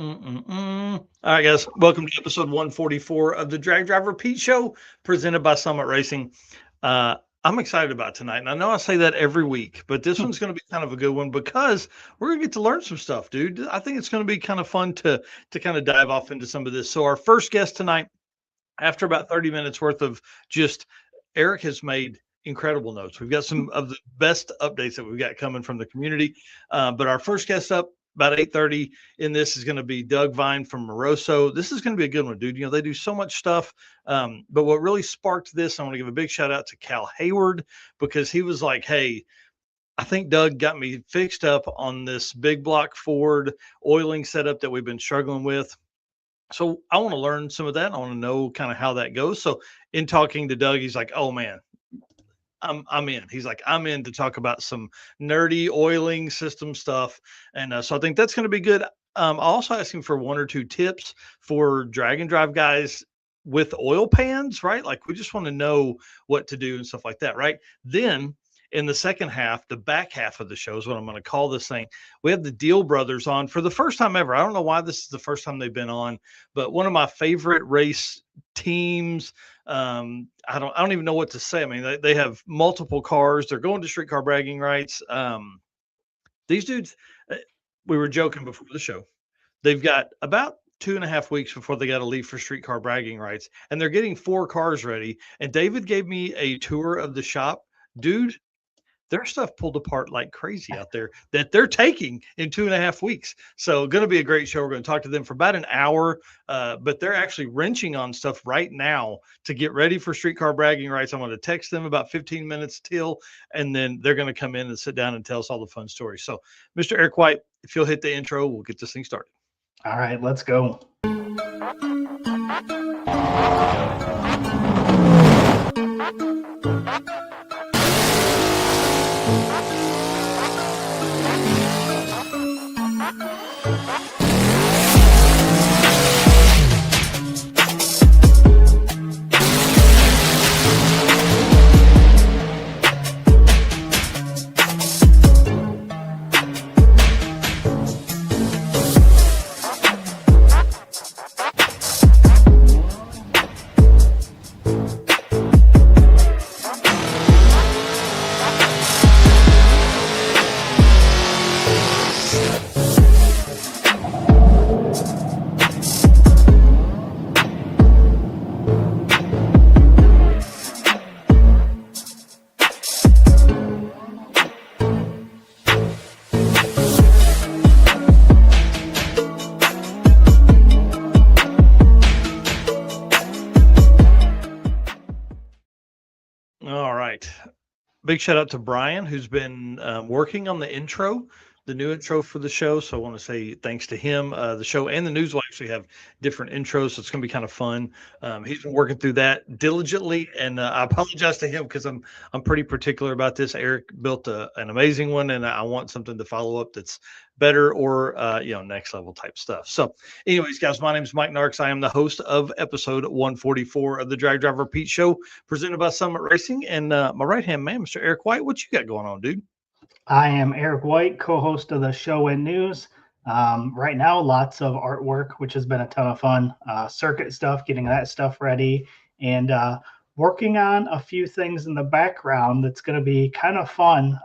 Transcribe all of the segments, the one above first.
All right, guys. Welcome to episode 144 of the Drag Driver Pete Show, presented by Summit Racing. I'm excited about tonight, and I know I say that every week, but this one's going to be kind of a good one because we're going to get to learn some stuff, dude. I think it's going to be kind of fun to kind of dive off into some of this. So, our first guest tonight, after about 30 minutes worth of just Eric has made incredible notes. We've got some of the best updates that we've got coming from the community. But our first guest up about 8:30 in this is going to be Doug Vine from Moroso. This is going to be a good one, dude. You know, they do so much stuff. But what really sparked this, I want to give a big shout out to Cal Hayward because he was like, hey, I think Doug got me fixed up on this big block Ford oiling setup that we've been struggling with. So I want to learn some of that. I want to know kind of how that goes. So in talking to Doug, he's like, oh man, I'm in. He's like, I'm in to talk about some nerdy oiling system stuff. And so I think that's going to be good. I also asked him for one or two tips for drag and drive guys with oil pans, right? Like we just want to know what to do and stuff like that, right? Then in the second half, the back half of the show is what I'm going to call this thing. We have the Diehl Brothers on for the first time ever. I don't know why this is the first time they've been on, but one of my favorite race teams. I don't even know what to say. I mean, they have multiple cars. They're going to streetcar bragging rights. These dudes, we were joking before the show. They've got about 2.5 weeks before they got to leave for streetcar bragging rights, and they're getting 4 cars ready. And David gave me a tour of the shop, dude. Their stuff pulled apart like crazy out there that they're taking in 2.5 weeks. So going to be a great show. We're going to talk to them for about an hour, but they're actually wrenching on stuff right now to get ready for streetcar bragging rights. I'm going to text them about 15 minutes till, and then they're going to come in and sit down and tell us all the fun stories. So Mr. Eric White, if you'll hit the intro, we'll get this thing started. All right, let's go. Big shout out to Brian, who's been working on the intro, the new intro for the show. So I want to say thanks to him. The show and the news will actually have different intros, so it's going to be kind of fun. He's been working through that diligently, and I apologize to him because I'm pretty particular about this. Eric built an amazing one, and I want something to follow up that's better or next level type stuff. So anyways, guys, my name is Mike Narks. I am the host of episode 144 of the Drag Driver Pete Show, presented by Summit Racing. And my right hand man, Mr. Eric White, what you got going on, dude? I am Eric White, co-host of the show and news. Right now, lots of artwork, which has been a ton of fun. Circuit stuff, getting that stuff ready, and working on a few things in the background that's going to be kind of fun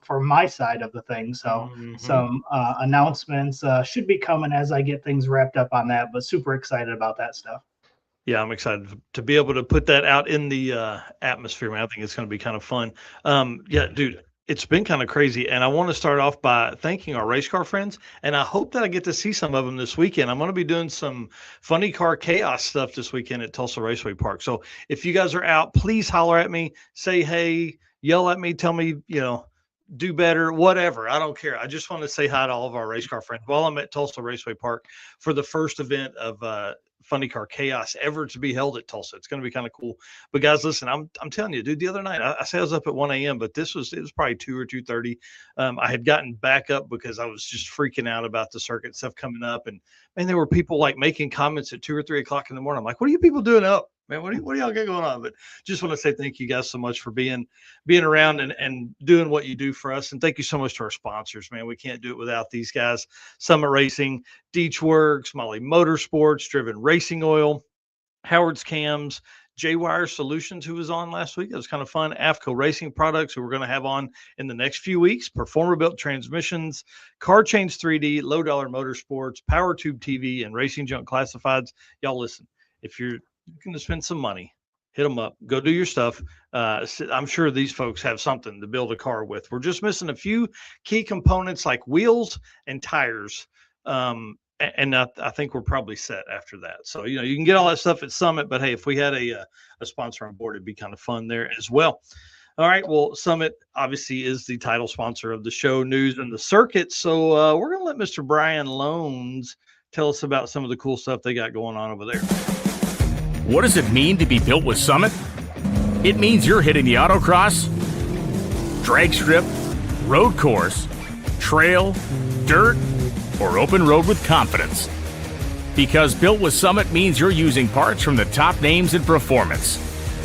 for my side of the thing. So some announcements should be coming as I get things wrapped up on that, but super excited about that stuff. Yeah, I'm excited to be able to put that out in the atmosphere, man. I think it's going to be kind of fun. Yeah, dude. It's been kind of crazy, and I want to start off by thanking our race car friends, and I hope that I get to see some of them this weekend. I'm going to be doing some funny car chaos stuff this weekend at Tulsa Raceway Park. So if you guys are out, please holler at me, say hey, yell at me, tell me, do better, whatever. I don't care. I just want to say hi to all of our race car friends while I'm at Tulsa Raceway Park for the first event of Funny Car Chaos ever to be held at Tulsa. It's going to be kind of cool. But guys, listen, I'm telling you, dude, the other night I say I was up at 1 a.m., but it was probably 2 or 2:30. I had gotten back up because I was just freaking out about the circuit stuff coming up. And man, there were people like making comments at 2 or 3 o'clock in the morning. I'm like, what are you people doing up? man. What do y'all got going on? But just want to say thank you guys so much for being around and doing what you do for us. And thank you so much to our sponsors, man. We can't do it without these guys. Summit Racing, Deech Works, Molly Motorsports, Driven Racing Oil, Howard's Cams, J-Wire Solutions, who was on last week. It was kind of fun. AFCO Racing Products, who we're going to have on in the next few weeks. Performer Built Transmissions, Car Change 3D, Low Dollar Motorsports, Power Tube TV, and Racing Junk Classifieds. Y'all listen, if you're looking to spend some money, hit them up. Go do your stuff. I'm sure these folks have something to build a car with. We're just missing a few key components like wheels and tires. And I think we're probably set after that. So, you can get all that stuff at Summit, but hey, if we had a sponsor on board, it'd be kind of fun there as well. All right. Well, Summit obviously is the title sponsor of the show, News and the Circuit. So we're going to let Mr. Brian Loans tell us about some of the cool stuff they got going on over there. What does it mean to be built with Summit? It means you're hitting the autocross, drag strip, road course, trail, dirt, or open road with confidence. Because built with Summit means you're using parts from the top names in performance,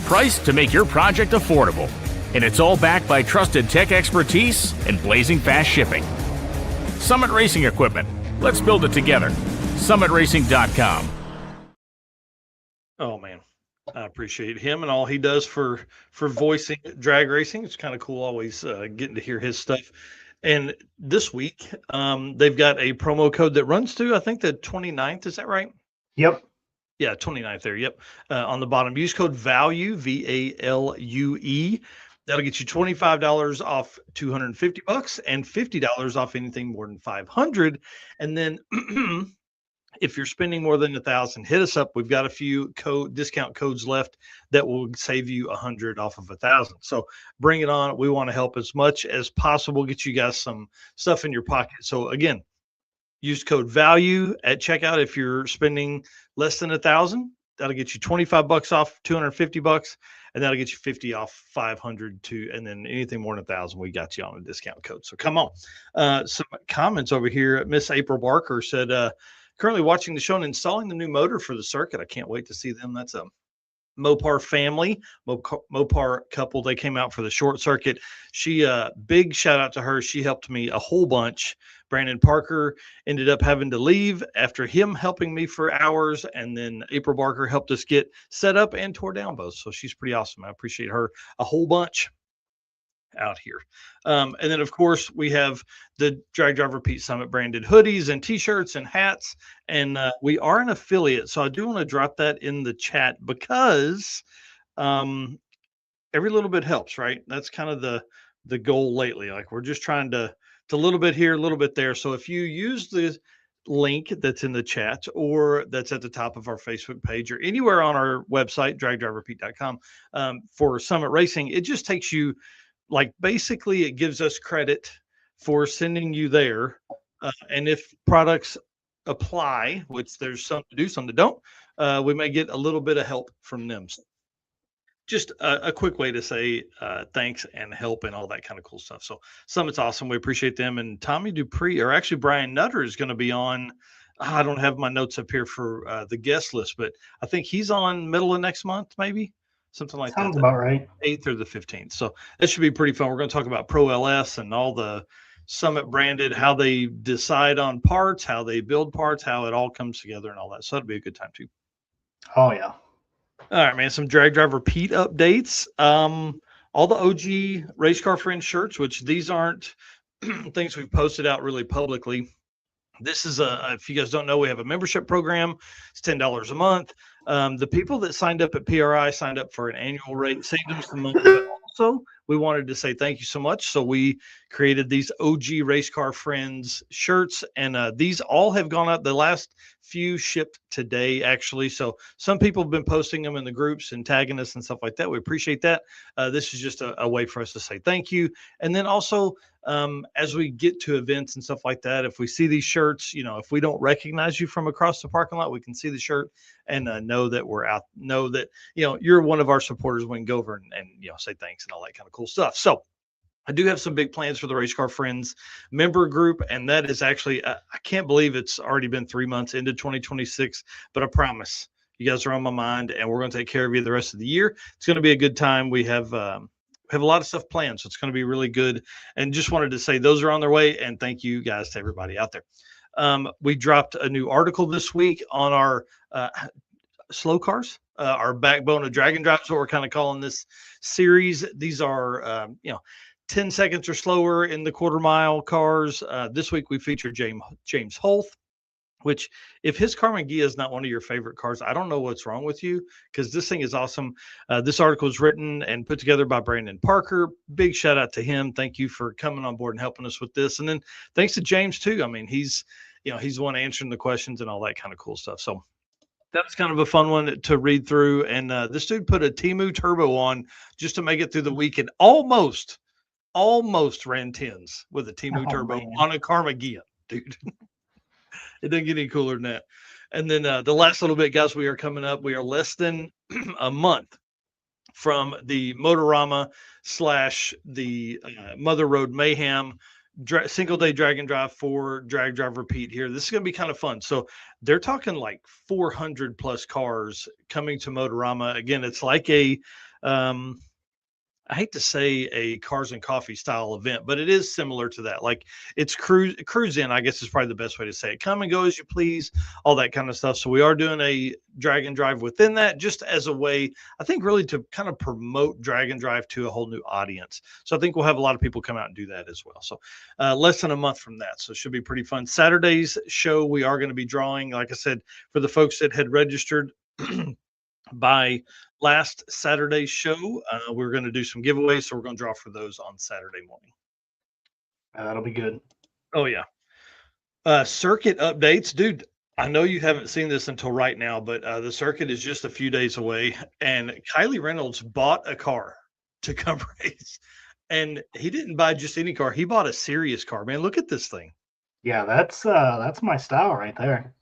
priced to make your project affordable, and it's all backed by trusted tech expertise and blazing fast shipping. Summit Racing Equipment. Let's build it together. SummitRacing.com. Oh man, I appreciate him and all he does for voicing drag racing. It's kind of cool always getting to hear his stuff. And this week, they've got a promo code that runs to, I think, the 29th. Is that right? Yep. Yeah, 29th there. Yep. On the bottom, use code VALUE, VALUE. That'll get you $25 off $250 and $50 off anything more than $500. And then if you're spending more than $1,000, hit us up. We've got a few discount codes left that will save you $100 off of $1,000. So bring it on. We want to help as much as possible, get you guys some stuff in your pocket. So again, use code VALUE at checkout. If you're spending less than $1,000, that'll get you $25 off $250, and that'll get you $50 off $500 too. And then anything more than $1,000, we got you on a discount code. So come on. Some comments over here. Miss April Barker said, currently watching the show and installing the new motor for the circuit. I can't wait to see them. That's a Mopar family, Mopar couple. They came out for the short circuit. She, big shout out to her. She helped me a whole bunch. Brandon Parker ended up having to leave after him helping me for hours. And then April Barker helped us get set up and tore down both. So she's pretty awesome. I appreciate her a whole bunch out here. And then of course we have the Drag Driver Pete Summit branded hoodies and t-shirts and hats, and we are an affiliate, so I do want to drop that in the chat because every little bit helps, right? That's kind of the goal lately. Like we're just trying to a little bit here, a little bit there. So if you use the link that's in the chat or that's at the top of our Facebook page or anywhere on our website, dragdriverpete.com, for Summit Racing, it just takes you, like, basically it gives us credit for sending you there. And if products apply, which there's some to do, some that don't, we may get a little bit of help from them. So just a quick way to say thanks and help and all that kind of cool stuff. So Summit's awesome. We appreciate them. And Tommy Dupree, or actually Brian Nutter, is going to be on. I don't have my notes up here for the guest list, but I think he's on middle of next month, maybe. Something like Sounds that. about right. 8th or the 15th. So that should be pretty fun. We're going to talk about Pro LS and all the Summit branded, how they decide on parts, how they build parts, how it all comes together and all that. So that'll be a good time too. Oh, yeah. All right, man. Some Drag Driver Pete updates. All the OG Race Car Friends shirts, which these aren't things we've posted out really publicly. This is if you guys don't know, we have a membership program. It's $10 a month. The people that signed up at PRI signed up for an annual rate, saved them some money. But also, we wanted to say thank you so much. So we created these OG Race Car Friends shirts, and these all have gone out. The last few shipped today, actually. So some people have been posting them in the groups and tagging us and stuff like that. We appreciate that. This is just a way for us to say thank you. And then also, as we get to events and stuff like that, if we see these shirts, if we don't recognize you from across the parking lot, we can see the shirt and know that we're out, know that, you're one of our supporters. We can go over and say thanks and all that kind of cool stuff. So I do have some big plans for the Race Car Friends member group, and that is actually, I can't believe it's already been 3 months into 2026, but I promise You guys are on my mind, and we're going to take care of you the rest of the year. It's going to be a good time. We have a lot of stuff planned, so it's going to be really good. And just wanted to say those are on their way, and thank you guys to everybody out there. We dropped a new article this week on our slow cars, our backbone of drag and drive, is what we're kind of calling this series. These are 10 seconds or slower in the quarter mile cars. This week we featured James Holth, which if his Carmen Ghia is not one of your favorite cars, I don't know what's wrong with you, because this thing is awesome. This article is written and put together by Brandon Parker. Big shout out to him. Thank you for coming on board and helping us with this. And then thanks to James too. I mean, he's the one answering the questions and all that kind of cool stuff. So that's kind of a fun one to read through. And this dude put a Temu Turbo on just to make it through the week, and almost ran 10s with a Temu Turbo on a Karma Ghia, dude. It doesn't get any cooler than that. And then the last little bit, guys, we are coming up. We are less than a month from the Motorama / the Mother Road Mayhem single day drag and drive for Drag Drive Repeat here. This is going to be kind of fun. So they're talking like 400 plus cars coming to Motorama. Again, it's like a I hate to say a cars and coffee style event, but it is similar to that. Like it's cruise in, I guess is probably the best way to say it. Come and go as you please, all that kind of stuff. So we are doing a drag and drive within that, just as a way, I think, really to kind of promote drag and drive to a whole new audience. So I think we'll have a lot of people come out and do that as well. So less than a month from that. So it should be pretty fun. Saturday's show, we are going to be drawing, like I said, for the folks that had registered by last Saturday's show. We're going to do some giveaways, so we're going to draw for those on Saturday morning. That'll be good. Oh yeah. Circuit updates, dude. I know you haven't seen this until right now, but the circuit is just a few days away, and Kylie Reynolds bought a car to come race, and he didn't buy just any car. He bought a serious car, man. Look at this thing. Yeah, that's my style right there.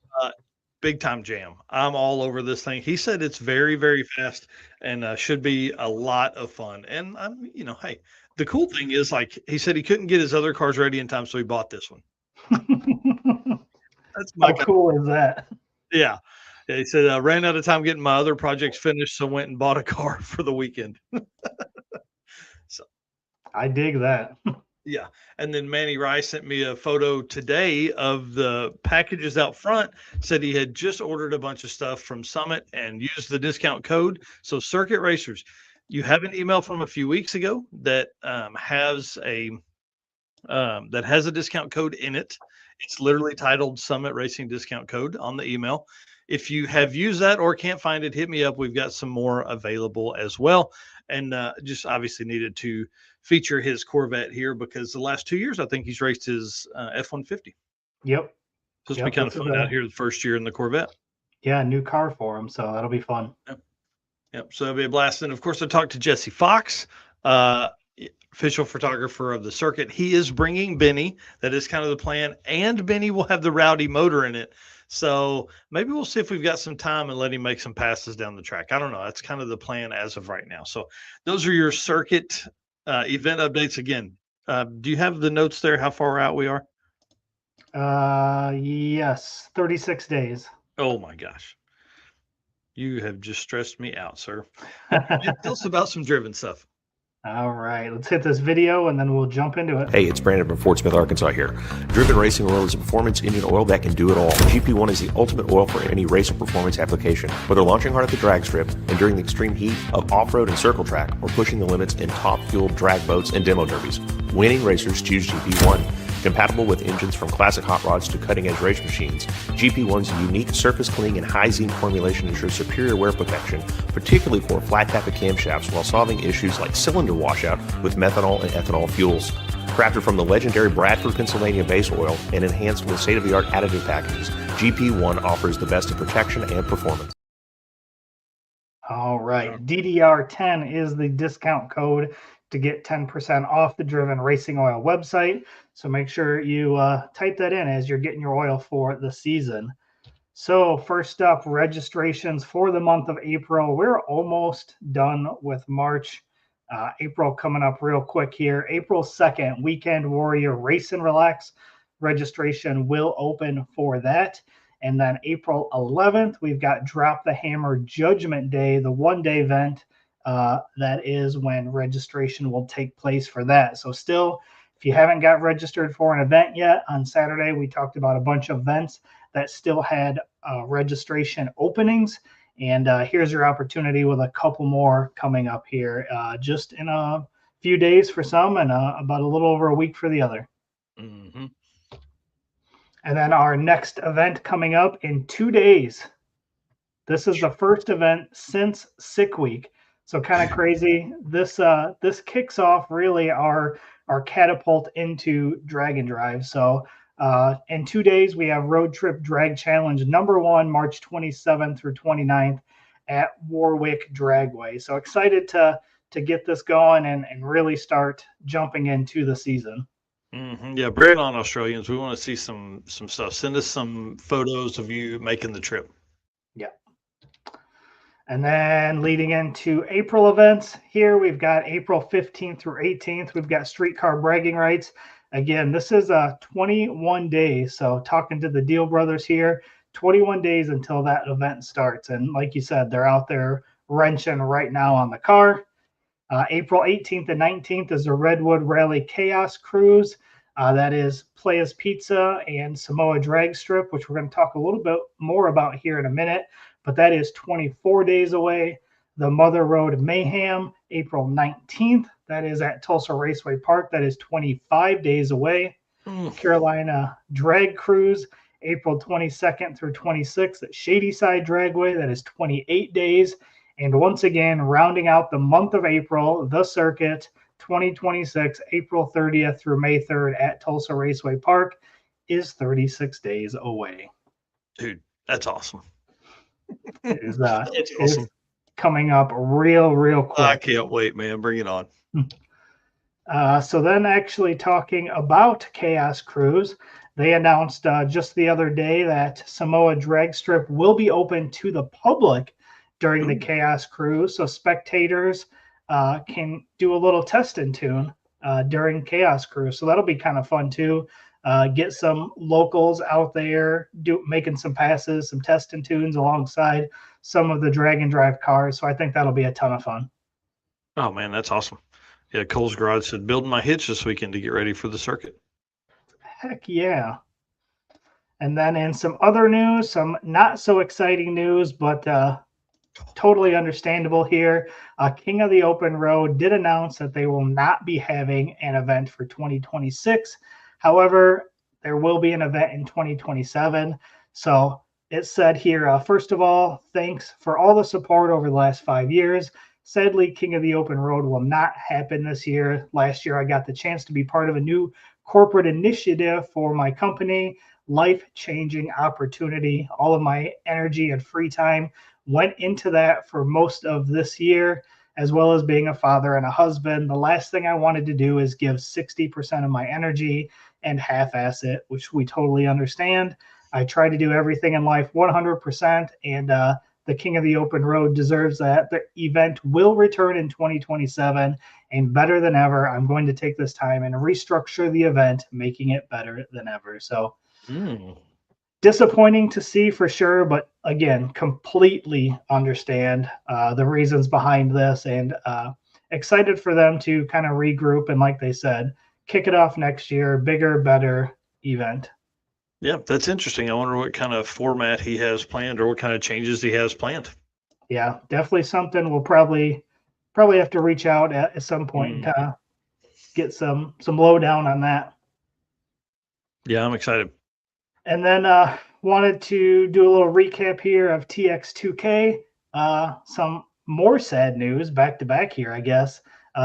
Big time jam. I'm all over this thing. He said it's very, very fast and should be a lot of fun. And I'm, hey, the cool thing is, like he said, he couldn't get his other cars ready in time, so he bought this one. That's how cool is that? Yeah. He said, ran out of time getting my other projects finished, so went and bought a car for the weekend. So I dig that. Yeah. And then Manny Rice sent me a photo today of the packages out front, said he had just ordered a bunch of stuff from Summit and used the discount code. So Circuit Racers, you have an email from a few weeks ago that has a discount code in it. It's literally titled Summit Racing Discount Code on the email. If you have used that or can't find it, hit me up. We've got some more available as well. And just obviously needed to feature his Corvette here because the last 2 years, I think he's raced his F-150. Yep. So it's be kind of fun out here the first year in the Corvette. Yeah, new car for him, so that'll be fun. Yep. So it'll be a blast. And of course, I talked to Jesse Fox, official photographer of the circuit. He is bringing Benny. That is kind of the plan. And Benny will have the Rowdy motor in it. So maybe we'll see if we've got some time and let him make some passes down the track. I don't know. That's kind of the plan as of right now. So those are your circuit event updates. Again, do you have the notes there, how far out we are? Yes, 36 days. Oh my gosh. You have just stressed me out, sir. Tell us about some driven stuff. All right, let's hit this video and then we'll jump into it. Hey, it's Brandon from Fort Smith, Arkansas here. Driven Racing Oil is a performance engine oil that can do it all. GP1 is the ultimate oil for any race or performance application. Whether launching hard at the drag strip and during the extreme heat of off-road and circle track, or pushing the limits in top-fueled drag boats and demo derbies, winning racers choose GP1. Compatible with engines from classic hot rods to cutting-edge race machines, GP1's unique surface cleaning and high zinc formulation ensures superior wear protection, particularly for flat tappet camshafts, while solving issues like cylinder washout with methanol and ethanol fuels. Crafted from the legendary Bradford, Pennsylvania base oil and enhanced with state-of-the-art additive packages, GP1 offers the best in protection and performance. All right, DDR10 is the discount code to get 10% off the Driven Racing Oil website. So make sure you type that in as you're getting your oil for the season. So first up, registrations for the month of April. We're almost done with March. April coming up real quick here. April 2nd, Weekend Warrior Race and Relax. Registration will open for that. And then April 11th, we've got Drop the Hammer Judgment Day, the one-day event. That is when registration will take place for that. So still, if you haven't got registered for an event yet, on Saturday, we talked about a bunch of events that still had registration openings. And here's your opportunity with a couple more coming up here just in a few days for some and about a little over a week for the other. Mm-hmm. And then our next event coming up in 2 days. This is the first event since Sick Week. So kind of crazy. This kicks off really our catapult into Drag and Drive. So in 2 days, we have Road Trip Drag Challenge #1, March 27th through 29th at Warwick Dragway. So excited to get this going and really start jumping into the season. Mm-hmm. Yeah, bring it on, Australians. We want to see some stuff. Send us some photos of you making the trip. Yeah. And then leading into April events here, we've got April 15th through 18th. We've got Streetcar Bragging Rights. Again, this is 21 days. So talking to the Diehl Brothers here, 21 days until that event starts. And like you said, they're out there wrenching right now on the car. April 18th and 19th is the Redwood Rally Chaos Cruise. That is Playas Pizza and Samoa Drag Strip, which we're going to talk a little bit more about here in a minute. But that is 24 days away. The Mother Road Mayhem, April 19th. That is at Tulsa Raceway Park. That is 25 days away. Carolina Drag Cruise, April 22nd through 26th at Shadyside Dragway. That is 28 days. And once again, rounding out the month of April, the circuit 2026, April 30th through May 3rd at Tulsa Raceway Park is 36 days away. Dude, that's awesome. It's awesome. Coming up real quick. I can't wait, man. Bring it on. So then actually talking about Chaos Cruise, they announced just the other day that Samoa Drag Strip will be open to the public during the Chaos Cruise. So spectators can do a little test and tune during Chaos Cruise. So that'll be kind of fun too. Get some locals out there making some passes, some test and tunes alongside some of the Drag and Drive cars. So I think that'll be a ton of fun. Oh man, that's awesome. Yeah, Cole's Garage said building my hitch this weekend to get ready for the circuit. Heck yeah. And then in some other news, some not so exciting news, but totally understandable here. King of the Open Road did announce that they will not be having an event for 2026. However, there will be an event in 2027. So it said here, first of all, thanks for all the support over the last 5 years. Sadly, King of the Open Road will not happen this year. Last year, I got the chance to be part of a new corporate initiative for my company, life-changing opportunity. All of my energy and free time went into that for most of this year, as well as being a father and a husband. The last thing I wanted to do is give 60% of my energy and half-ass it, which we totally understand. I try to do everything in life 100%, and the King of the Open Road deserves that. The event will return in 2027, and better than ever, I'm going to take this time and restructure the event, making it better than ever. So disappointing to see for sure, but again, completely understand the reasons behind this, and excited for them to kind of regroup and, like they said, kick it off next year, bigger, better event. Yeah, that's interesting. I wonder what kind of format he has planned or what kind of changes he has planned. Yeah, definitely something we'll probably have to reach out at some point and get some lowdown on that. Yeah, I'm excited. And then wanted to do a little recap here of TX2K. Some more sad news back to back here, I guess.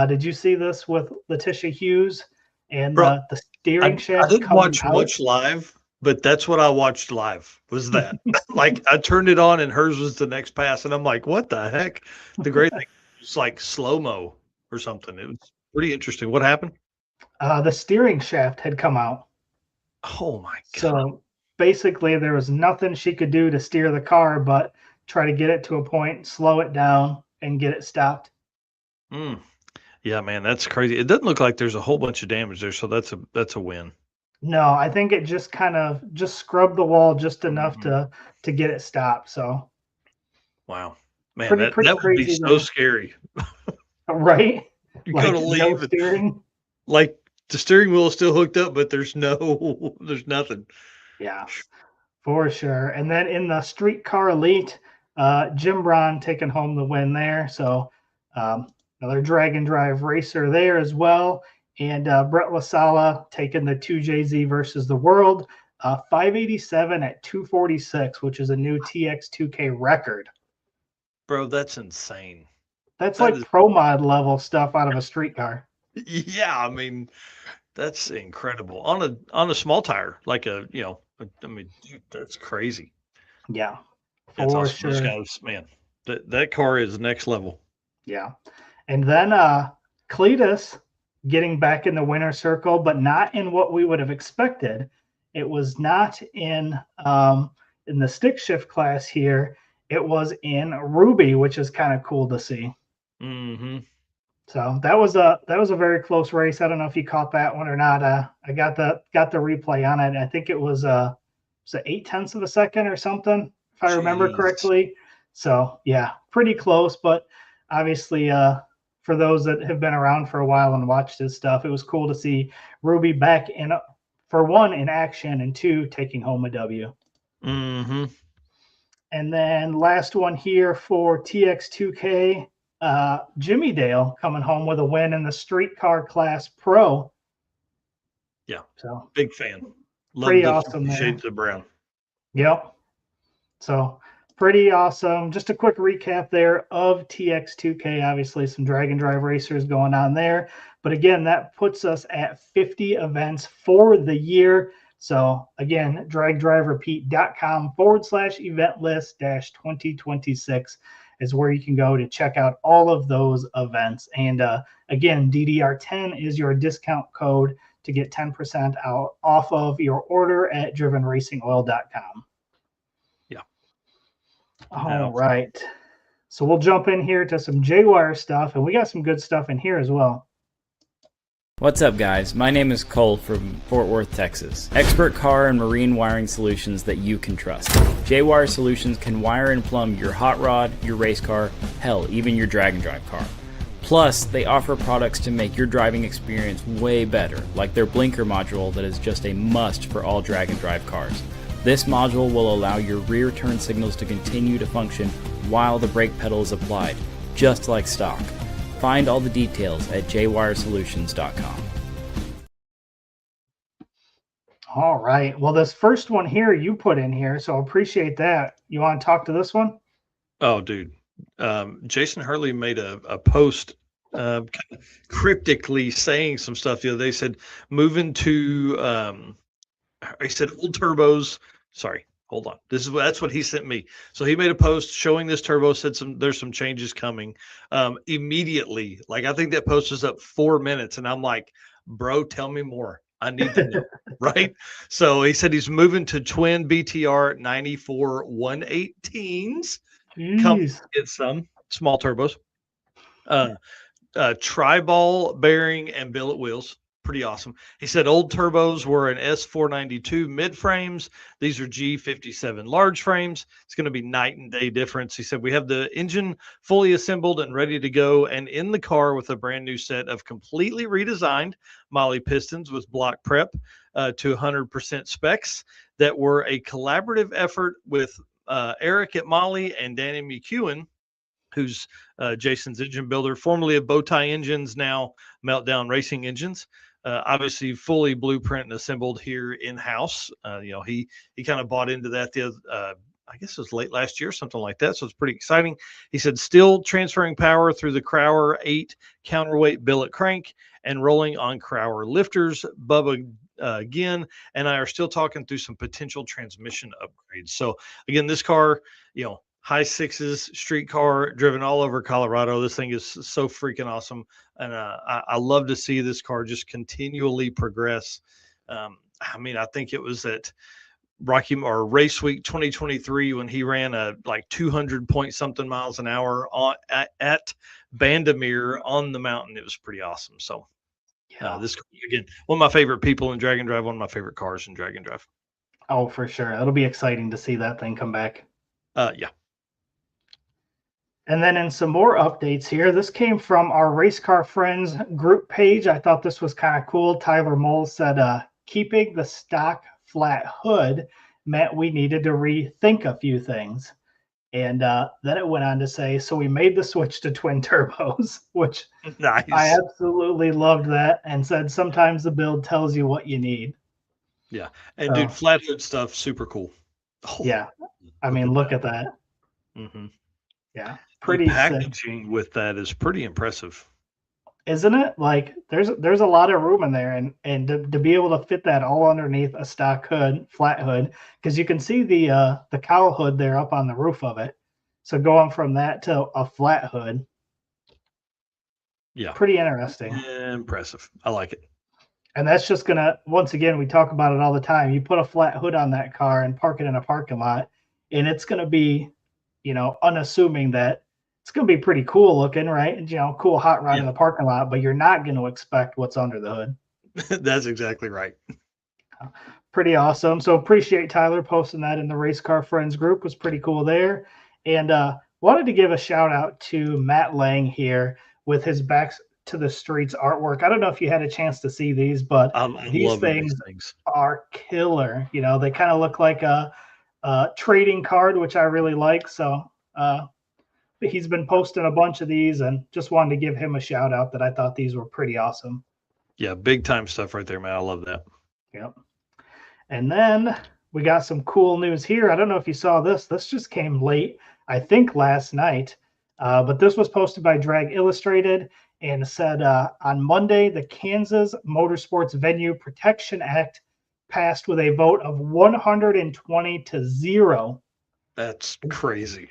Did you see this with Letitia Hughes and the steering shaft? I didn't watch much live, but that's what I watched live was that. Like I turned it on and hers was the next pass, and I'm like, what the heck? The great thing was like slow-mo or something. It was pretty interesting. What happened? The steering shaft had come out. Oh my God. So basically there was nothing she could do to steer the car but try to get it to a point, slow it down, and get it stopped. Yeah, man, that's crazy. It doesn't look like there's a whole bunch of damage there, so that's a win. No, I think it just kind of just scrubbed the wall just enough Mhm. to get it stopped. So Wow, man, pretty that would be crazy so there, scary. right? You go to Like no leave, and, steering. like, the steering wheel is still hooked up, but there's no there's nothing. Yeah, for sure. And then in the streetcar elite, Jim Braun taking home the win there. So um, another drag and drive racer there as well. And Brett Lasala taking the 2JZ versus the world, 587 at 246, which is a new TX2K record. Bro, that's insane. That's That like is pro mod level stuff out of a streetcar. yeah, I mean, that's incredible. On a small tire, like I mean, dude, that's crazy. Yeah, That's for awesome. Those sure. guys, man, that car is next level. Yeah. And then Cletus getting back in the winner circle, but not in what we would have expected. It was not in the stick shift class here. It was in Ruby, which is kind of cool to see. Hmm. So that was a very close race. I don't know if you caught that one or not. I got the replay on it. I think it was it 8/10 of a second or something, if I remember Jeez. correctly. So yeah, pretty close. But obviously, for those that have been around for a while and watched this stuff, it was cool to see Ruby back in, for one, in action, and two, taking home a W. Hmm. And then last one here for TX2K, Jimmy Dale coming home with a win in the streetcar class pro. Yeah, So big fan. Love pretty the awesome 50 there. Shades of Brown. Yep. So pretty awesome. Just a quick recap there of TX2K. Obviously, some drag and drive racers going on there. But again, that puts us at 50 events for the year. So again, dragdriverepeat.com/event list -2026 is where you can go to check out all of those events. And again, DDR10 is your discount code to get 10% out off of your order at drivenracingoil.com. Yeah. All No. right. So we'll jump in here to some J-Wire stuff, and we got some good stuff in here as well. What's up, guys? My name is Cole from Fort Worth, Texas. Expert car and marine wiring solutions that you can trust. J-Wire Solutions can wire and plumb your hot rod, your race car, hell, even your drag and drive car. Plus, they offer products to make your driving experience way better, like their blinker module that is just a must for all drag and drive cars. This module will allow your rear turn signals to continue to function while the brake pedal is applied, just like stock. Find all the details at jwiresolutions.com. All right. Well, this first one here you put in here, so appreciate that. You want to talk to this one? Oh, dude. Jason Hurley made a post kind of cryptically saying some stuff the other day. Said moving to he said old turbos. Sorry, hold on. That's what he sent me. So he made a post showing this turbo. Said there's some changes coming. Immediately, like I think that post was up 4 minutes, and I'm like, bro, tell me more. I need to know. Right. So he said he's moving to twin BTR 94 118s. Come Jeez. get some small turbos. Tri-ball bearing and billet wheels. Pretty awesome. He said old turbos were an S492 mid frames. These are G57 large frames. It's going to be night and day difference. He said we have the engine fully assembled and ready to go and in the car with a brand new set of completely redesigned Molly pistons with block prep to 100% specs that were a collaborative effort with Eric at Molly and Danny McEwen, who's Jason's engine builder, formerly of Bowtie Engines, now Meltdown Racing Engines. Obviously, fully blueprint and assembled here in house. He kind of bought into that I guess it was late last year, something like that. So it's pretty exciting. He said, still transferring power through the Crowler 8 counterweight billet crank and rolling on Crowler lifters. Bubba again and I are still talking through some potential transmission upgrades. So again, this car, high sixes, street car, driven all over Colorado. This thing is so freaking awesome. And I love to see this car just continually progress. I think it was at Rocky or Race Week 2023 when he ran a like 200 point something miles an hour at Bandamere on the mountain. It was pretty awesome. So This again, one of my favorite people in Drag and Drive, one of my favorite cars in Drag and Drive. Oh, for sure. It'll be exciting to see that thing come back. Yeah. And then in some more updates here, this came from our Race Car Friends group page. I thought this was kind of cool. Tyler Moles said, keeping the stock flat hood meant we needed to rethink a few things. And then it went on to say, so we made the switch to twin turbos, which Nice. I absolutely loved that, and said sometimes the build tells you what you need. Yeah. And dude, flat hood stuff, super cool. Oh, yeah. I mean, look at that. Mm-hmm. Yeah. Pretty the packaging with that is pretty impressive. Isn't it? Like there's a lot of room in there, and to be able to fit that all underneath a stock hood, flat hood, because you can see the cowl hood there up on the roof of it. So going from that to a flat hood. Yeah. Pretty interesting. Impressive. I like it. And that's just gonna, once again, we talk about it all the time. You put a flat hood on that car and park it in a parking lot, and it's gonna be, unassuming that it's going to be pretty cool looking, right? Cool hot rod in the parking lot, but you're not going to expect what's under the hood. That's exactly right. Pretty awesome. So appreciate Tyler posting that in the Race Car Friends group. Was pretty cool there. And wanted to give a shout out to Matt Lang here with his Back to the Streets artwork. I don't know if you had a chance to see these, but these things are killer. They kind of look like a trading card, which I really like. So he's been posting a bunch of these, and just wanted to give him a shout out that I thought these were pretty awesome. Yeah, big time stuff right there, man. I love that. Yep. And then we got some cool news here. I don't know if you saw this. This just came late, I think last night, but this was posted by Drag Illustrated and said on Monday, the Kansas Motorsports Venue Protection Act passed with a vote of 120-0. That's crazy.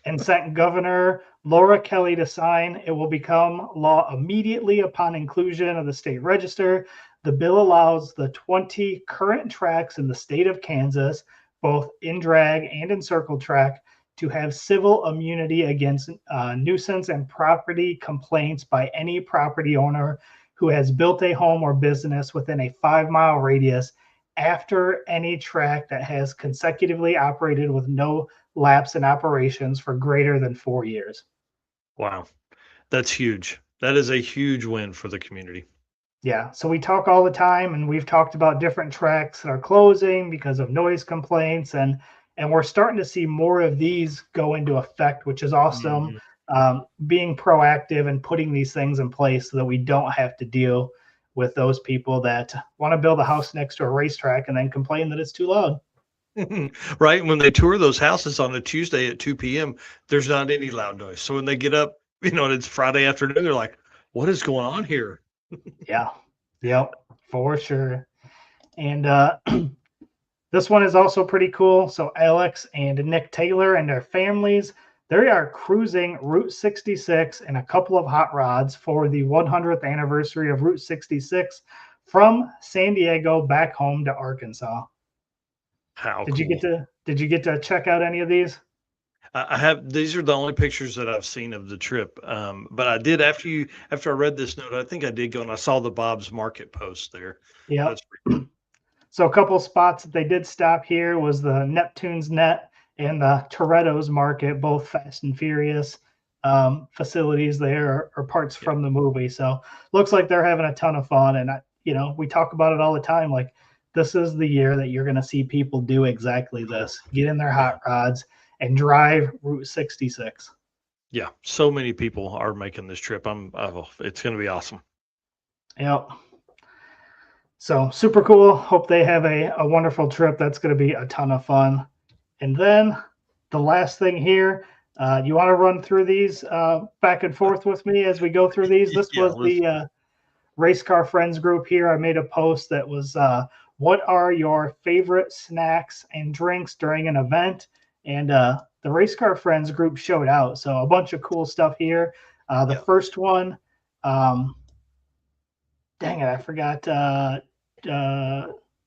And sent Governor Laura Kelly to sign. It will become law immediately upon inclusion of the state register. The bill allows the 20 current tracks in the state of Kansas, both in drag and in circle track, to have civil immunity against nuisance and property complaints by any property owner who has built a home or business within a 5-mile radius after any track that has consecutively operated with no lapse in operations for greater than 4 years. Wow. That's huge. That is a huge win for the community. Yeah. So we talk all the time, and we've talked about different tracks that are closing because of noise complaints, and we're starting to see more of these go into effect, which is awesome. Being proactive and putting these things in place so that we don't have to deal with those people that want to build a house next to a racetrack and then complain that it's too loud. Right. When they tour those houses on a Tuesday at 2 p.m., there's not any loud noise. So when they get up, and it's Friday afternoon, they're like, what is going on here? Yeah. Yep. For sure. And this one is also pretty cool. So Alex and Nick Taylor and their families, they are cruising Route 66 in a couple of hot rods for the 100th anniversary of Route 66 from San Diego back home to Arkansas. How did you get to check out any of these? I have. These are the only pictures that I've seen of the trip. But I did after I read this note, I think I did go and I saw the Bob's Market post there. Yeah. That's pretty cool. So a couple spots that they did stop here was the Neptune's Net and the Toretto's Market, both Fast and Furious facilities there or parts from the movie. So looks like they're having a ton of fun. And we talk about it all the time. Like, this is the year that you're going to see people do exactly this. Get in their hot rods and drive Route 66. Yeah, so many people are making this trip. It's going to be awesome. Yep. So super cool. Hope they have a wonderful trip. That's going to be a ton of fun. And then the last thing here, you want to run through these back and forth with me as we go through these? This was the Race Car Friends group here. I made a post that was, what are your favorite snacks and drinks during an event? And the Race Car Friends group showed out. So a bunch of cool stuff here. The first one, dang it, I forgot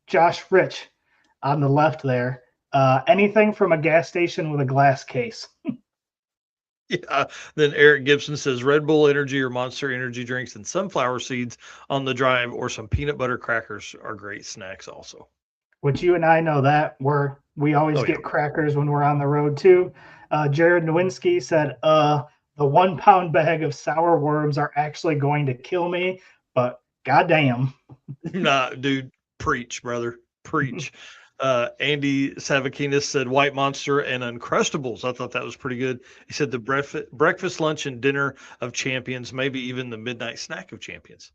Josh Rich on the left there. Anything from a gas station with a glass case. Yeah. Then Eric Gibson says Red Bull Energy or Monster Energy drinks and sunflower seeds on the drive, or some peanut butter crackers are great snacks also. Which you and I know that we always Oh, yeah. get crackers when we're on the road too. Jared Nowinski said, the 1 pound bag of sour worms are actually going to kill me, but goddamn. Nah, dude, preach, brother. Preach. Andy Savakinas said White Monster and Uncrustables. I thought that was pretty good. He said the breakfast, lunch, and dinner of champions, maybe even the midnight snack of champions.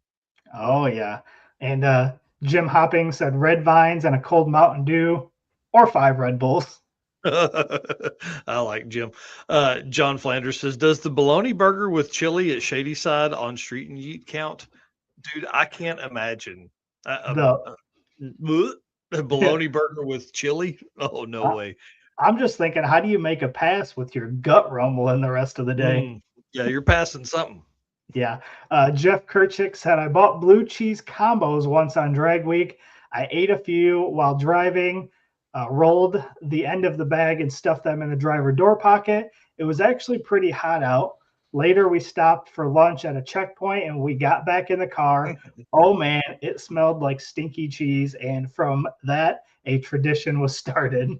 Oh, yeah. And Jim Hopping said red vines and a cold Mountain Dew or 5 Red Bulls. I like Jim. John Flanders says, does the bologna burger with chili at Shady Side on Street and Yeet count? Dude, I can't imagine. A bologna burger with chili? Oh, no way. I'm just thinking, how do you make a pass with your gut rumbling the rest of the day? Yeah, you're passing something. Yeah. Jeff Kerchick said, I bought blue cheese combos once on drag week. I ate a few while driving, rolled the end of the bag and stuffed them in the driver door pocket. It was actually pretty hot out. Later, we stopped for lunch at a checkpoint and we got back in the car. Oh, man, it smelled like stinky cheese. And from that, a tradition was started.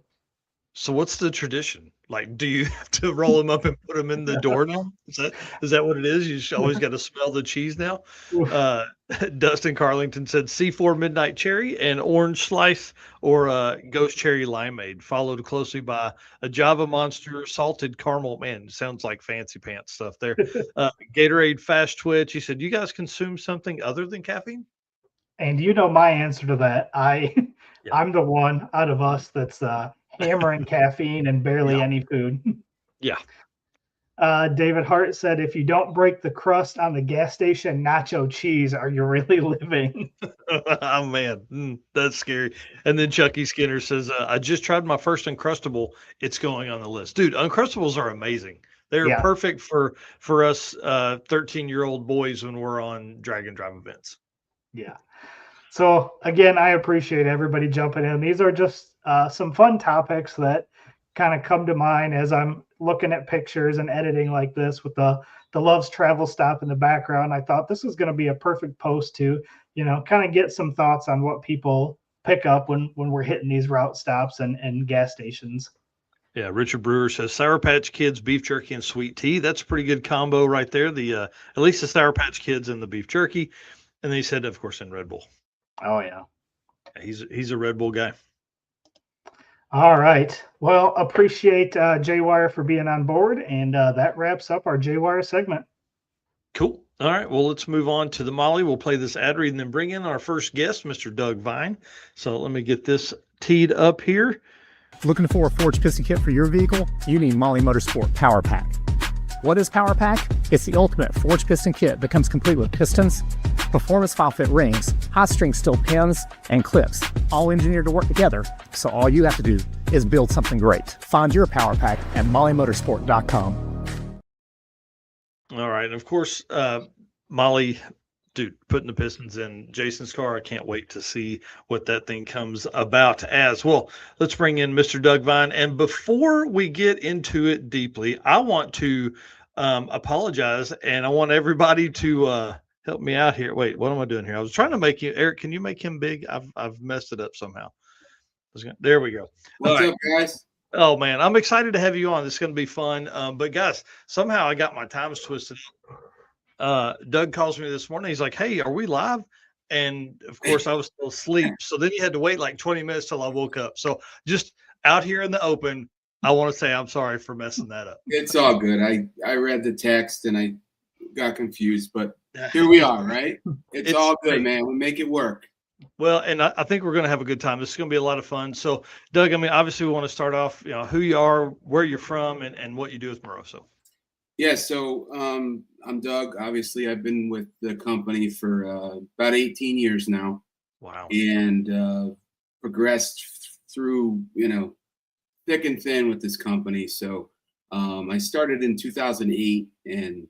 So what's the tradition? Like, do you have to roll them up and put them in the door now? Is that what it is? You just always got to smell the cheese now? Dustin Carlington said C4 Midnight Cherry and Orange Slice or Ghost Cherry Limeade, followed closely by a Java Monster Salted Caramel. Man, sounds like fancy pants stuff there. Gatorade Fast Twitch. He said, you guys consume something other than caffeine? And you know my answer to that. I'm the one out of us that's hammering caffeine and barely any food. Yeah. David Hart said, if you don't break the crust on the gas station nacho cheese, are you really living? Oh, man. That's scary. And then Chucky Skinner says, I just tried my first Uncrustable. It's going on the list. Dude, Uncrustables are amazing. They're perfect for us 13-year-old boys when we're on drag and drive events. Yeah. So, again, I appreciate everybody jumping in. These are just some fun topics that kind of come to mind as I'm looking at pictures and editing like this with the Love's Travel Stop in the background. I thought this was going to be a perfect post to, kind of get some thoughts on what people pick up when we're hitting these route stops and gas stations. Yeah, Richard Brewer says Sour Patch Kids, beef jerky, and sweet tea. That's a pretty good combo right there. At least the Sour Patch Kids and the beef jerky. And then he said, of course, in Red Bull. Oh, yeah. He's a Red Bull guy. All right. Well, appreciate J-Wire for being on board. And that wraps up our J-Wire segment. Cool. All right. Well, let's move on to the Molly. We'll play this ad read and then bring in our first guest, Mr. Doug Vine. So let me get this teed up here. Looking for a forged piston kit for your vehicle? You need Molly Motorsport Power Pack. What is Power Pack? It's the ultimate forged piston kit that comes complete with pistons, performance file fit rings, hot string steel pins, and clips, all engineered to work together. So all you have to do is build something great. Find your Power Pack at mollymotorsport.com. All right. And of course, Molly, dude, putting the pistons in Jason's car. I can't wait to see what that thing comes about as. Well, let's bring in Mr. Doug Vine. And before we get into it deeply, I want to apologize, and I want everybody to help me out here. Wait, what am I doing here? I was trying to make you, Eric, can you make him big? I've messed it up somehow. There we go. What's up, guys? Oh, man, I'm excited to have you on. This is going to be fun. But, guys, somehow I got my times twisted. Doug calls me this morning. He's like, hey, are we live? And, of course, I was still asleep. So then he had to wait like 20 minutes till I woke up. So just out here in the open, I want to say I'm sorry for messing that up. It's all good. I read the text and I got confused, but here we are, right? It's all good, man. We'll make it work. Well, and I think we're going to have a good time. This is going to be a lot of fun. So, Doug, I mean, obviously we want to start off, who you are, where you're from, and what you do with Moroso. Yeah, so I'm Doug. Obviously, I've been with the company for about 18 years now. Wow. And progressed through, thick and thin with this company. So I started in 2008 and,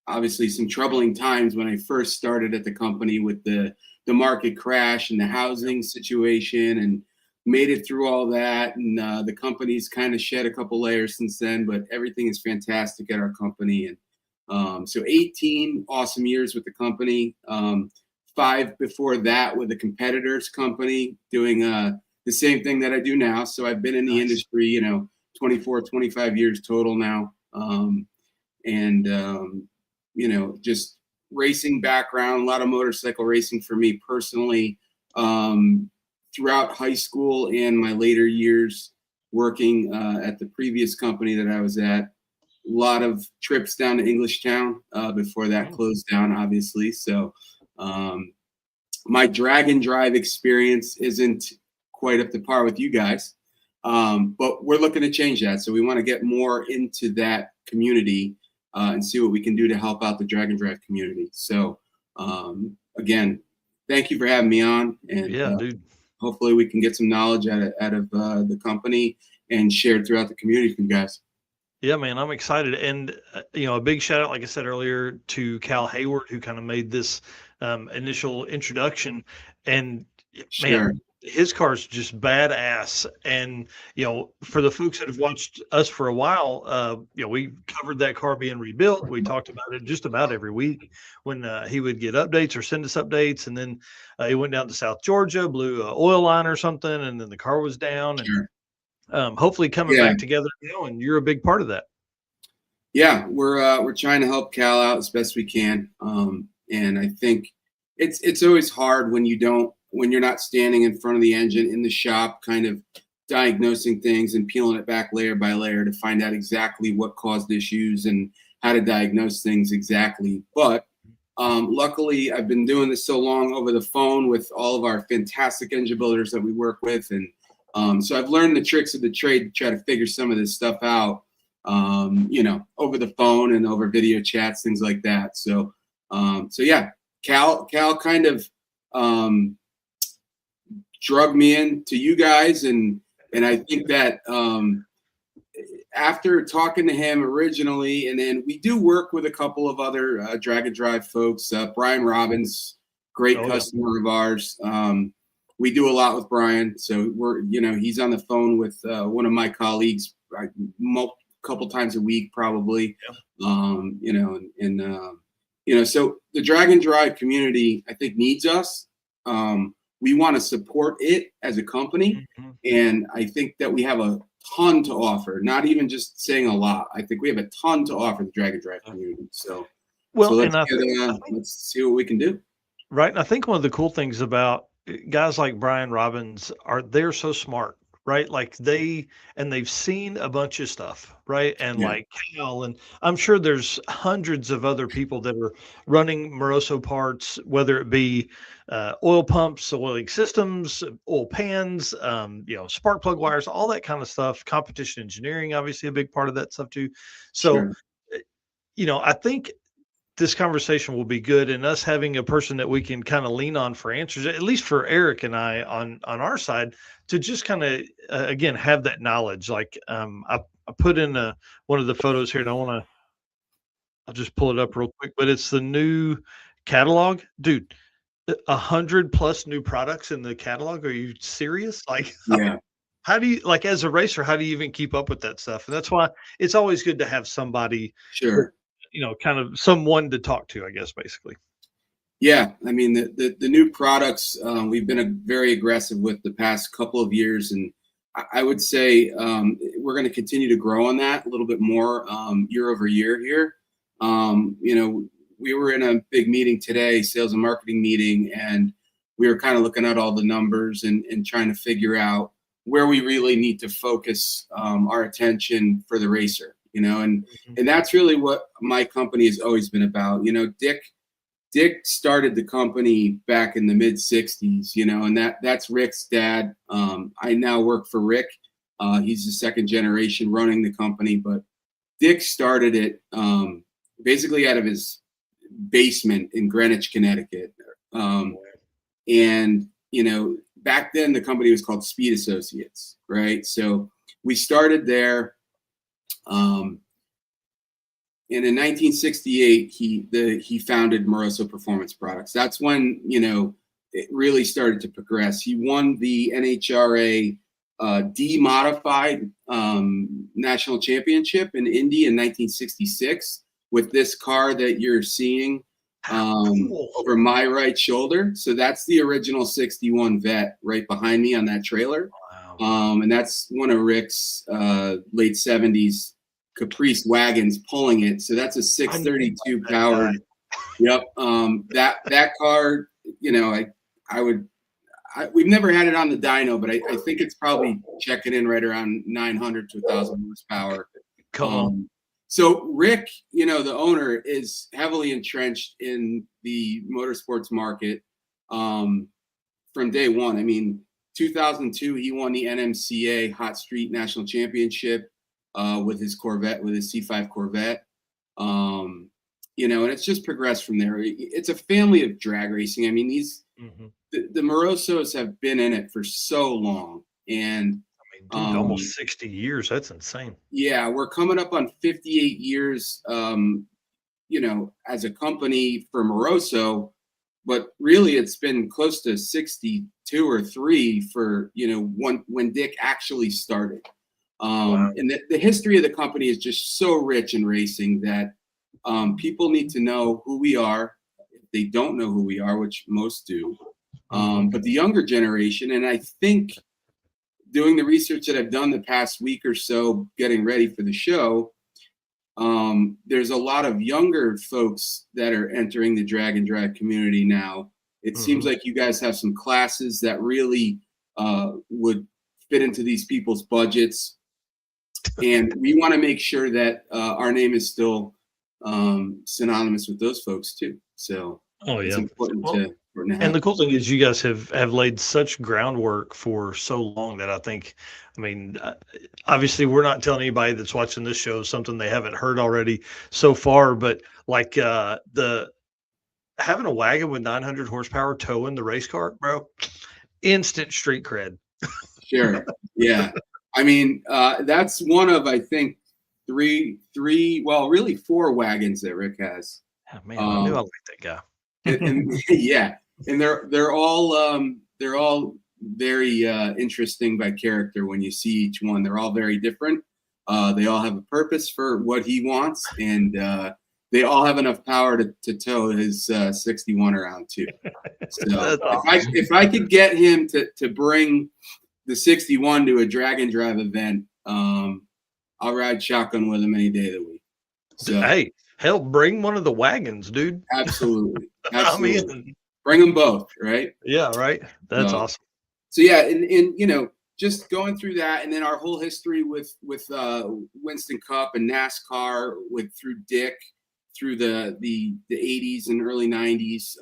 obviously some troubling times when I first started at the company with the market crash and the housing situation. And made it through all that, and the company's kind of shed a couple layers since then, but everything is fantastic at our company. And so 18 awesome years with the company. 5 before that with a competitor's company doing the same thing that I do now. So I've been in the industry, 24, 25 years total now. Just racing background, a lot of motorcycle racing for me personally. Throughout high school and my later years working at the previous company that I was at, a lot of trips down to Englishtown before that closed down, obviously. So my drag and drive experience isn't quite up to par with you guys, but we're looking to change that. So we want to get more into that community and see what we can do to help out the drag and drive community. So again, thank you for having me on. And dude. Hopefully we can get some knowledge out of the company and shared throughout the community from you guys. Yeah, man, I'm excited. And, a big shout out, like I said earlier, to Cal Hayward, who kind of made this initial introduction. And man, his car's just badass. And, for the folks that have watched us for a while, we covered that car being rebuilt. We talked about it just about every week when he would get updates or send us updates. And then he went down to South Georgia, blew an oil line or something, and then the car was down. And hopefully coming back together now, and you're a big part of that. Yeah, we're trying to help Cal out as best we can. And I think it's always hard when you're not standing in front of the engine in the shop, kind of diagnosing things and peeling it back layer by layer to find out exactly what caused issues and how to diagnose things exactly. But luckily, I've been doing this so long over the phone with all of our fantastic engine builders that we work with. And so I've learned the tricks of the trade to try to figure some of this stuff out, over the phone and over video chats, things like that. So yeah, Cal kind of drug me into you guys. And I think that after talking to him originally, and then we do work with a couple of other drag and drive folks, Brian Robbins, great customer of ours. We do a lot with Brian. So he's on the phone with one of my colleagues a couple times a week, probably. So the drag and drive community, I think, needs us. We want to support it as a company. Mm-hmm. And I think that we have a ton to offer, not even just saying a lot. I think we have a ton to offer the drag and drive community. So let's see what we can do. Right. And I think one of the cool things about guys like Brian Robbins they're so smart, right? Like they've seen a bunch of stuff, right? And like Cal, and I'm sure there's hundreds of other people that are running Moroso parts, whether it be oil pumps, oiling systems, oil pans, spark plug wires, all that kind of stuff. Competition engineering, obviously a big part of that stuff too. So, I think this conversation will be good, and us having a person that we can kind of lean on for answers, at least for Eric and I on our side, to just kind of again have that knowledge. Like I put in one of the photos here, and I'll just pull it up real quick, but it's the new catalog, dude. 100+ new products in the catalog. Are you serious? Like, how do you, like, as a racer, how do you even keep up with that stuff? And that's why it's always good to have somebody, kind of someone to talk to, I guess, basically. Yeah. I mean, the new products, we've been very aggressive with the past couple of years. And I would say we're going to continue to grow on that a little bit more year over year here. We were in a big meeting today, sales and marketing meeting, and we were kind of looking at all the numbers and trying to figure out where we really need to focus our attention for the racer, and that's really what my company has always been about. Dick started the company back in the mid 60s, and that's Rick's dad. I now work for Rick. He's the second generation running the company, but Dick started it basically out of his basement in Greenwich, Connecticut. And back then the company was called Speed Associates, right? So we started there. And in 1968, he founded Moroso Performance Products. That's when it really started to progress. He won the NHRA D-modified national championship in Indy in 1966 with this car that you're seeing over my right shoulder. So that's the original 61 Vet right behind me on that trailer. Wow. And that's one of Rick's late 70s Caprice wagons pulling it. So that's a 632 powered. Yep. That car, you know, we've never had it on the dyno, but I think it's probably checking in right around 900 to 1,000 horsepower. So Rick, you know, the owner, is heavily entrenched in the motorsports market from day one. I mean, 2002, he won the NMCA Hot Street National Championship with his Corvette, with his C5 Corvette. You know, and it's just progressed from there. It's a family of drag racing. I mean, the Morosos have been in it for so long, and almost 60 years. That's insane. Yeah, we're coming up on 58 years, you know, as a company for Moroso, but really it's been close to 62 or 3 for, you know, when Dick actually started. Wow. And the history of the company is just so rich in racing that people need to know who we are. If they don't know who we are, which most do. But the younger generation, and I think doing the research that I've done the past week or so, getting ready for the show, there's a lot of younger folks that are entering the drag and drive community now. It seems like you guys have some classes that really would fit into these people's budgets. And we want to make sure that our name is still synonymous with those folks too. So it's important to. And the cool thing is you guys have laid such groundwork for so long that I mean, obviously we're not telling anybody that's watching this show something they haven't heard already so far, but like having a wagon with 900 horsepower towing the race car, bro, instant street cred. Sure. Yeah. I mean, that's one of, I think, three, well, really 4 wagons that Rick has. Oh, man, I knew I liked that guy. and yeah, and they're all very interesting by character. When you see each one, they're all very different. They all have a purpose for what he wants, and they all have enough power to tow his 61 around too. So if I could get him to bring the 61 to a drag and drive event, I'll ride shotgun with him any day of the week. So, hey, hell, bring one of the wagons, dude. Absolutely. I mean, bring them both, right? Yeah, right. That's awesome. So yeah, and you know, just going through that, and then our whole history with Winston Cup and NASCAR, through Dick, through the 80s and early 90s.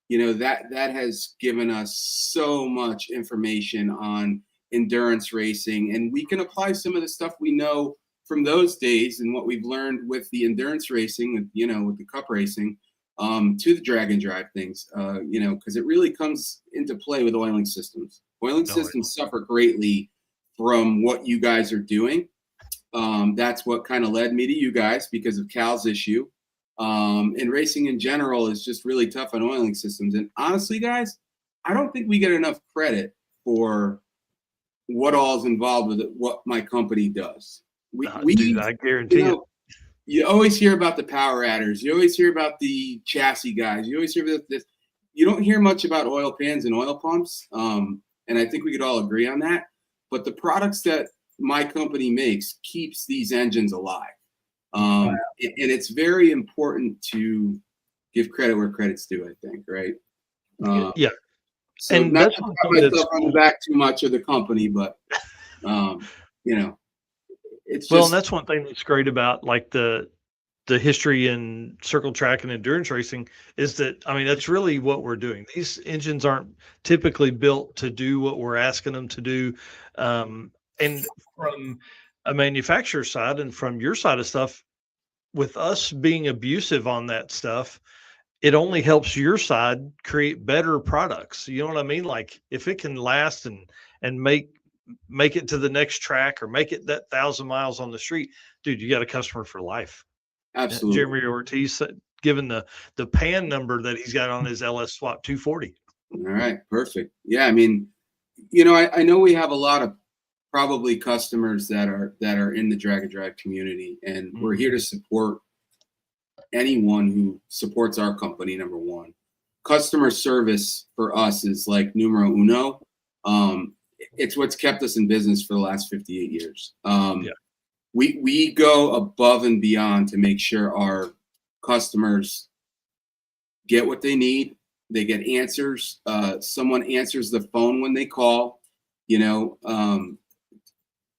You know, that has given us so much information on endurance racing, and we can apply some of the stuff we know from those days and what we've learned with the endurance racing, you know, with the cup racing, to the drag and drive things, you know, because it really comes into play with oiling systems. Oiling systems suffer greatly from what you guys are doing. That's what kind of led me to you guys because of Cal's issue. And racing in general is just really tough on oiling systems. And honestly, guys, I don't think we get enough credit for what all is involved with it, what my company does. Dude, I guarantee it. You always hear about the power adders. You always hear about the chassis guys. You always hear about this. You don't hear much about oil pans and oil pumps. And I think we could all agree on that. But the products that my company makes keeps these engines alive. And it's very important to give credit where credit's due, I think, right? Yeah. So and not to put myself on the back too much of the company, but, you know. It's just, and that's one thing that's great about like the history in circle track and endurance racing is that, I mean, that's really what we're doing. These engines aren't typically built to do what we're asking them to do. And from a manufacturer side and from your side of stuff, with us being abusive on that stuff, it only helps your side create better products. You know what I mean? Like if it can last and make it to the next track or make it that 1,000 miles on the street, dude, you got a customer for life. Absolutely. Jeremy Ortiz, given the pan number that he's got on his LS Swap 240. All right, perfect. Yeah, I mean, you know, I know we have a lot of probably customers that are in the drag and drive community, and we're here to support anyone who supports our company. Number one, customer service for us is like numero uno. It's what's kept us in business for the last 58 years. We go above and beyond to make sure our customers get what they need. They get answers. Someone answers the phone when they call. You know,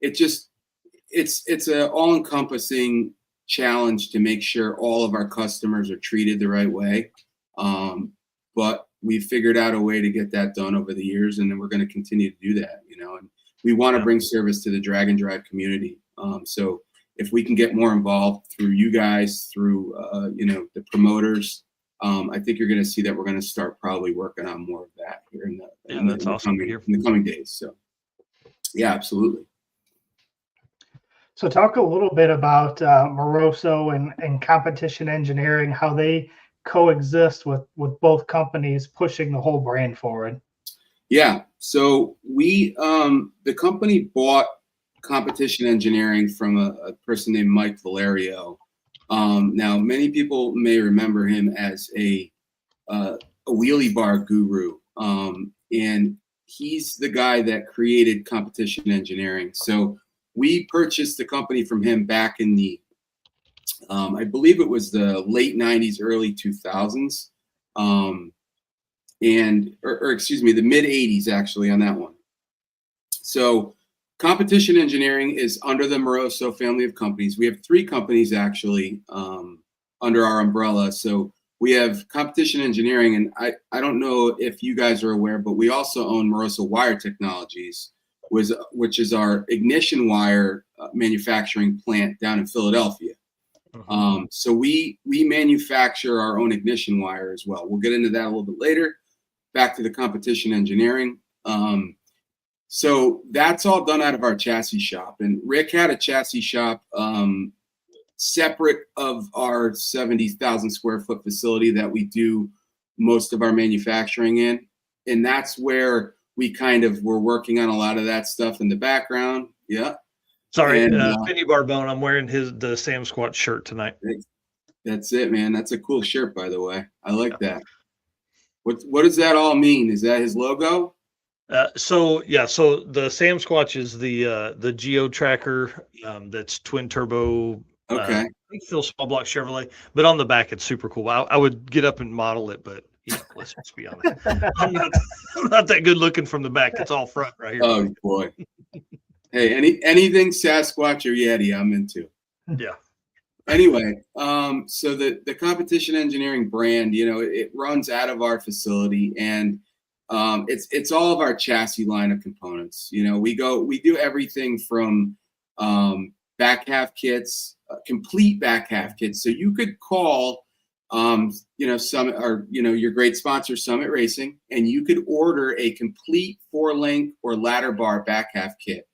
it's an all-encompassing challenge to make sure all of our customers are treated the right way. But we've figured out a way to get that done over the years, and then we're going to continue to do that. You know, and we want to bring service to the drag and drive community. So if we can get more involved through you guys, through you know, the promoters, I think you're going to see that we're going to start probably working on more of that here in the coming days. So yeah, absolutely. So talk a little bit about Moroso and competition engineering, how they coexist with both companies pushing the whole brand forward. Yeah. So we, the company bought competition engineering from a person named Mike Valerio. Now, many people may remember him as a wheelie bar guru. And he's the guy that created competition engineering. So we purchased the company from him back in the, I believe it was the late 90s, early 2000s. Excuse me, the mid 80s actually on that one. So competition engineering is under the Moroso family of companies. We have 3 companies actually under our umbrella. So we have competition engineering, and I don't know if you guys are aware, but we also own Moroso Wire Technologies, which is our ignition wire manufacturing plant down in Philadelphia. So we manufacture our own ignition wire as well. We'll get into that a little bit later. Back to the competition engineering. So that's all done out of our chassis shop. And Rick had a chassis shop separate of our 70,000 square foot facility that we do most of our manufacturing in. And that's where we kind of were working on a lot of that stuff in the background. Yeah. Sorry, Vinny Barbone. I'm wearing the Sam Squat shirt tonight. That's it, man. That's a cool shirt, by the way. I like that. What does that all mean? Is that his logo? So the Sam Squatch is the Geo Tracker that's twin turbo. Okay. I think still small block Chevrolet, but on the back it's super cool. I would get up and model it, but you know, let's just be honest. I'm not that good looking from the back. It's all front right here. Oh boy. Hey, anything Sasquatch or Yeti, I'm into. Yeah. Anyway, so the competition engineering brand, you know, it runs out of our facility, and it's all of our chassis line of components. You know, we do everything from back half kits, complete back half kits. So you could call, you know, Summit, or, you know, your great sponsor, Summit Racing, and you could order a complete 4-link or ladder bar back half kit.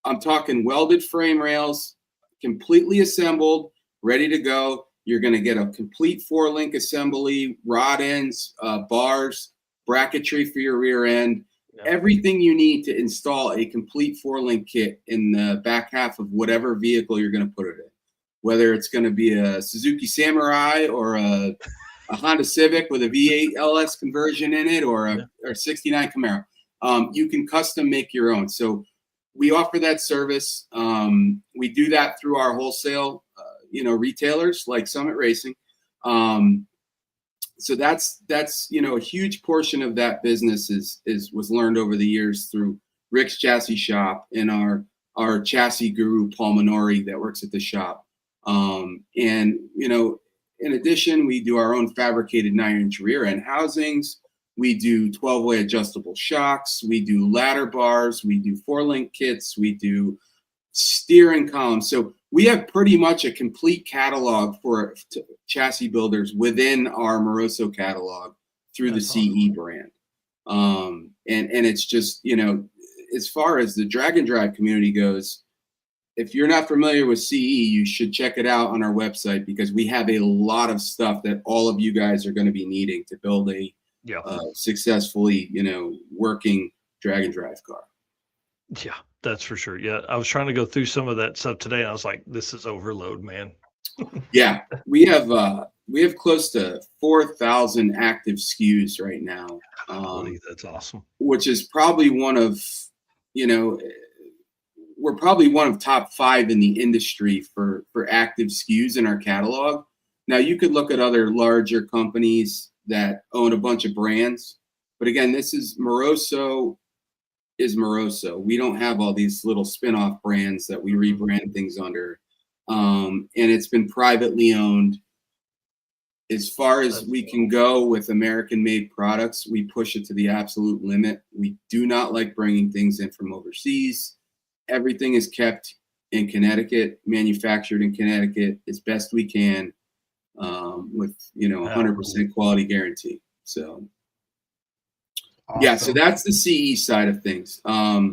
I'm talking welded frame rails, completely assembled, ready to go. You're going to get a complete 4-link assembly, rod ends, bars, bracketry for your rear end, everything you need to install a complete 4-link kit in the back half of whatever vehicle you're going to put it in. Whether it's going to be a Suzuki Samurai or a Honda Civic with a V8 LS conversion in it, or a 69 Camaro, you can custom make your own. So we offer that service. We do that through our wholesale, you know, retailers like Summit Racing. So that's you know, a huge portion of that business was learned over the years through Rick's chassis shop and our chassis guru Paul Minori that works at the shop. And you know, in addition, we do our own fabricated 9-inch rear end housings. We do 12-way adjustable shocks. We do ladder bars. We do 4-link kits. We do steering columns. So we have pretty much a complete catalog for chassis builders within our Moroso catalog through the CE brand. And it's just, you know, as far as the drag and drive community goes, if you're not familiar with CE, you should check it out on our website, because we have a lot of stuff that all of you guys are going to be needing to build a successfully, working drag and drive car. Yeah, that's for sure. Yeah, I was trying to go through some of that stuff today, and I was like, "This is overload, man." Yeah, we have close to 4,000 active SKUs right now. That's awesome. Which is probably one of, we're probably one of top 5 in the industry for active SKUs in our catalog. Now you could look at other larger companies that own a bunch of brands, but again, this is Moroso. We don't have all these little spin-off brands that we rebrand things under. And it's been privately owned. As far as we can go with American-made products, we push it to the absolute limit. We do not like bringing things in from overseas. Everything is kept in Connecticut, manufactured in Connecticut as best we can, with 100% quality guarantee. So, awesome. Yeah, so that's the CE side of things. A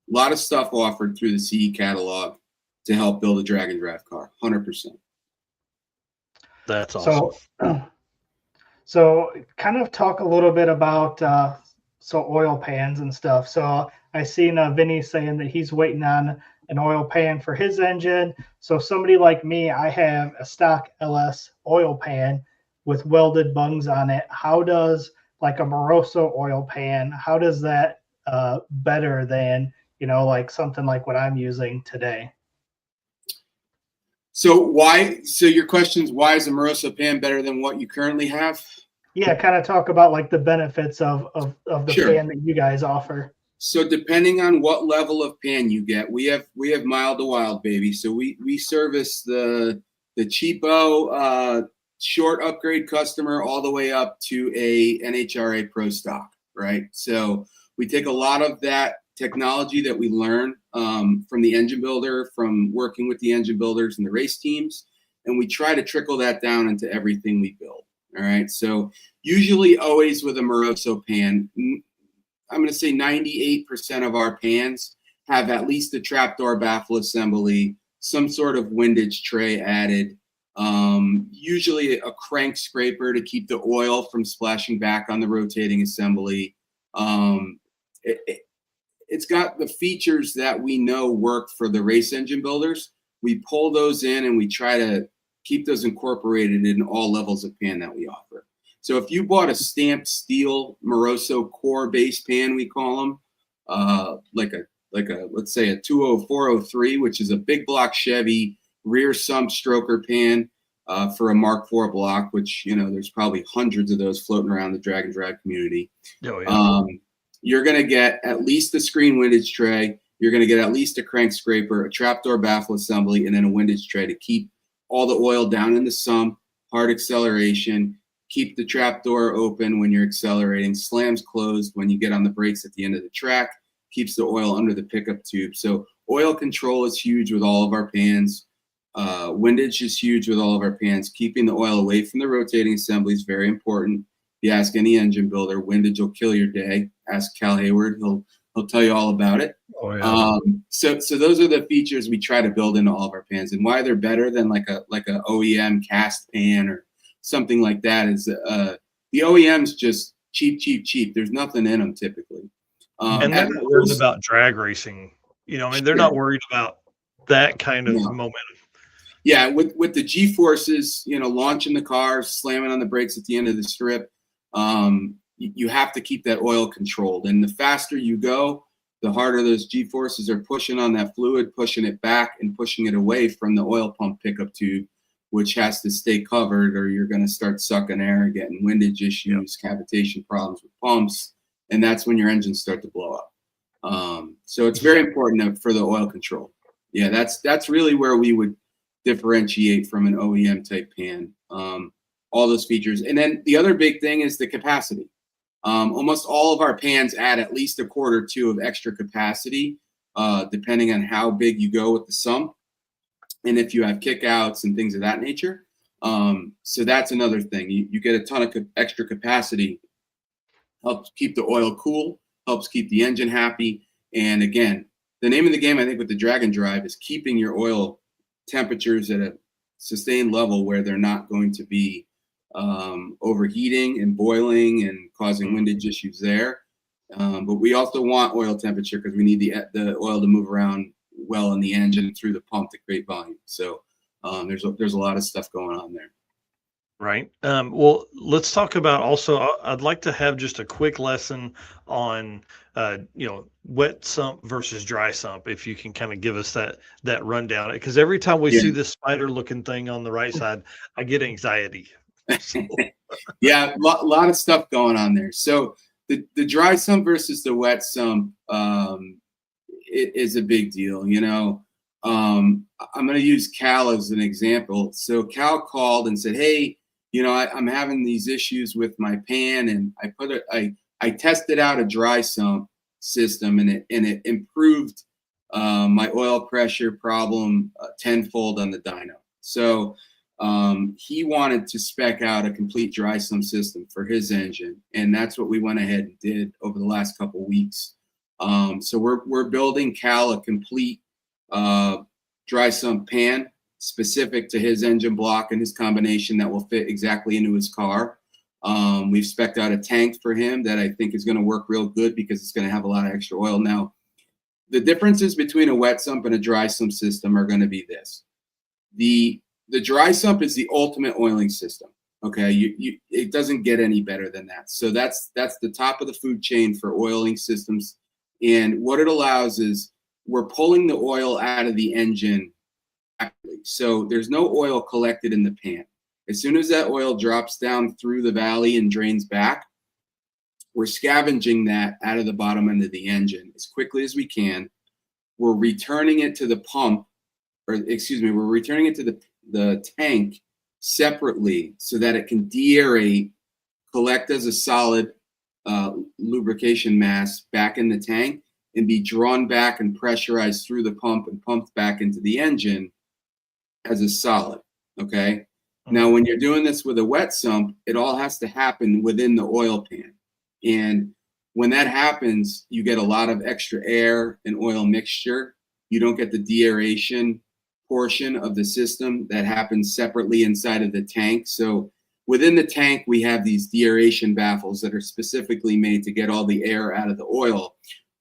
lot of stuff offered through the CE catalog to help build a drag and drive car, 100%. That's awesome. So kind of talk a little bit about oil pans and stuff. So I seen Vinny saying that he's waiting on an oil pan for his engine. So somebody like me, I have a stock LS oil pan with welded bungs on it. How does like a Moroso oil pan, how does that better than, like something like what I'm using today? So your question is, why is a Moroso pan better than what you currently have? Yeah, kind of talk about like the benefits of the Sure. pan that you guys offer. So depending on what level of pan you get, we have mild to wild, baby. So we service the cheapo short upgrade customer all the way up to a NHRA Pro stock, right? So we take a lot of that technology that we learn from the engine builder, from working with the engine builders and the race teams, and we try to trickle that down into everything we build. All right. So usually always with a Moroso pan, I'm going to say 98% of our pans have at least a trapdoor baffle assembly, some sort of windage tray added, usually a crank scraper to keep the oil from splashing back on the rotating assembly. It's got the features that we know work for the race engine builders. We pull those in and we try to keep those incorporated in all levels of pan that we offer. So if you bought a stamped steel Moroso core base pan, we call them, like a let's say a 20403, which is a big block Chevy rear sump stroker pan for a Mark IV block, which there's probably hundreds of those floating around the drag and drive community. Oh, yeah. You're going to get at least a screen windage tray. You're going to get at least a crank scraper, a trapdoor baffle assembly, and then a windage tray to keep all the oil down in the sump, hard acceleration, keep the trapdoor open when you're accelerating, slams closed when you get on the brakes at the end of the track, keeps the oil under the pickup tube. So oil control is huge with all of our pans. Windage is huge with all of our pans. Keeping the oil away from the rotating assembly is very important. If you ask any engine builder, windage will kill your day. Ask Cal Hayward; he'll tell you all about it. Oh, yeah. So those are the features we try to build into all of our pans, and why they're better than like a OEM cast pan or something like that is the OEM's just cheap. There's nothing in them typically. And they're not worried about drag racing. They're not worried about that kind of momentum. Yeah, with the G-forces, launching the car, slamming on the brakes at the end of the strip, you have to keep that oil controlled. And the faster you go, the harder those G-forces are pushing on that fluid, pushing it back and pushing it away from the oil pump pickup tube, which has to stay covered or you're going to start sucking air and getting windage issues, cavitation problems with pumps, and that's when your engines start to blow up. So it's very important for the oil control. Yeah, that's really where we would differentiate from an OEM type pan. All those features. And then the other big thing is the capacity. Almost all of our pans add at least a quart or two of extra capacity, depending on how big you go with the sump and if you have kickouts and things of that nature. So that's another thing. You get a ton of extra capacity, helps keep the oil cool, helps keep the engine happy. And again, the name of the game, I think, with the drag and drive is keeping your oil temperatures at a sustained level where they're not going to be overheating and boiling and causing windage issues there. But we also want oil temperature because we need the oil to move around well in the engine through the pump to create volume. So there's a lot of stuff going on there. Right. Well, let's talk about also, I'd like to have just a quick lesson on, wet sump versus dry sump. If you can kind of give us that rundown, because every time we see this spider looking thing on the right side, I get anxiety. So. Yeah, a lot of stuff going on there. So the dry sump versus the wet sump, it is a big deal. I'm going to use Cal as an example. So Cal called and said, "Hey, I'm having these issues with my pan, and I tested out a dry sump system, and it improved my oil pressure problem tenfold on the dyno." So he wanted to spec out a complete dry sump system for his engine, and that's what we went ahead and did over the last couple of weeks. So we're building Cal a complete dry sump pan specific to his engine block and his combination that will fit exactly into his car. We've spec'd out a tank for him that I think is going to work real good because it's going to have a lot of extra oil. Now, the differences between a wet sump and a dry sump system are going to be this. The dry sump is the ultimate oiling system. Okay, it doesn't get any better than that. So that's the top of the food chain for oiling systems. And what it allows is we're pulling the oil out of the engine. So there's no oil collected in the pan. As soon as that oil drops down through the valley and drains back, we're scavenging that out of the bottom end of the engine as quickly as we can. We're returning it to the pump, we're returning it to the tank separately so that it can deaerate, collect as a solid lubrication mass back in the tank, and be drawn back and pressurized through the pump and pumped back into the engine as a solid. Okay. Now, when you're doing this with a wet sump, it all has to happen within the oil pan. And when that happens, you get a lot of extra air and oil mixture. You don't get the deaeration portion of the system that happens separately inside of the tank. So within the tank, we have these deaeration baffles that are specifically made to get all the air out of the oil.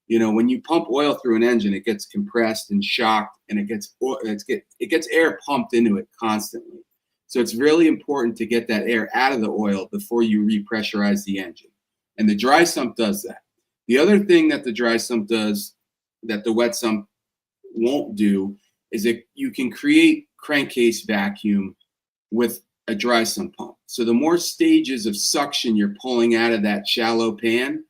When you pump oil through an engine, it gets compressed and shocked, and it gets air pumped into it constantly. So it's really important to get that air out of the oil before you repressurize the engine. And the dry sump does that. The other thing that the dry sump does that the wet sump won't do is that you can create crankcase vacuum with a dry sump pump. So the more stages of suction you're pulling out of that shallow pan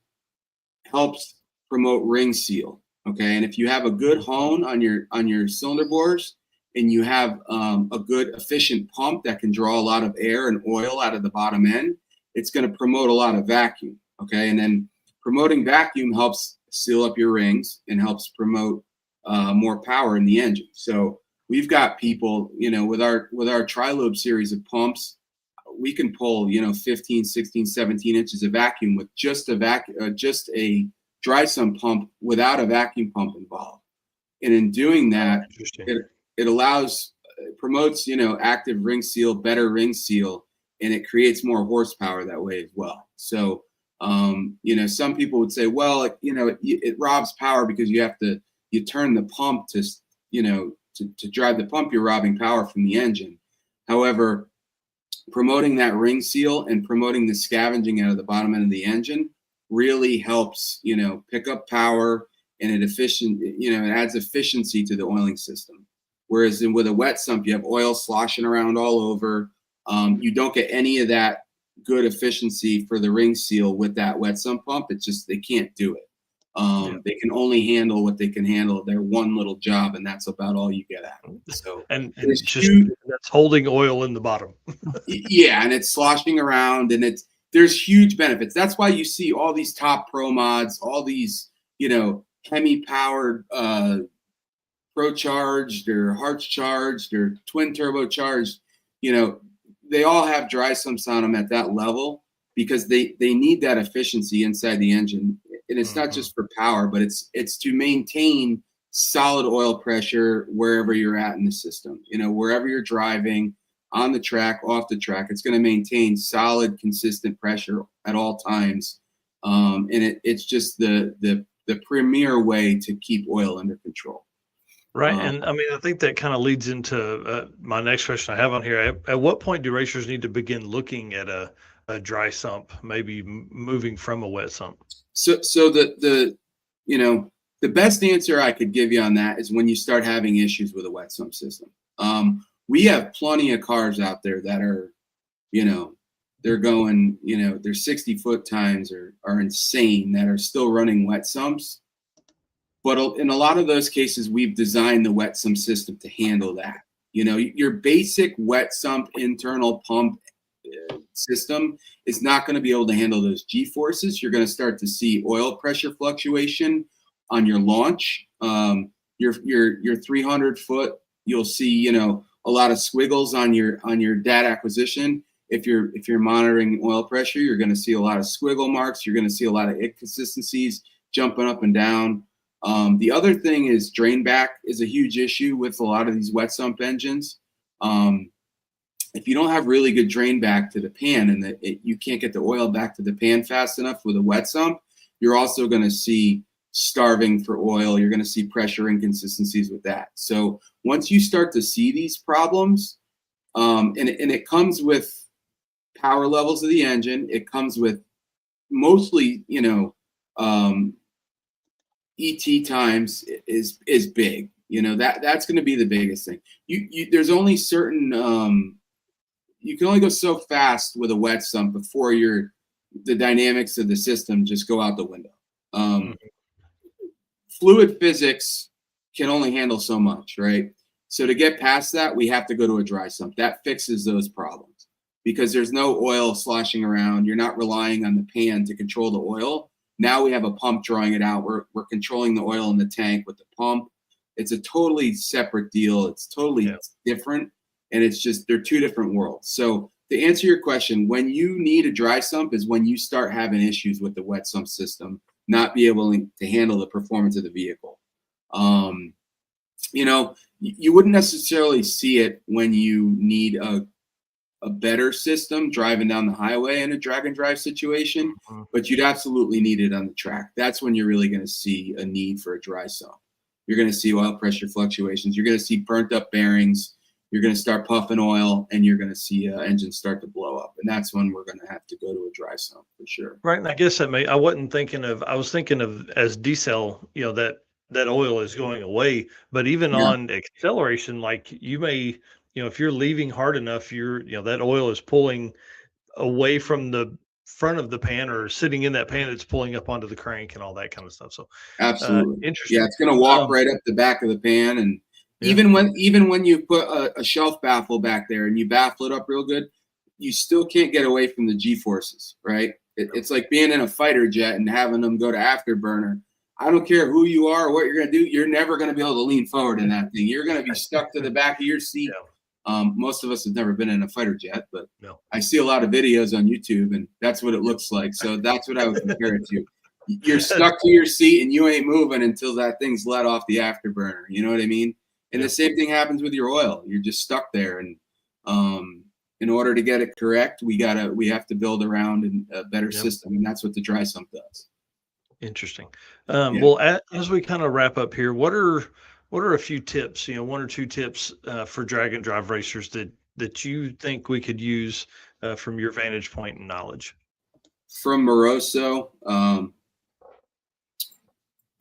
helps promote ring seal. Okay. And if you have a good hone on your cylinder bores, and you have a good efficient pump that can draw a lot of air and oil out of the bottom end, it's going to promote a lot of vacuum. Okay. And then promoting vacuum helps seal up your rings and helps promote more power in the engine. So we've got people, with our tri-lobe series of pumps, we can pull, 15, 16, 17 inches of vacuum with just a dry sump pump without a vacuum pump involved. And in doing that, it promotes, active ring seal, better ring seal, and it creates more horsepower that way as well. So, some people would say, well, it robs power because you turn the pump to drive the pump, you're robbing power from the engine. However, promoting that ring seal and promoting the scavenging out of the bottom end of the engine really helps, pick up power, and it adds efficiency to the oiling system. Whereas with a wet sump, you have oil sloshing around all over. You don't get any of that good efficiency for the ring seal with that wet sump pump. It's just, they can't do it. They can only handle what they can handle. Their one little job, and that's about all you get at. So, and it's just that's holding oil in the bottom. Yeah, and it's sloshing around, and there's huge benefits. That's why you see all these top pro mods, all these, Hemi powered, pro charged or Hartz charged or twin turbo charged, they all have dry sumps on them at that level because they need that efficiency inside the engine. And it's not just for power, but it's to maintain solid oil pressure wherever you're at in the system. Wherever you're driving, on the track, off the track. It's going to maintain solid, consistent pressure at all times. And it's just the premier way to keep oil under control. Right. And I mean, I think that kind of leads into my next question I have on here. At what point do racers need to begin looking at a dry sump, maybe moving from a wet sump? So the best answer I could give you on that is when you start having issues with a wet sump system. We have plenty of cars out there that are, they're going, their 60-foot times are insane, that are still running wet sumps. But in a lot of those cases, we've designed the wet sump system to handle that. Your basic wet sump internal pump system is not going to be able to handle those G-forces. You're going to start to see oil pressure fluctuation on your launch. Your 300-foot, you'll see, a lot of squiggles on your data acquisition. If you're monitoring oil pressure, you're going to see a lot of squiggle marks. You're going to see a lot of inconsistencies jumping up and down. The other thing is drain back is a huge issue with a lot of these wet sump engines. If you don't have really good drain back to the pan and you can't get the oil back to the pan fast enough with a wet sump, you're also going to see starving for oil. You're going to see pressure inconsistencies with that. So once you start to see these problems, and it comes with power levels of the engine, it comes with mostly, ET times is big. That's going to be the biggest thing. There's only certain you can only go so fast with a wet sump before the dynamics of the system just go out the window. Fluid physics can only handle so much, right? So to get past that, we have to go to a dry sump. That fixes those problems because there's no oil sloshing around. You're not relying on the pan to control the oil. Now we have a pump drawing it out. We're controlling the oil in the tank with the pump. It's a totally separate deal. It's totally different. And it's just, they're two different worlds. So to answer your question, when you need a dry sump is when you start having issues with the wet sump system, not be able to handle the performance of the vehicle. You wouldn't necessarily see it when you need a better system driving down the highway in a drag and drive situation, but you'd absolutely need it on the track. That's when you're really going to see a need for a dry sump. You're going to see oil pressure fluctuations. You're going to see burnt up bearings. You're going to start puffing oil, and you're going to see engines start to blow up. And that's when we're going to have to go to a dry sump for sure. Right. And I guess I was thinking of as decel, that oil is going away, but even on acceleration, like you may, if you're leaving hard enough, that oil is pulling away from the front of the pan or sitting in that pan, it's pulling up onto the crank and all that kind of stuff. So absolutely. Interesting. Yeah. It's going to walk right up the back of the pan. And even when you put a shelf baffle back there and you baffle it up real good, you still can't get away from the G-forces, right? It's like being in a fighter jet and having them go to afterburner. I don't care who you are or what you're going to do. You're never going to be able to lean forward in that thing. You're going to be stuck to the back of your seat. Most of us have never been in a fighter jet, but I see a lot of videos on YouTube, and that's what it looks like. So that's what I would compare it to. You're stuck to your seat, and you ain't moving until that thing's let off the afterburner. You know what I mean? And the same thing happens with your oil. You're just stuck there, and in order to get it correct, we have to build around a better system, and that's what the dry sump does. Interesting. Well, as we kind of wrap up here, what are a few tips, one or two tips for drag and drive racers that you think we could use from your vantage point and knowledge? From Moroso,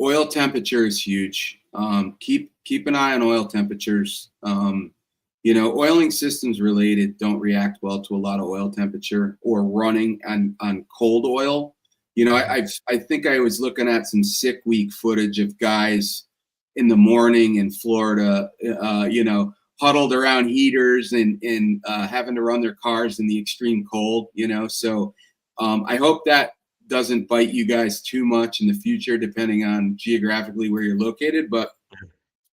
oil temperature is huge. Keep an eye on oil temperatures. Oiling systems related don't react well to a lot of oil temperature or running on cold oil. I think I was looking at some sick week footage of guys in the morning in Florida, huddled around heaters and having to run their cars in the extreme cold, So I hope that doesn't bite you guys too much in the future, depending on geographically where you're located. But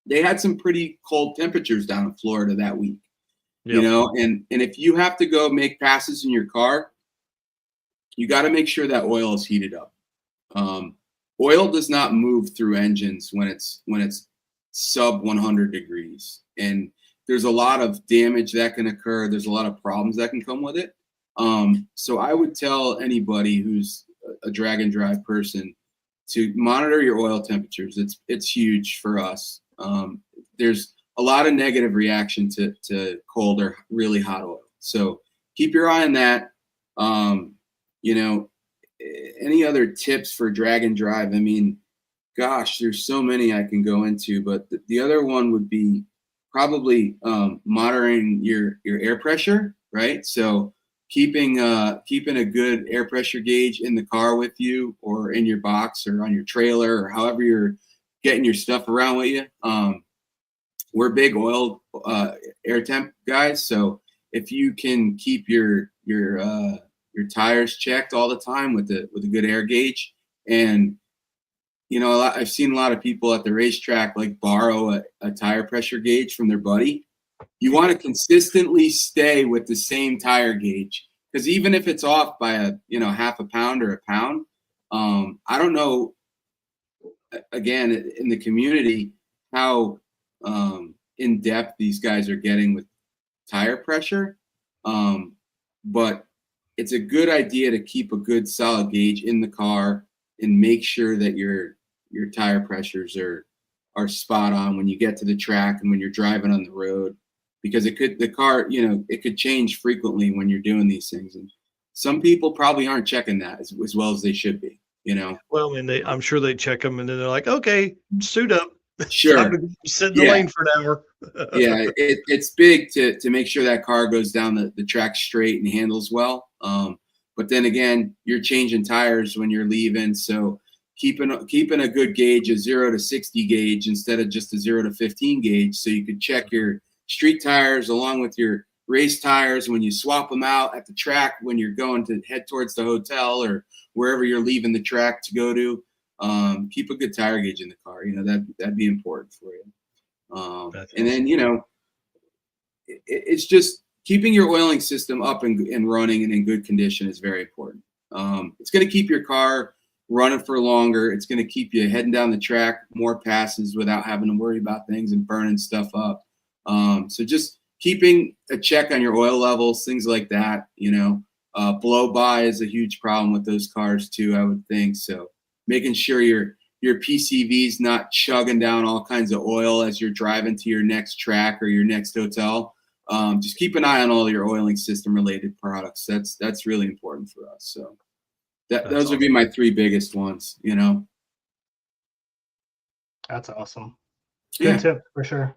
they had some pretty cold temperatures down in Florida that week, and if you have to go make passes in your car, you got to make sure that oil is heated up. Oil does not move through engines when it's sub 100 degrees. And there's a lot of damage that can occur. There's a lot of problems that can come with it. So I would tell anybody who's a drag and drive person to monitor your oil temperatures. It's huge for us. There's a lot of negative reaction to cold or really hot oil. So keep your eye on that. You know, any other tips for drag and drive? I mean, gosh, there's so many I can go into, but the other one would be probably monitoring your air pressure, right? So keeping a good air pressure gauge in the car with you, or in your box, or on your trailer, or however you're getting your stuff around with you. We're big oil air temp guys, so if you can keep your tires checked all the time with a good air gauge, and you know, I've seen a lot of people at the racetrack like borrow a tire pressure gauge from their buddy. You want to consistently stay with the same tire gauge, because even if it's off by half a pound or a pound, I don't know, again, in the community, how in depth these guys are getting with tire pressure, but it's a good idea to keep a good solid gauge in the car and make sure that your tire pressures are spot on when you get to the track and when you're driving on the road, because it could change frequently when you're doing these things, and some people probably aren't checking that as well as they should be. Well, and I'm sure they check them, and then they're like, okay, suit up. Sure. Time to sit in the lane for an hour. Yeah, it's big to make sure that car goes down the track straight and handles well. But then again, you're changing tires when you're leaving, so keeping a good gauge, a 0 to 60 gauge instead of just a 0 to 15 gauge, so you could check your street tires along with your race tires when you swap them out at the track when you're going to head towards the hotel or wherever you're leaving the track to go to. Keep a good tire gauge in the car. That'd be important for you. And then it's just keeping your oiling system up and running and in good condition is very important. It's going to keep your car running for longer. It's going to keep you heading down the track more passes without having to worry about things and burning stuff up. So just keeping a check on your oil levels, things like that. Blow by is a huge problem with those cars too, I would think. So making sure your PCV's not chugging down all kinds of oil as you're driving to your next track or your next hotel. Just keep an eye on all your oiling system related products. That's really important for us. So those would be my three biggest ones. That's awesome. Yeah. Good tip for sure.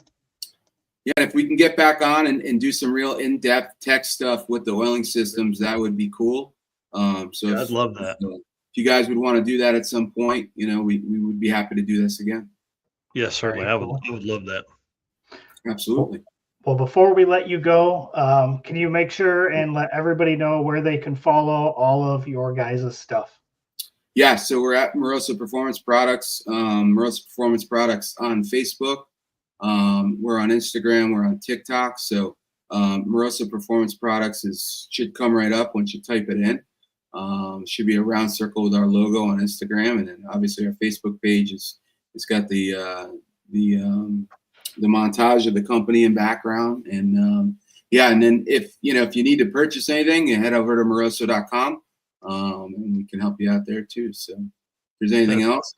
Yeah, if we can get back on and do some real in-depth tech stuff with the oiling systems, that would be cool. I'd love that. If you guys would want to do that at some point, we would be happy to do this again. Yes, certainly. I would love that. Absolutely. Well, before we let you go, can you make sure and let everybody know where they can follow all of your guys' stuff? Yeah, so we're at Moroso Performance Products, Moroso Performance Products on Facebook. We're on Instagram. We're on TikTok. So Moroso Performance Products should come right up once you type it in. Should be a round circle with our logo on Instagram, and then obviously our Facebook page it's got the montage of the company in background, and and then if you need to purchase anything, you head over to moroso.com, and we can help you out there too. So if there's anything else,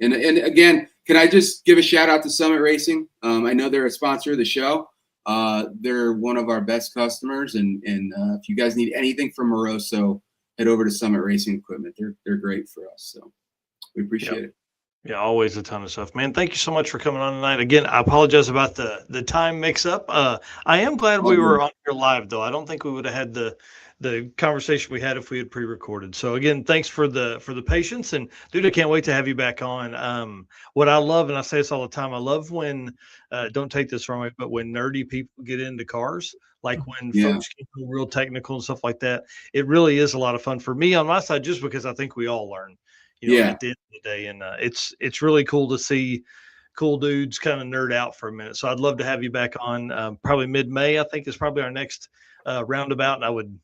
and again, can I just give a shout out to Summit Racing? I know they're a sponsor of the show. They're one of our best customers, and if you guys need anything from Moroso, head over to Summit Racing Equipment. They're great for us, so we appreciate it. Yeah, always a ton of stuff, man. Thank you so much for coming on tonight. Again, I apologize about the time mix-up. I am glad we were on here live, though. I don't think we would have had the conversation we had if we had pre-recorded. So again, thanks for the patience, and dude, I can't wait to have you back on. What I love, and I say this all the time, I love when don't take this wrong way, but when nerdy people get into cars, like when folks get real technical and stuff like that, it really is a lot of fun for me on my side, just because I think we all learn. At the end of the day, and it's really cool to see cool dudes kind of nerd out for a minute. So I'd love to have you back on probably mid-May. I think is probably our next roundabout, and I would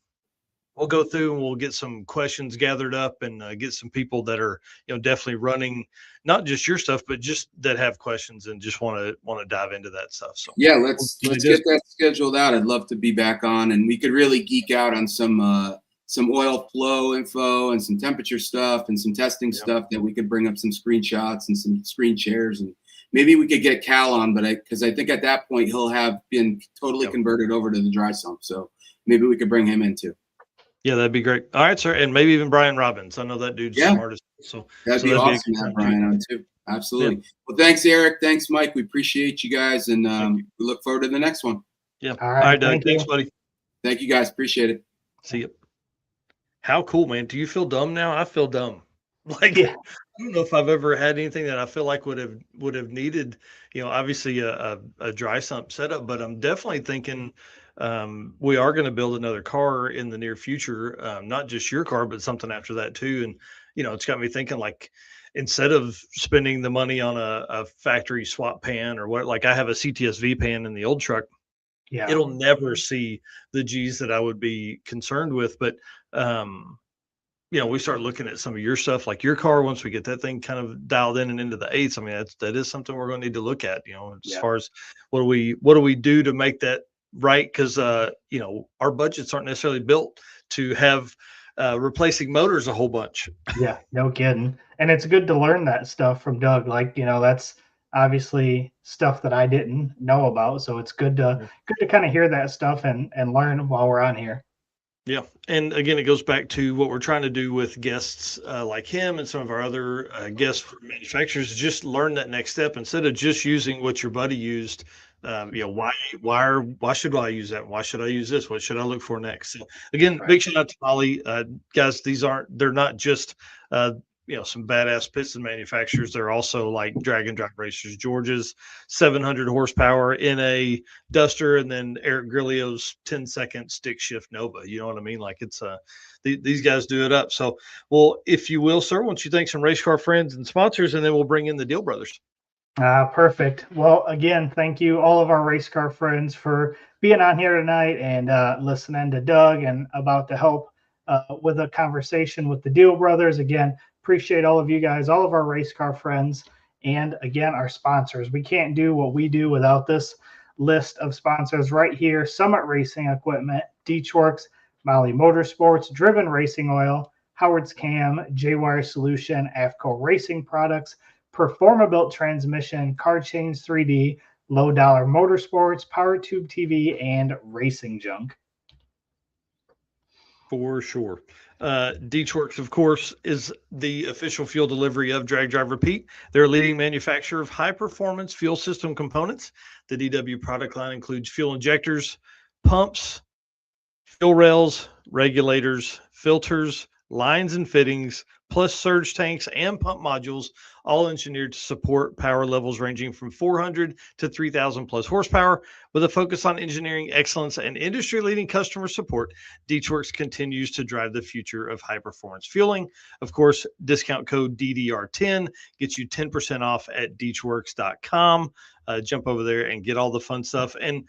we'll go through and we'll get some questions gathered up and get some people that are, definitely running not just your stuff, but just that have questions and just want to dive into that stuff. So yeah, let's get that scheduled out. I'd love to be back on, and we could really geek out on some oil flow info and some temperature stuff and some testing stuff that we could bring up some screenshots and some screen shares, and maybe we could get Cal on, because I think at that point he'll have been totally converted over to the dry sump. So maybe we could bring him in too. Yeah, that'd be great. All right, sir. And maybe even Brian Robbins. I know that dude's the smartest. So that'd be awesome to have Brian on too. Absolutely. Yeah. Well, thanks, Eric. Thanks, Mike. We appreciate you guys, and we look forward to the next one. Yeah. All right, Doug. Thanks, buddy. Thank you, guys. Appreciate it. See you. How cool, man. Do you feel dumb now? I feel dumb. I don't know if I've ever had anything that I feel like would have needed, obviously a dry sump setup, but I'm definitely thinking we are going to build another car in the near future, not just your car, but something after that too. And, it's got me thinking, like, instead of spending the money on a factory swap pan or what, like I have a CTSV pan in the old truck. Yeah, it'll never see the G's that I would be concerned with. But, we start looking at some of your stuff, like your car, once we get that thing kind of dialed in and into the eights. I mean, that is something we're going to need to look at, as far as what do we do to make that right? Because, our budgets aren't necessarily built to have replacing motors a whole bunch. Yeah, no kidding. And it's good to learn that stuff from Doug. Like, that's obviously stuff that I didn't know about. So it's good to kind of hear that stuff and learn while we're on here. Yeah. And again, it goes back to what we're trying to do with guests like him and some of our other guest manufacturers, just learn that next step instead of just using what your buddy used. Why should I use that? Why should I use this? What should I look for next? So again, big shout out to Molly. Guys, they're not just some badass piston manufacturers. They're also like drag and drive racers. George's 700 horsepower in a Duster, and then Eric Grillio's 10-second stick shift Nova. You know what I mean? Like, it's these guys do it up. So, well, if you will, sir, why don't you thank some race car friends and sponsors, and then we'll bring in the Diehl Brothers. Perfect. Well, again, thank you all of our race car friends for being on here tonight and listening to Doug and about to help with a conversation with the Diehl Brothers. Again, appreciate all of you guys, all of our race car friends, and again, our sponsors. We can't do what we do without this list of sponsors right here: Summit Racing Equipment, Deechworks, Molly Motorsports, Driven Racing Oil, Howard's Cam, J-Wire Solution, AFCO Racing Products, Performabuilt Transmission, Car Change 3D, Low Dollar Motorsports, Power Tube TV, and Racing Junk. For sure. Deechworks, of course, is the official fuel delivery of Drag Drive Repeat. They're a leading manufacturer of high-performance fuel system components. The DW product line includes fuel injectors, pumps, fuel rails, regulators, filters, lines and fittings, plus surge tanks and pump modules, all engineered to support power levels ranging from 400 to 3,000 plus horsepower. With a focus on engineering excellence and industry-leading customer support, Deechworks continues to drive the future of high-performance fueling. Of course, discount code DDR10 gets you 10% off at deechworks.com. Jump over there and get all the fun stuff. And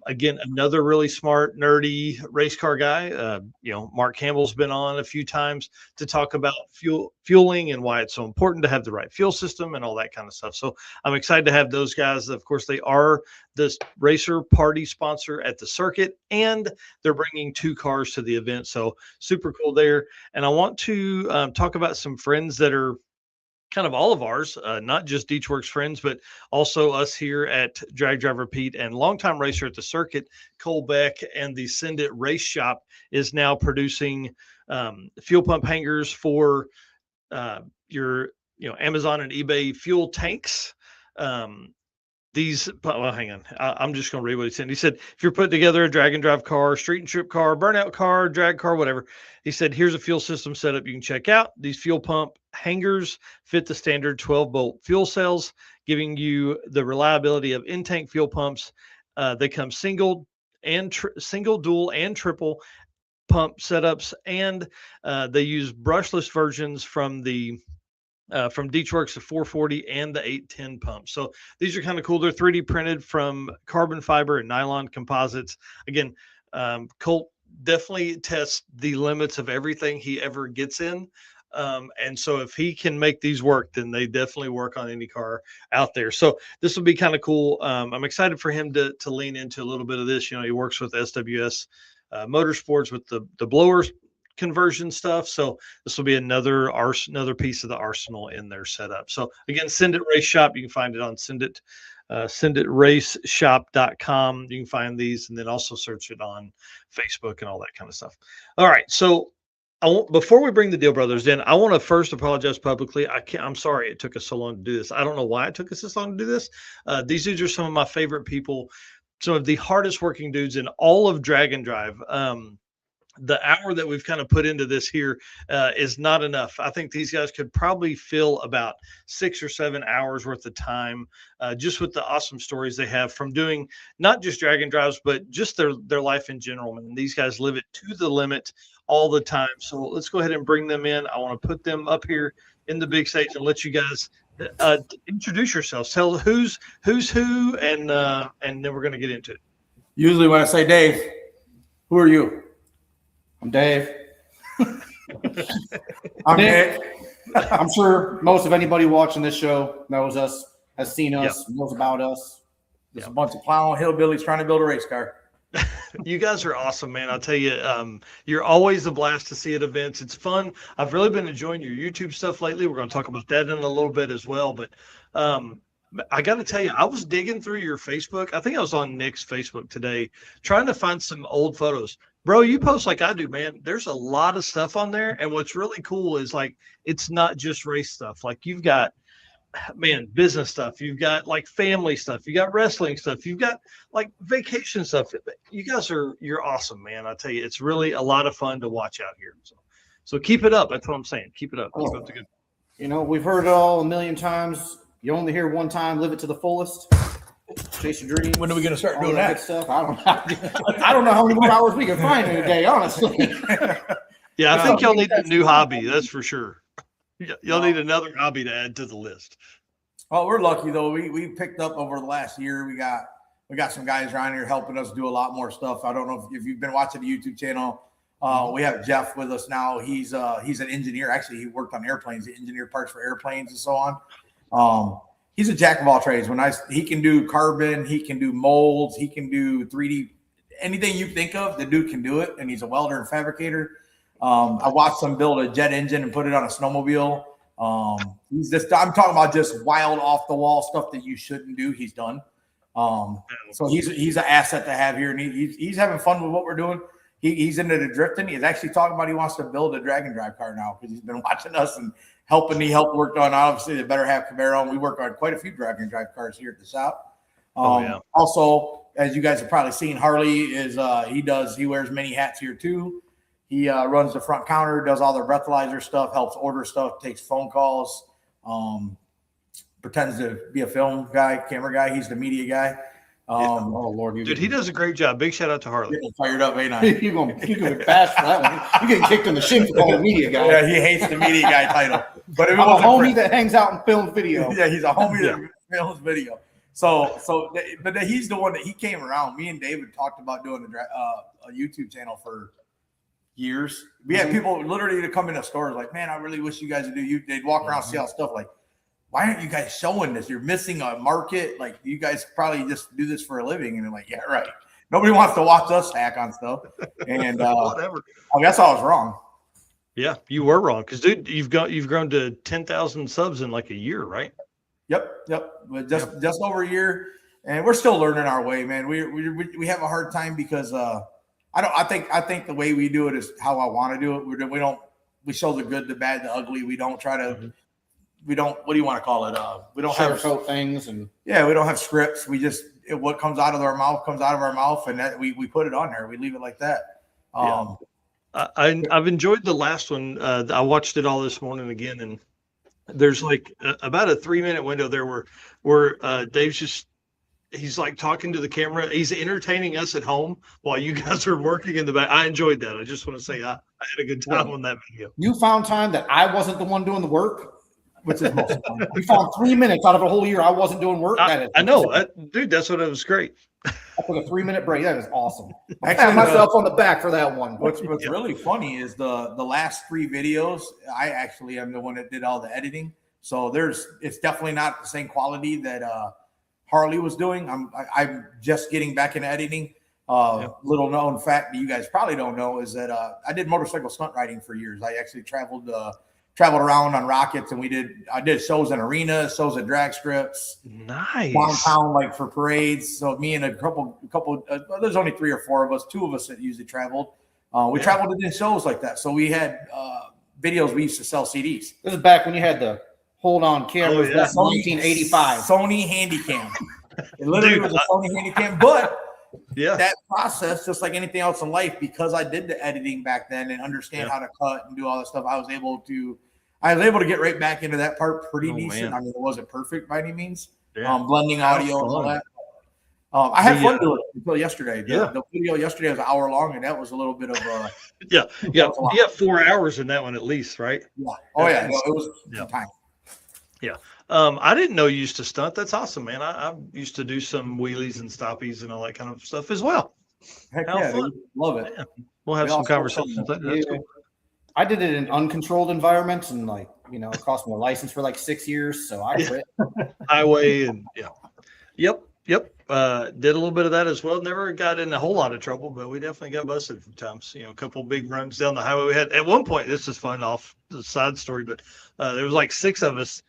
again, another really smart, nerdy race car guy. Mark Campbell's been on a few times to talk about fueling and why it's so important to have the right fuel system and all that kind of stuff. So I'm excited to have those guys. Of course, they are the racer party sponsor at the circuit, and they're bringing 2 cars to the event. So super cool there. And I want to talk about some friends that are kind of all of ours, not just Deechworks friends, but also us here at Drag Drive Repeat, and longtime racer at the circuit, Cole Beck, and the Send It Race Shop is now producing fuel pump hangers for your Amazon and eBay fuel tanks. Hang on. I'm just going to read what he said. He said, if you're putting together a drag and drive car, street and trip car, burnout car, drag car, whatever, he said, here's a fuel system setup you can check out. These fuel pump hangers fit the standard 12-bolt fuel cells, giving you the reliability of in-tank fuel pumps. They come single, dual, and triple pump setups, and they use brushless versions from Deechworks, the 440 and the 810 pumps. So these are kind of cool. They're 3D printed from carbon fiber and nylon composites. Again, Colt definitely tests the limits of everything he ever gets in. And so if he can make these work, then they definitely work on any car out there. So this will be kind of cool. I'm excited for him to lean into a little bit of this. You know, he works with SWS Motorsports with the blowers conversion stuff. So this will be another piece of the arsenal in their setup. So again, Send It Race Shop. You can find it on senditraceshop.com. You can find these, and then also search it on Facebook and all that kind of stuff. All right. So before we bring the Diehl Brothers in, I want to first apologize publicly. I'm sorry it took us so long to do this. I don't know why it took us this long to do this. These dudes are some of my favorite people, some of the hardest working dudes in all of Drag and Drive. The hour that we've kind of put into this here is not enough. I think these guys could probably fill about 6 or 7 hours worth of time just with the awesome stories they have from doing not just Drag and Drives, but just their life in general. And these guys live it to the limit all the time. So let's go ahead and bring them in. I want to put them up here in the big stage and let you guys introduce yourselves. Tell who's who, and then we're going to get into it. Usually when I say Dave, who are you? I'm Dave. I'm Nick. I'm sure most of anybody watching this show knows us, has seen us, knows about us. There's a bunch of plowing hillbillies trying to build a race car. You guys are awesome, man. I'll tell you, you're always a blast to see at events. It's fun. I've really been enjoying your YouTube stuff lately. We're going to talk about that in a little bit as well. But I got to tell you, I was digging through your Facebook. I think I was on Nick's Facebook today, trying to find some old photos. Bro, you post like I do, man. There's a lot of stuff on there. And what's really cool is like, it's not just race stuff. Like you've got, man, business stuff. You've got like family stuff. You got wrestling stuff. You've got like vacation stuff. You guys you're awesome, man. I tell you, it's really a lot of fun to watch out here. So keep it up. That's what I'm saying. Keep it up. Keep up the good. You know, we've heard it all a million times. You only hear one time, live it to the fullest. Chase your dreams. When are we going to start doing that stuff? I don't know how many more hours we can find in a day, honestly. Yeah, I think y'all need a new hobby. That's for sure. Y'all need another hobby to add to the list. Oh, we're lucky though. We picked up over the last year. We got some guys around here helping us do a lot more stuff. I don't know if you've been watching the YouTube channel. We have Jeff with us now. He's an engineer. Actually, he worked on airplanes. He engineered parts for airplanes and so on. He's a jack of all trades. He can do carbon, he can do molds, he can do 3D, anything you think of, the dude can do it. And he's a welder and fabricator. I watched him build a jet engine and put it on a snowmobile. I'm talking about just wild off the wall stuff that you shouldn't do. He's done. So he's an asset to have here, and he's having fun with what we're doing. He's into the drifting. He's actually talking about he wants to build a drag and drive car now because he's been watching us and helping. He helped work on obviously the Better Half Camaro, and we work on quite a few drag and drive cars here at the shop. Also, as you guys have probably seen, Harley he wears many hats here too. He runs the front counter, does all the breathalyzer stuff, helps order stuff, takes phone calls, pretends to be a film guy, camera guy. He's the media guy. Oh Lord, dude, he does a great job. Big shout out to Harley. Getting fired up, ain't I? You're gonna be fast for that one. You're getting kicked in the shin for calling media guy. Yeah, he hates the media guy title. But I'm a homie that hangs out and films video. Yeah, he's a homie that films video. But he's the one that he came around. Me and David talked about doing a YouTube channel for years. We had people literally to come into stores like, man, I really wish you guys would do. They'd walk around, see all stuff like, why aren't you guys showing this? You're missing a market. Like, you guys probably just do this for a living. And they're like, yeah, right. Nobody wants to watch us hack on stuff. And whatever. I guess I was wrong. Yeah, you were wrong. Because, dude, you've grown to 10,000 subs in like a year, right? Yep. But just over a year. And we're still learning our way, man. We have a hard time because I think the way we do it is how I want to do it. We show the good, the bad, the ugly. We don't try to we don't, what do you want to call it? We don't have things, and we don't have scripts. We just, what comes out of our mouth comes out of our mouth, and that we put it on there. We leave it like that. I've enjoyed the last one. I watched it all this morning again, and there's like about a 3-minute window there where Dave's he's like talking to the camera. He's entertaining us at home while you guys are working in the back. I enjoyed that. I just want to say I had a good time on that video. You found time that I wasn't the one doing the work. which is most fun. We found 3 minutes out of a whole year I wasn't doing work. I know, dude. That's what it was great. I took a 3-minute break. That is awesome. I pat myself on the back for that one. What's really funny is the last 3 videos. I actually am the one that did all the editing. So it's definitely not the same quality that Harley was doing. I'm just getting back into editing. Little known fact that you guys probably don't know is that I did motorcycle stunt riding for years. I actually traveled around on rockets, and I did shows in arenas, shows at drag strips, nice downtown, like for parades. So me and a couple there's only 3 or 4 of us, 2 of us that usually traveled. We traveled and did shows like that. So we had videos. We used to sell CDs. This is back when you had the hold on cameras. That's 1985 Sony Handycam. It literally was a Sony Handycam, but that process, just like anything else in life, because I did the editing back then and understand how to cut and do all that stuff, I was able to get right back into that part pretty decent. I mean, it wasn't perfect by any means. Blending audio and all that. I had fun doing it until yesterday. The video yesterday was an hour long, and that was a little bit of a You have 4 hours in that one at least, right? Yeah. Oh yeah, no, it was time. Yeah. I didn't know you used to stunt. That's awesome, man. I used to do some wheelies and stoppies and all that kind of stuff as well. Heck yeah, dude. Love it. Yeah. We'll have some conversations. That's cool. I did it in uncontrolled environments, and it cost me a license for like 6 years, so I quit. Highway and Yep. Did a little bit of that as well. Never got in a whole lot of trouble, but we definitely got busted from times. A couple big runs down the highway. We had at one point. This is fun off the side story, but there was like 6 of us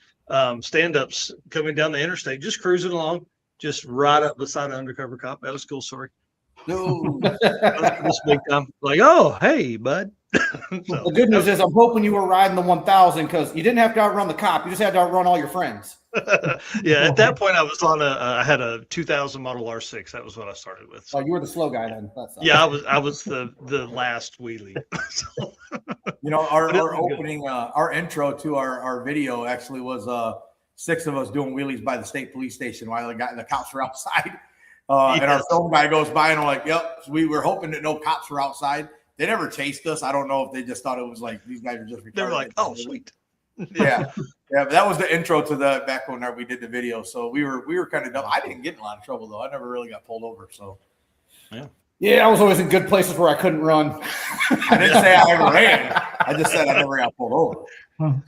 stand-ups coming down the interstate, just cruising along, just right up beside an undercover cop. That was a cool story. No, this big time. Like, oh, hey, bud. So, the good news is I'm hoping you were riding the 1000 because you didn't have to outrun the cop. You just had to outrun all your friends. At that point I was on I had a 2000 model R6. That was what I started with. Oh, you were the slow guy then. I was the last wheelie. Our opening, our intro to our video actually was 6 of us doing wheelies by the state police station while the cops were outside. And our film guy goes by and we're like, yep, we were hoping that no cops were outside. They never chased us. I don't know if they just thought it was like these guys are just retarded. They were like, oh, sweet. Yeah. But that was the intro to the back when we did the video. So we were kind of dumb. I didn't get in a lot of trouble though. I never really got pulled over. So yeah, I was always in good places where I couldn't run. I didn't say I ever ran. I just said I never got pulled over.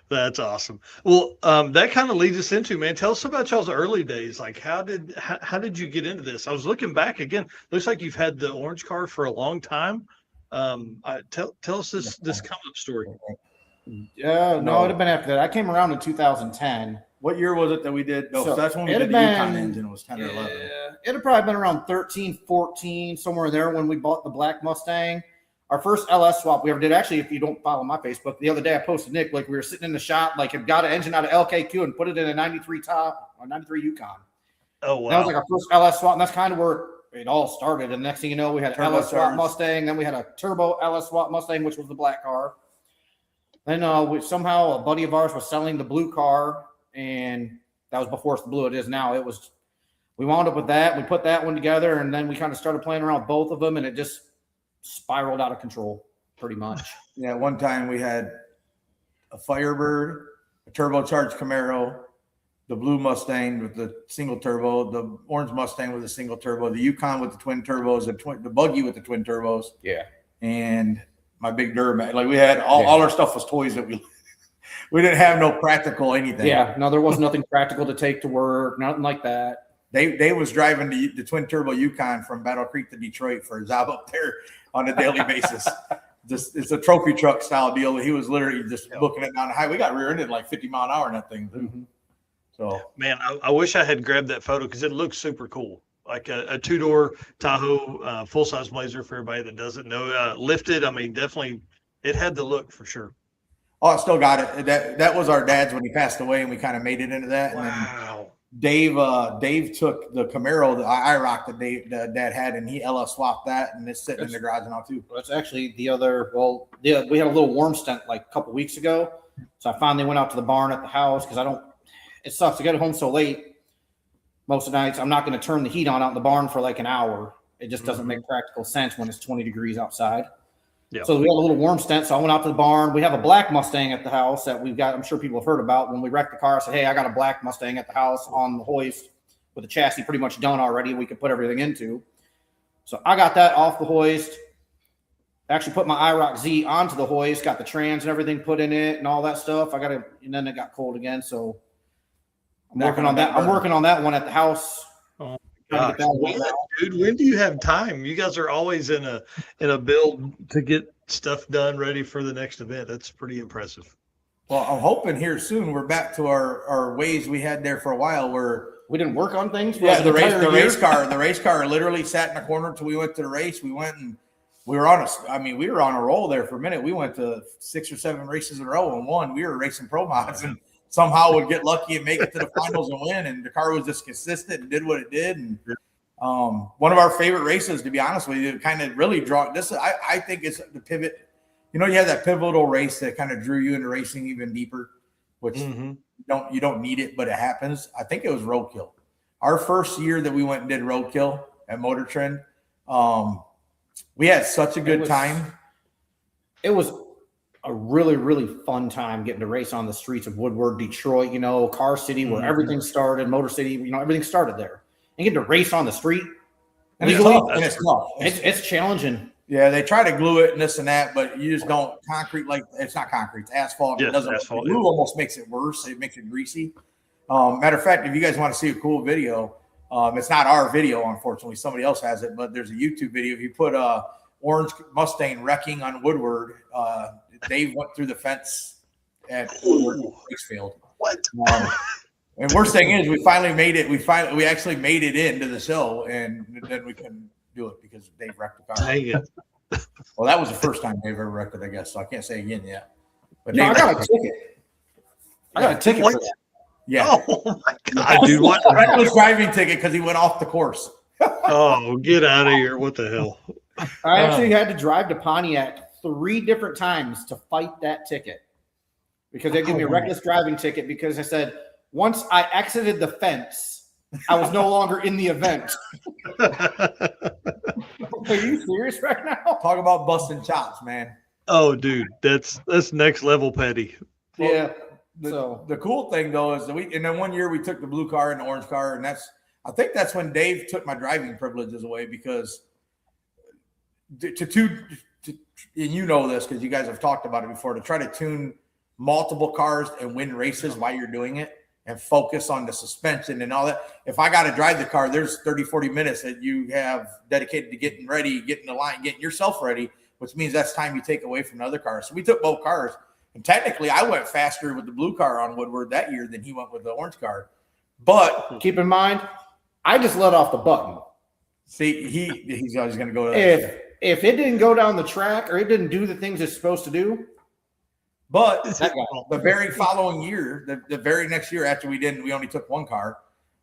That's awesome. Well, that kind of leads us into, man, tell us about y'all's early days. Like, how did you get into this? I was looking back again. Looks like you've had the orange car for a long time. Tell us this come up story. No, it would have been after that. I came around in 2010. What year was it that we did? No, so that's when we did the Yukon engine. It was 10 or 11. It had probably been around 13, 14, somewhere there when we bought the black Mustang. Our first LS swap we ever did. Actually, if you don't follow my Facebook, the other day I posted Nick, like we were sitting in the shop, like had got an engine out of LKQ and put it in a 93 top or 93 Yukon. Oh, wow. That was like our first LS swap. And that's kind of where it all started. And next thing you know, we had an LS swap Mustang. Then we had a turbo LS swap Mustang, which was the black car. Then somehow a buddy of ours was selling the blue car. And that was before it's the blue it is now. We wound up with that. We put that one together. And then we kind of started playing around with both of them. And it just spiraled out of control pretty much. Yeah, one time we had a Firebird, a turbocharged Camaro, the blue Mustang with the single turbo, the orange Mustang with a single turbo, the Yukon with the twin turbos, the buggy with the twin turbos. Yeah. And my big Duramax. Like we had all our stuff was toys that we didn't have no practical anything. Yeah, no, there was nothing practical to take to work, nothing like that. They was driving the twin turbo Yukon from Battle Creek to Detroit for a job up there on a daily basis. It's a trophy truck style deal. He was literally just booking it down the highway. We got rear-ended like 50 mile an hour in that thing. Mm-hmm. So man, I wish I had grabbed that photo because it looks super cool. Like a 2-door Tahoe, full-size Blazer for everybody that doesn't know. Lifted, I mean, definitely it had the look for sure. Oh, I still got it. That was our dad's when he passed away, and we kind of made it into that. Wow. And Dave took the Camaro that I rocked that Dad had, and he LS swapped that, and it's sitting in the garage now too. That's actually we had a little warm stint like a couple weeks ago, so I finally went out to the barn at the house because it sucks to get home so late. Most of the nights I'm not going to turn the heat on out in the barn for like an hour. It just doesn't make practical sense when it's 20 degrees outside. Yeah. So we have a little warm stent. So I went out to the barn. We have a black Mustang at the house that we've got. I'm sure people have heard about. When we wrecked the car, I said, hey, I got a black Mustang at the house on the hoist with the chassis pretty much done already. We could put everything into. So I got that off the hoist. Actually put my IROC Z onto the hoist, got the trans and everything put in it and all that stuff. And then it got cold again. So I'm working on that. I'm working on that one at the house. Oh gosh. Dude, when do you have time? You guys are always in a build to get stuff done ready for the next event. That's pretty impressive. Well, I'm hoping here soon we're back to our ways we had there for a while where we didn't work on things. Yeah, the race car literally sat in a corner until we went to the race. We went and we were on a roll there for a minute. We went to 6 or 7 races in a row and won. We were racing pro mods and somehow would get lucky and make it to the finals and win. And the car was just consistent and did what it did. And one of our favorite races, to be honest with you, kind of really draw this. I think it's the pivot. You know, you have that pivotal race that kind of drew you into racing even deeper, which you don't need it, but it happens. I think it was Roadkill. Our first year that we went and did Roadkill at Motor Trend, we had such a good time. It was a really, really fun time getting to race on the streets of Woodward, Detroit, you know, Car City, where everything started, Motor City, you know, everything started there. And getting to race on the street. And it's tough. It's challenging. Yeah, they try to glue it and this and that, but you just don't concrete it's not concrete, it's asphalt. Yes, it doesn't asphalt, glue almost makes it worse. It makes it greasy. Matter of fact, if you guys want to see a cool video, it's not our video, unfortunately. Somebody else has it, but there's a YouTube video. If you put orange Mustang wrecking on Woodward, Dave went through the fence at Woodward Racefield. What? And worst thing is, we finally made it. We actually made it into the show, and then we couldn't do it because Dave wrecked the car. Dang it. Well, that was the first time Dave ever wrecked it, I guess. So I can't say again yet. But I got a ticket. I got a ticket for that. Yeah. Oh my God, dude! What? Reckless driving ticket because he went off the course. Oh, get out of here! What the hell? I actually had to drive to Pontiac 3 different times to fight that ticket because they gave me a reckless driving ticket because I said once I exited the fence, I was no longer in the event. Are you serious right now? Talk about busting chops, man. Oh, dude, that's next level petty. Yeah. The cool thing though is that and then one year we took the blue car and the orange car, and I think that's when Dave took my driving privileges away because and you know this because you guys have talked about it before, to try to tune multiple cars and win races while you're doing it and focus on the suspension and all that. If I got to drive the car, there's 30, 40 minutes that you have dedicated to getting ready, getting the line, getting yourself ready, which means that's time you take away from the other cars. So we took both cars. And technically, I went faster with the blue car on Woodward that year than he went with the orange car. But keep in mind, I just let off the button. See, he's always going to go to that. If it didn't go down the track or it didn't do the things it's supposed to do. But the very following year, the very next year after we only took one car.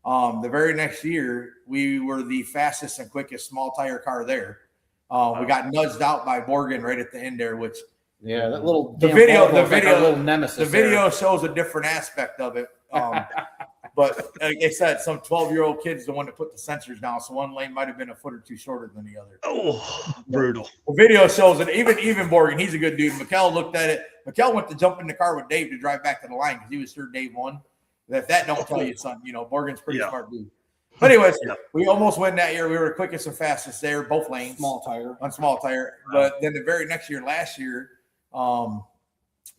The very next year, we were the fastest and quickest small tire car there. We got nudged out by Morgan right at the end there, which that little little nemesis. The video shows a different aspect of it. But like I said, some 12-year-old kid's the one that put the sensors down, so one lane might have been a foot or two shorter than the other. Oh, brutal. The video shows it. Even Morgan, he's a good dude. Mikkel looked at it. Mikkel went to jump in the car with Dave to drive back to the line because he was sure Dave won. If that don't tell you something, you know, Morgan's pretty smart dude. But anyways, we almost won that year. We were the quickest and fastest there, both lanes. Small tire. But then the very next year, last year,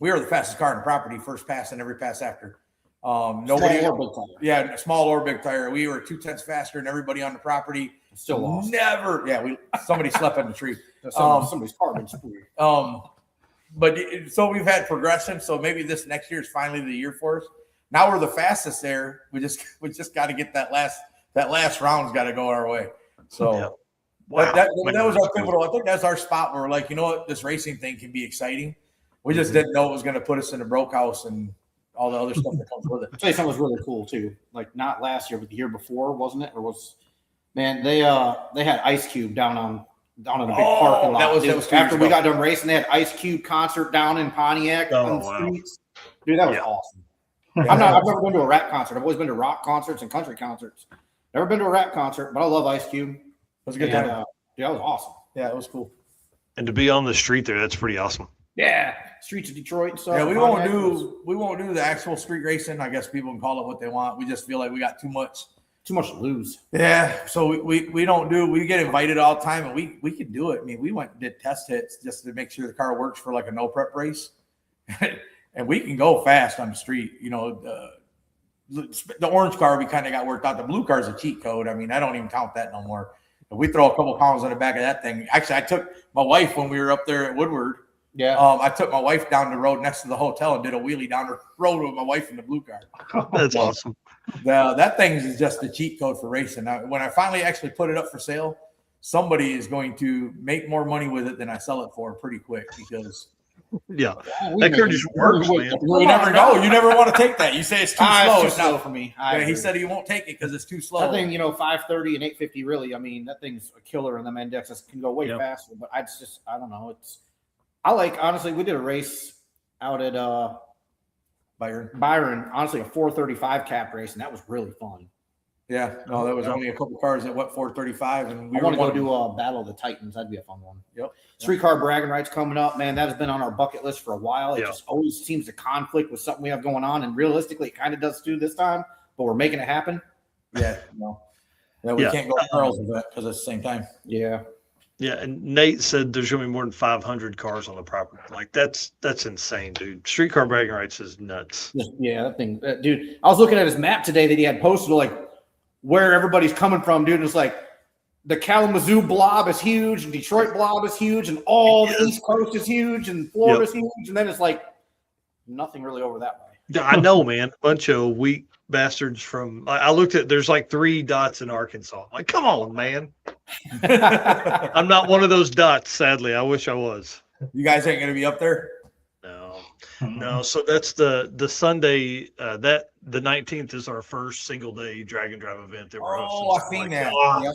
we were the fastest car in the property, first pass and every pass after. Nobody, small or big tire. Yeah, small or big tire. We were 2/10 faster than everybody on the property. Still lost. Never. Yeah, somebody slept in the tree. Somebody's car been screwed. But so we've had progression. So maybe this next year is finally the year for us. Now we're the fastest there. We just got to get that last round's got to go our way. So that was our pivotal. I think that's our spot where we're like, you know what, this racing thing can be exciting. We just didn't know it was going to put us in a broke house and all the other stuff that comes with it. I'll tell you something was really cool too. Like not last year, but the year before, wasn't it? Or was they had Ice Cube down in the big parking lot. That was after we got done racing, they had Ice Cube concert down in Pontiac on the streets. Dude, that was awesome. Yeah, I've never been to a rap concert. I've always been to rock concerts and country concerts. Never been to a rap concert, but I love Ice Cube. It was a good time. Yeah, it was awesome. Yeah, it was cool. And to be on the street there, that's pretty awesome. Yeah, streets of Detroit and stuff. Yeah, we won't do the actual street racing. I guess people can call it what they want. We just feel like we got too much to lose. Yeah, so we don't do. We get invited all the time, and we can do it. I mean, we went and did test hits just to make sure the car works for like a no prep race, and we can go fast on the street. You know, the orange car we kind of got worked out. The blue car is a cheat code. I mean, I don't even count that no more. If we throw a couple pounds on the back of that thing. Actually, I took my wife when we were up there at Woodward. Yeah. I took my wife down the road next to the hotel and did a wheelie down the road with my wife in the blue car. That's awesome. That thing is just a cheat code for racing. Now, when I finally actually put it up for sale, somebody is going to make more money with it than I sell it for pretty quick because that car just works, man. You never know. You never want to take that. You say it's too slow. It's too slow for me. He said he won't take it because it's too slow. That thing, 530 and 850. Really, I mean, that thing's a killer, and them indexes can go way faster. But I don't know. Honestly, we did a race out at Byron. Honestly, a 435 cap race, and that was really fun. Yeah, no, there was only a couple cars that went 435, and we want to go do a Battle of the Titans. That'd be a fun one. Yep. Streetcar bragging rights coming up, man. That has been on our bucket list for a while. It just always seems to conflict with something we have going on, and realistically, it kind of does too this time. But we're making it happen. Yeah, we can't go to Carl's event because it's the same time. Yeah. Yeah, and Nate said there's going to be more than 500 cars on the property. Like that's insane, dude. Streetcar bragging rights is nuts. Yeah, that thing, dude. I was looking at his map today that he had posted, like where everybody's coming from, dude. And it's like the Kalamazoo blob is huge, and Detroit blob is huge, and all the East Coast is huge, and Florida's huge, and then it's like nothing really over that way. I know, man. A bunch of weak bastards from. I looked at. There's like 3 dots in Arkansas. I'm like, come on, man. I'm not one of those dots, sadly. I wish I was. You guys ain't gonna be up there? No. So that's the Sunday. That the 19th is our first single day drag and drive event that we're hosting. Oh, I've seen that.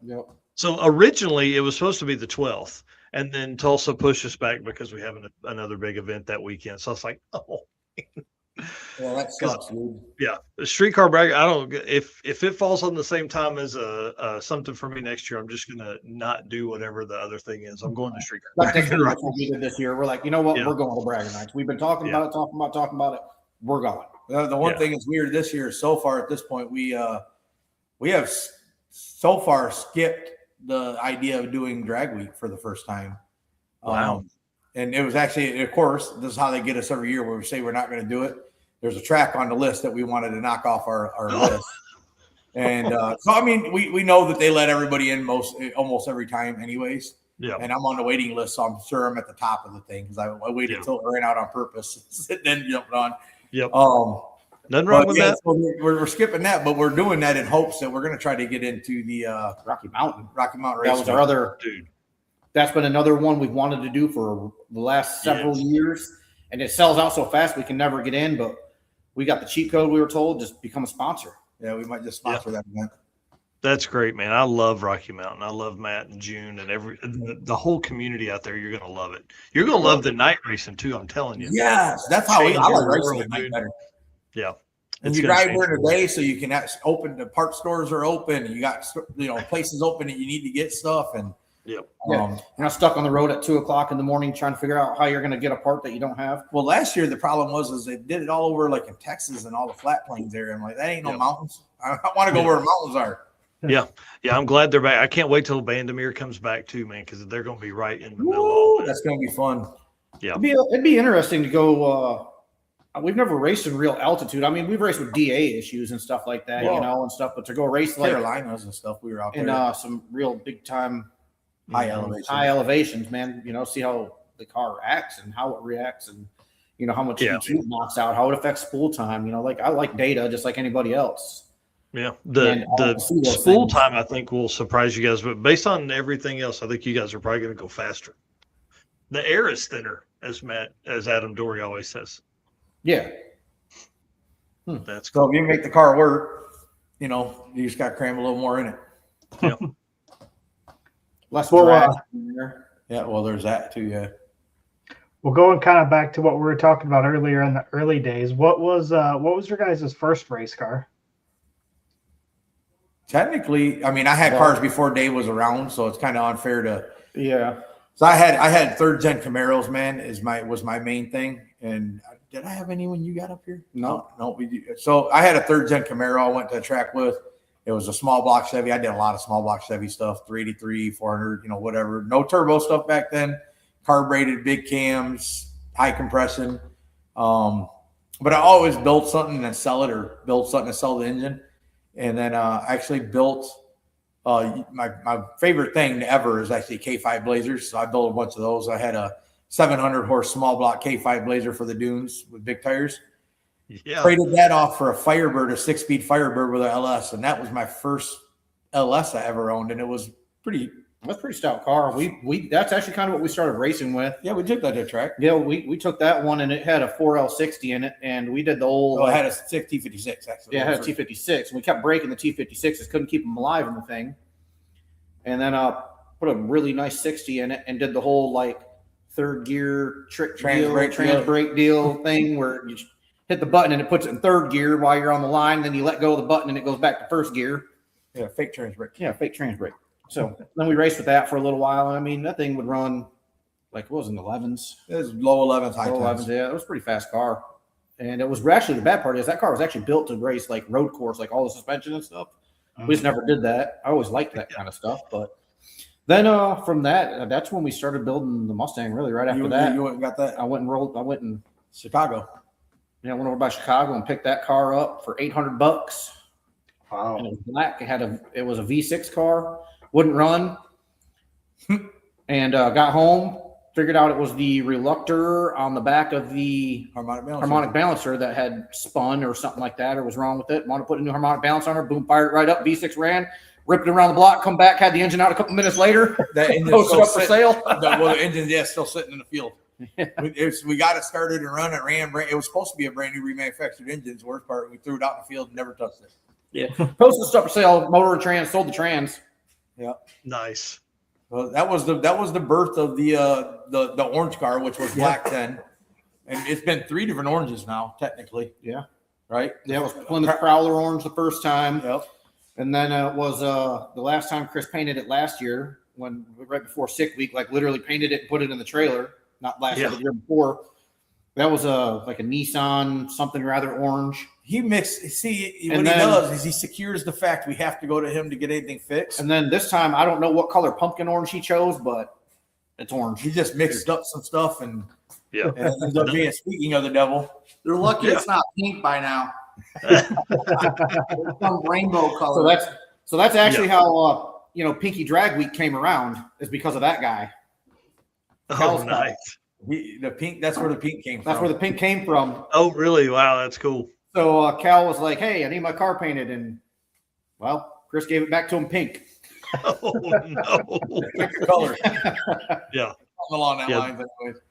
Yep. So originally it was supposed to be the 12th, and then Tulsa pushed us back because we have another big event that weekend. So I was like, oh. Well, that sucks, dude. Yeah, the streetcar brag. I don't. If it falls on the same time as something for me next year, I'm just gonna not do whatever the other thing is. I'm going to streetcar. That's what we did this year. We're like, you know what? We're going to bragging rights. We've been talking about it. We're going. The one thing that's weird this year so far at this point, we have so far skipped the idea of doing drag week for the first time. Wow. And it was actually, of course, this is how they get us every year where we say we're not going to do it. There's a track on the list that we wanted to knock off our list. And so, I mean, we know that they let everybody in almost every time anyways. Yeah. And I'm on the waiting list, so I'm sure I'm at the top of the thing because I waited until it ran out on purpose and then jumped on. Yep. Nothing wrong with that. So we're skipping that, but we're doing that in hopes that we're going to try to get into the Rocky Mountain race. That was our other dude. That's been another one we've wanted to do for the last several years, and it sells out so fast we can never get in. But we got the cheat code. We were told just become a sponsor. Yeah, we might just sponsor that event. That's great, man. I love Rocky Mountain. I love Matt and June and the whole community out there. You're gonna love it. You're gonna love the night racing too. I'm telling you. Yes, that's how I like racing at night better. Yeah. And you drive during the day, so you can open the parts stores are open. And you got places open that you need to get stuff and. Yep. You're not stuck on the road at 2:00 in the morning trying to figure out how you're going to get a part that you don't have. Well, last year the problem was they did it all over like in Texas and all the flat plains area. I'm like, that ain't no mountains. I want to go where the mountains are. Yeah. I'm glad they're back. I can't wait till Bandamere comes back too, man, because they're going to be right in the middle of that. That's going to be fun. Yeah. It'd be interesting to go. We've never raced in real altitude. I mean, we've raced with DA issues and stuff like that, and stuff. But to go race like Carolinas and stuff, we were out there in some real big time. High elevations, man. See how the car acts and how it reacts, and how much heat knocks out, how it affects spool time. I like data just like anybody else. Yeah, the spool time I think will surprise you guys, but based on everything else, I think you guys are probably going to go faster. The air is thinner, as Adam Dory always says. Yeah, that's cool. So if you make the car work, you just got to cram a little more in it. Yeah. Less drag. Yeah, well, there's that too. Yeah. Well, going kind of back to what we were talking about earlier in the early days, what was your guys' first race car? Technically, I mean, I had cars before Dave was around, so it's kind of unfair to. Yeah. So I had third gen Camaros, man, was my main thing. And did I have anyone you got up here? No. So I had a third gen Camaro I went to a track with. It was a small block Chevy. I did a lot of small block Chevy stuff, 383, 400, whatever. No turbo stuff back then. Carbureted, big cams, high compression. But I always built something and sell it, or build something and sell the engine. And then I actually built my favorite thing ever is actually K5 Blazers. So I built a bunch of those. I had a 700 horse small block K5 Blazer for the dunes with big tires. Yeah. Traded that off for a Firebird, a 6-speed Firebird with an LS, and that was my first LS I ever owned, and it was that's a pretty stout car. We that's actually kind of what we started racing with. Yeah, we took that to track. Yeah, we took that one, and it had a 4L60 in it, and we did the old. Oh, it had a T56 actually. Yeah, it had a T56, and we kept breaking the T56s, couldn't keep them alive in the thing, and then put a really nice 60 in it, and did the whole like third gear trans brake deal thing where you hit the button and it puts it in third gear while you're on the line. Then you let go of the button and it goes back to first gear. Yeah, fake trans brake. Yeah, fake trans brake. So then we raced with that for a little while. And I mean, that thing would run like, what was it, in the 11s? It was low 11s, high 10s. Yeah, it was a pretty fast car. And it was actually, the bad part is that car was actually built to race like road course, like all the suspension and stuff. We just never did that. I always liked that kind of stuff. But then from that's when we started building the Mustang, really, right after that. You got that? I went in Chicago. Yeah, I went over by Chicago and picked that car up for $800. Wow. And it was black. It was a V6 car, wouldn't run. And got home, figured out it was the reluctor on the back of the harmonic balancer that had spun or something like that, or was wrong with it. Wanted to put a new harmonic balancer on her, boom, fired it right up. V6 ran, ripped it around the block, come back, had the engine out a couple minutes later. That engine posted up for sale. The engine's still sitting in the field. Yeah. We got it started and run. It ran. It was supposed to be a brand new remanufactured engine. The worst part, we threw it out in the field and never touched it. Yeah, posted stuff for sale. Motor and trans, sold the trans. Yeah, nice. Well, that was the birth of the orange car, which was black then, and it's been 3 different oranges now, technically. Yeah, right. Yeah, it was Plymouth Prowler orange the first time. Yep. And then it was the last time Chris painted it last year, when right before Sick Week, like literally painted it and put it in the trailer. Not last year, the year before. That was like a Nissan something rather orange. He mixed. See, what he does is he secures the fact we have to go to him to get anything fixed. And then this time, I don't know what color pumpkin orange he chose, but it's orange. He just mixed up some stuff and it ends up being, speaking of the devil. They're lucky it's not pink by now. Some rainbow color. So that's actually how Pinky Drag Week came around, is because of that guy. Oh, nice. The pink. That's where the pink came from. That's where the pink came from. Oh, really? Wow, that's cool. So Cal was like, "Hey, I need my car painted," and Chris gave it back to him pink. Oh no! Pick the color. Yeah. Along that line, anyways.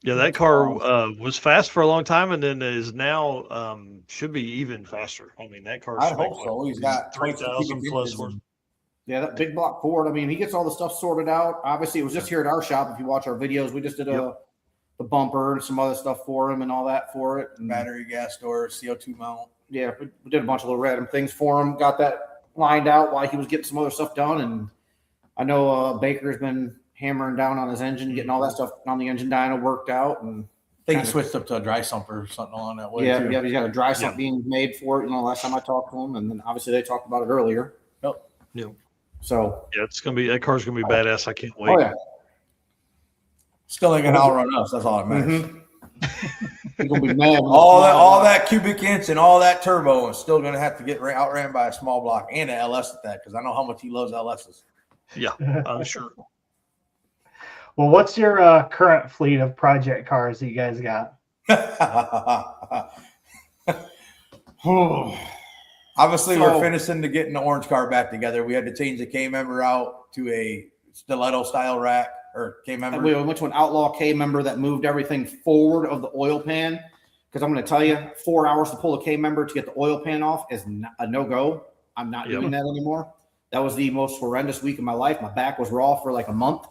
Yeah, that car was fast for a long time, and then is now should be even faster. I mean, that car. I hope so. He's got 3,000 plus horse. Yeah, that big block Ford. I mean, he gets all the stuff sorted out. Obviously, it was just here at our shop. If you watch our videos, we just did the bumper and some other stuff for him and all that for it. And battery, gas storage, CO2 mount. Yeah, we did a bunch of little random things for him. Got that lined out while he was getting some other stuff done. And I know Baker's been hammering down on his engine, getting all that stuff on the engine dyno worked out. And I think he switched up to a dry sump or something along that way. Yeah, he's got a dry sump being made for it. Last time I talked to him, and then obviously they talked about it earlier. Yep. So that car's gonna be badass. I can't wait. Oh yeah. Still ain't gonna outrun us. That's all that matters. You're gonna be mad. all that cubic inch and all that turbo is still gonna have to get outran by a small block and an LS at that, because I know how much he loves LSs. Yeah, I'm sure. Well, what's your current fleet of project cars that you guys got? Obviously, we're finishing to getting the orange car back together. We had to change the K member out to a stiletto style rack or K member. We went to an Outlaw K member that moved everything forward of the oil pan. Because I'm going to tell you, 4 hours to pull a K member to get the oil pan off is a no-go. I'm not doing that anymore. That was the most horrendous week of my life. My back was raw for like a month.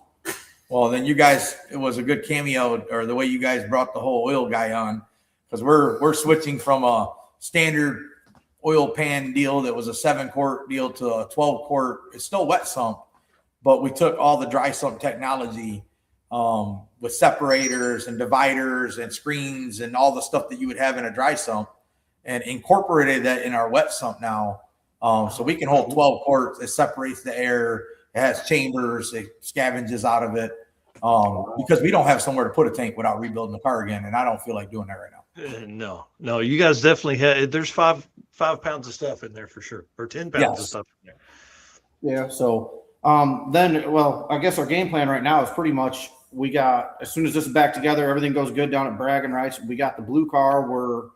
Well, then it was a good cameo, or the way you guys brought the whole oil guy on, because we're switching from a standard oil pan deal that was a 7-quart deal to a 12-quart. It's still wet sump, but we took all the dry sump technology with separators and dividers and screens and all the stuff that you would have in a dry sump, and incorporated that in our wet sump now. So we can hold 12 quarts. It separates the air. It has chambers. It scavenges out of it. Because we don't have somewhere to put a tank without rebuilding the car again, and I don't feel like doing that right now. No, you guys definitely have. There's 5 pounds of stuff in there for sure, or 10 pounds of stuff in there. Yeah. So then, well, I guess our game plan right now is pretty much we got, as soon as this is back together, everything goes good down at Bragging Rights. We got the blue car.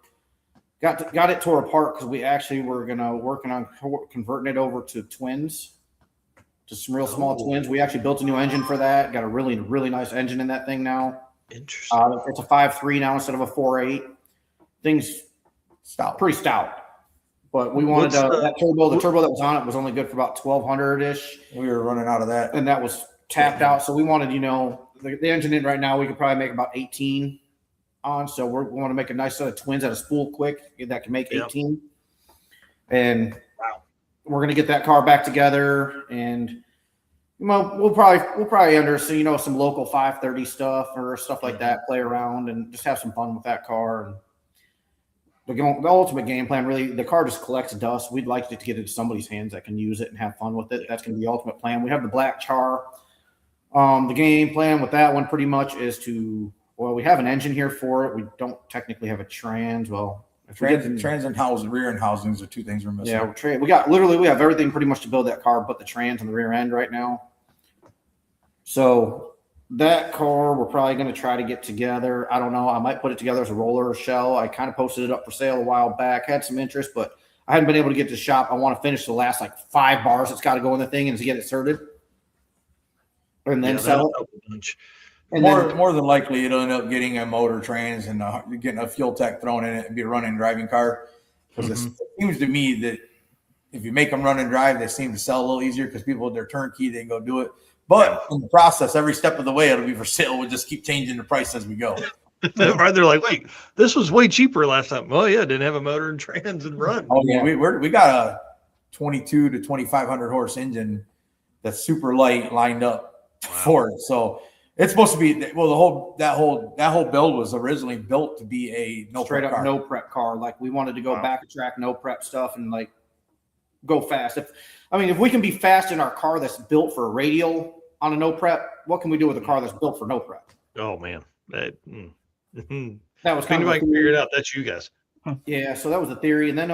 Got it tore apart because we actually were working on converting it over to twins. Just some real small twins. We actually built a new engine for that. Got a really, really nice engine in that thing now. Interesting. It's a 5.3 now instead of a 4.8. Things pretty stout. But we wanted that turbo. The turbo that was on it was only good for about 1,200-ish. We were running out of that. And that was tapped out. So we wanted, the engine in right now, we could probably make about 18 on. So we want to make a nice set of twins at a spool quick that can make 18. And we're going to get that car back together, and we'll probably under some local 530 stuff or stuff like that, play around and just have some fun with that car. And the ultimate game plan, really, the car just collects dust. We'd like to get it to somebody's hands that can use it and have fun with it. That's going to be the ultimate plan. We have the black char. The game plan with that one pretty much is we have an engine here for it. We don't technically have a trans. Well, trans and housing, rear end housings are 2 things we're missing. Yeah, we have everything pretty much to build that car, but the trans and the rear end right now. So that car we're probably going to try to get together. I don't know. I might put it together as a roller or shell. I kind of posted it up for sale a while back. Had some interest, but I hadn't been able to get to the shop. I want to finish the last 5 bars that's got to go in the thing and to get it sorted, and then sell it. And more than likely, it'll end up getting a motor trans and getting a fuel tech thrown in it and be a running driving car. Because it seems to me that if you make them run and drive, they seem to sell a little easier because people, they're turnkey, they can go do it. But in the process, every step of the way, it'll be for sale. We'll just keep changing the price as we go. Right? They're like, wait, this was way cheaper last time. Well, yeah, it didn't have a motor and trans and run. Oh yeah, we got a 22 to 2,500 horse engine that's super light lined up for it. So it's supposed to be that whole build was originally built to be a straight up no prep car. Like we wanted to go back a track, no prep stuff, and go fast. If we can be fast in our car that's built for a radial on a no prep, what can we do with a car that's built for no prep? Oh man, that was kind of I can figure it out. That's you guys. Yeah, so that was the theory, and then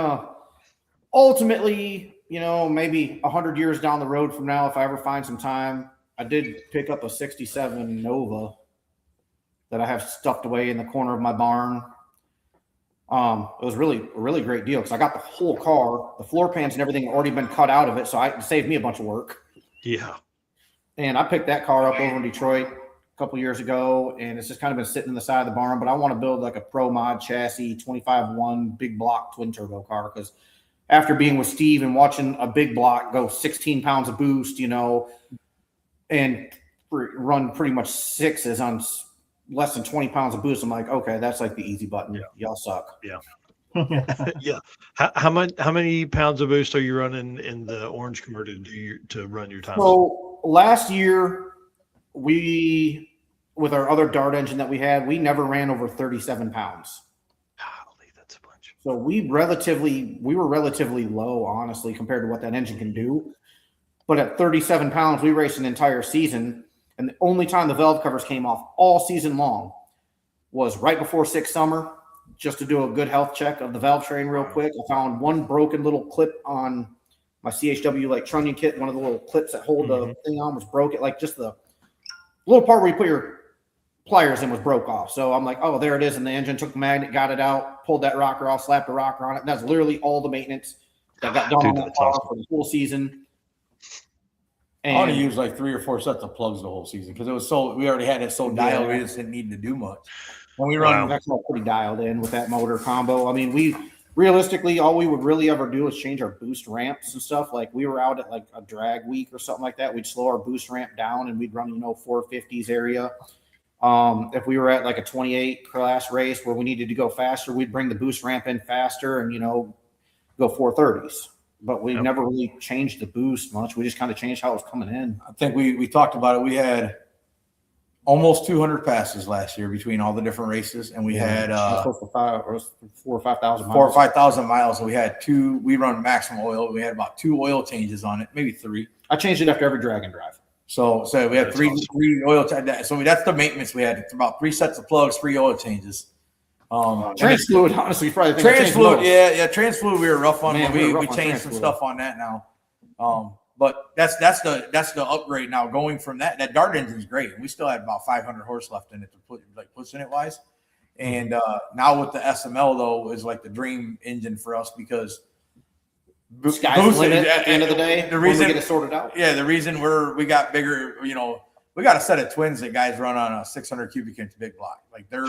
ultimately, maybe 100 years down the road from now, if I ever find some time, I did pick up a 67 Nova that I have stuffed away in the corner of my barn. It was really a really great deal because I got the whole car, the floor pans and everything had already been cut out of it, so it saved me a bunch of work. Yeah. And I picked that car up over in Detroit a couple years ago, and it's just kind of been sitting in the side of the barn. But I want to build a Pro Mod chassis 25-1 big block twin turbo car because after being with Steve and watching a big block go 16 pounds of boost, and run pretty much 6s on less than 20 pounds of boost, I'm like, okay, that's the easy button. Yeah. Y'all suck. Yeah. Yeah. How many pounds of boost are you running in the orange converted to run your time? So last year, with our other Dart engine that we had, we never ran over 37 pounds. Golly, that's a bunch. So we were relatively low, honestly, compared to what that engine can do. But at 37 pounds, we raced an entire season. And the only time the valve covers came off all season long was right before 6th summer, just to do a good health check of the valve train real quick. I found one broken little clip on my CHW trunnion kit. One of the little clips that hold the thing on was broken. Just the little part where you put your pliers in was broke off. So I'm like, oh, there it is. And the engine took the magnet, got it out, pulled that rocker off, slapped the rocker on it. And that's literally all the maintenance that got done on that car for the whole season. And I want to use 3 or 4 sets of plugs the whole season because it was we already had it so dialed, we just didn't need to do much. When we run, that's all pretty dialed in with that motor combo. We realistically, all we would really ever do is change our boost ramps and stuff. We were out at a drag week or something like that. We'd slow our boost ramp down and we'd run, 450s area. If we were at a 28 class race where we needed to go faster, we'd bring the boost ramp in faster and, go 430s. But we never really changed the boost much. We just kind of changed how it was coming in. I think we talked about it. We had almost 200 passes last year between all the different races, and we had 4 or 5,000 miles. 4,000 or 5,000 miles. And we had we run maximum oil. We had about 2 oil changes on it, maybe 3. I changed it after every drag and drive. So we had three oil changes. So that's the maintenance we had. It's about 3 sets of plugs, 3 oil changes. Trans fluid, honestly, probably trans fluid. Yeah, trans fluid. We were rough on. Man, we changed some stuff on that now. But that's the upgrade now. Going from that Dart engine is great. We still had about 500 horse left in it to put pushing it wise. And now with the SML though is like the dream engine for us because sky's the limit at the end of the day. The reason we get it sorted out. Yeah, the reason we got bigger. We got a set of twins that guys run on a 600 cubic inch big block. Like they're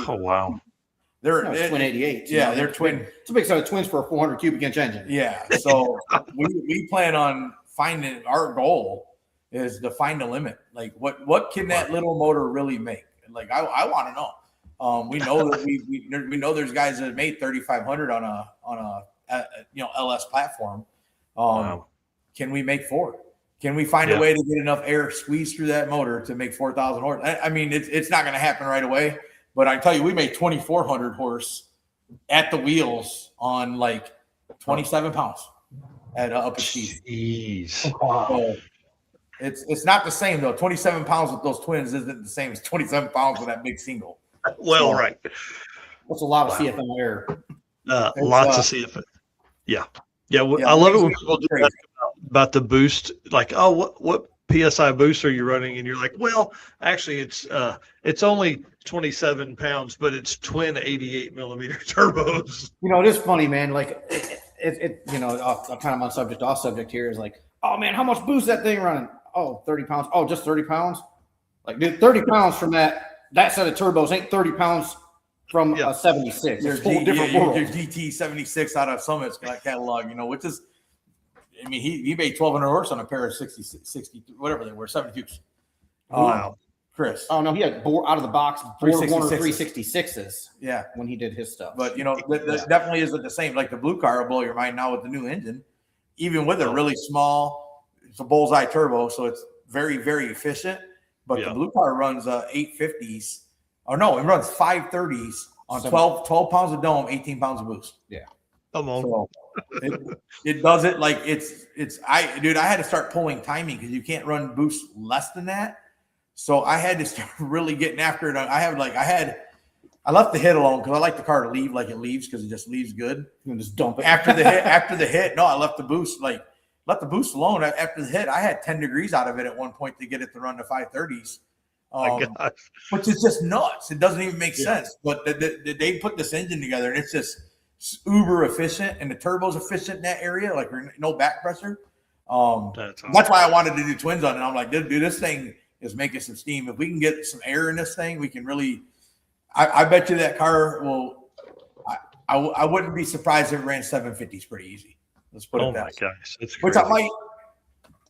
They're twin 88s. Yeah, they're twin. It's a big set of twins for a 400 cubic inch engine. Yeah, so we plan on finding. Our goal is to find a limit. Like what can that little motor really make? Like I want to know. We know that we know there's guys that made 3,500 on a LS platform. Can we make 4? Can we find a way to get enough air squeezed through that motor to make 4,000 horse? I mean, it's not going to happen right away. But I tell you, we made 2,400 horse at the wheels on like 27 pounds at up at speed. Jeez. So it's not the same though. 27 pounds with those twins isn't the same as 27 pounds with that big single. Well, right. That's a lot of CFM air. Lots of CFM. Yeah. I love it when people do that about the boost. Like, oh, what PSI boost are you running? And you're like, well, actually, it's only 27 pounds, but it's twin 88 millimeter turbos. It is funny, man. Like, it I'm kind of on subject, off subject here is like, oh man, how much boost that thing running? Oh, 30 pounds. Oh, just 30 pounds. Like, dude, 30 pounds from that set of turbos ain't 30 pounds from a 76. It's a whole different world. Your GT 76 out of Summit's catalog, which is, I mean, he made 1,200 horse on a pair of 60 whatever they were, 72s. Wow. Chris. Oh, no, he had out of the box 366s. Yeah. When he did his stuff. But, that definitely isn't the same. Like the blue car will blow your mind now with the new engine. Even with a really small, it's a bullseye turbo, so it's very, very efficient. But the blue car runs 850s. Or no, it runs 530s on 12 pounds of dome, 18 pounds of boost. Yeah. Come on. So it does it like I had to start pulling timing because you can't run boost less than that. So I had to start really getting after it. I left the hit alone because I like the car to leave like it leaves because it just leaves good. You can just dump it after the hit. No, I left the boost alone. After the hit, I had 10 degrees out of it at one point to get it to run to 530s. Which is just nuts. It doesn't even make sense. But they put this engine together and it's just uber efficient, and the turbo's efficient in that area. Like no back pressure. That's why I wanted to do twins on it. I'm like, dude, this thing is making some steam. If we can get some air in this thing, we can really. I bet you that car will. I wouldn't be surprised if it ran 750s pretty easy. Let's put it that way. Oh my gosh, that's which crazy. I might.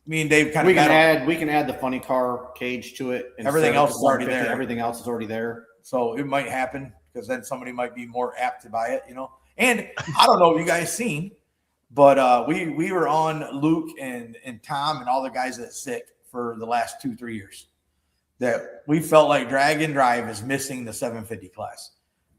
Me and Dave kind of we can add the funny car cage to it. Everything else is already there. Everything else is already there. So it might happen because then somebody might be more apt to buy it, And I don't know if you guys seen, but we were on Luke and Tom and all the guys that's sick for the last 2-3 years. That we felt like drag and drive is missing the 750 class.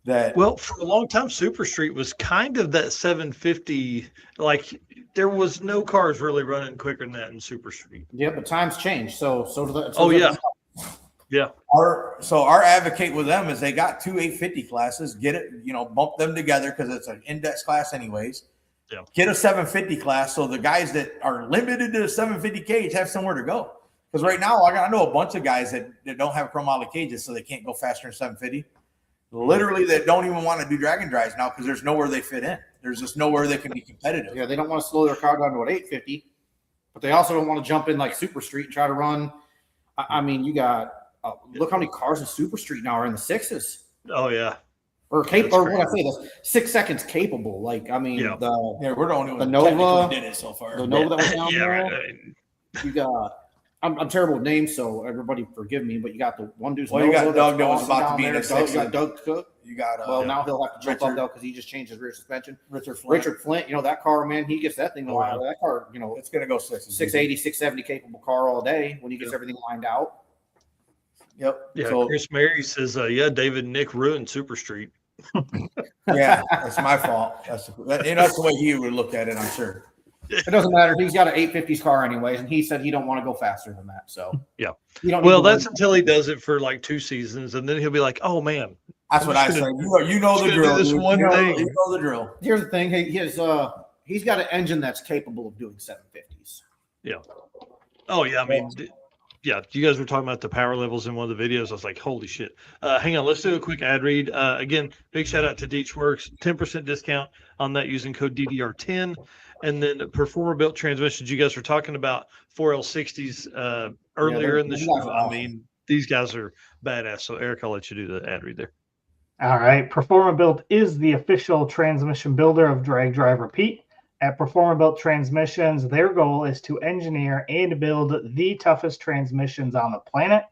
Well, for a long time, Super Street was kind of that 750. Like there was no cars really running quicker than that in Super Street. Yeah, but times change. So do the. Yeah. Our advocate with them is they got 2 850 classes. Get it, bump them together because it's an index class anyways. Yeah. Get a 750 class so the guys that are limited to the 750 cage have somewhere to go. Because right now I know a bunch of guys that don't have chromoly cages, so they can't go faster than 750. Literally, they don't even want to do drag and drives now because there's nowhere they fit in. There's just nowhere they can be competitive. Yeah, they don't want to slow their car down to an 850, but they also don't want to jump in like Super Street and try to run. I mean, you got look how many cars in Super Street now are in the 6s. Oh yeah, or what I say, that's 6 seconds capable. Like I mean, we're the only the Nova did it so far. The Nova that was down there. Right. You got. I'm terrible with names, so everybody forgive me. But you got the one dude's. Well, you got Doug that was about to be in the 6. You got Doug Cook. You got now he'll have to jump up though because he just changed his rear suspension. Richard Flint. That car, man, he gets that thing lined out. That car, it's gonna go 680, 670 capable car all day when he gets everything lined out. Yep. Yeah, So, Chris Mary says, yeah, David and Nick ruined Super Street. yeah, that's my fault. That's the way he would look at it, I'm sure. It doesn't matter. He's got an 850s car anyways, and he said he don't want to go faster than that. So yeah. You don't Well, that's until he does it for like 2 seasons, and then he'll be like, "Oh man, that's what I say." You know the drill. This one thing. You know the drill. Here's the thing. He's got an engine that's capable of doing 750s. Yeah. Oh yeah. I mean, yeah. You guys were talking about the power levels in one of the videos. I was like, "Holy shit!" Hang on. Let's do a quick ad read. Again, big shout out to Diehl Works. 10% discount on that using code DDR10. And then Performer built transmissions. You guys were talking about 4L60s earlier in the show. Awesome. I mean, these guys are badass. So, Eric, I'll let you do the ad read there. All right. Performer Built is the official transmission builder of Drag Drive Repeat. At Performer Built Transmissions, their goal is to engineer and build the toughest transmissions on the planet.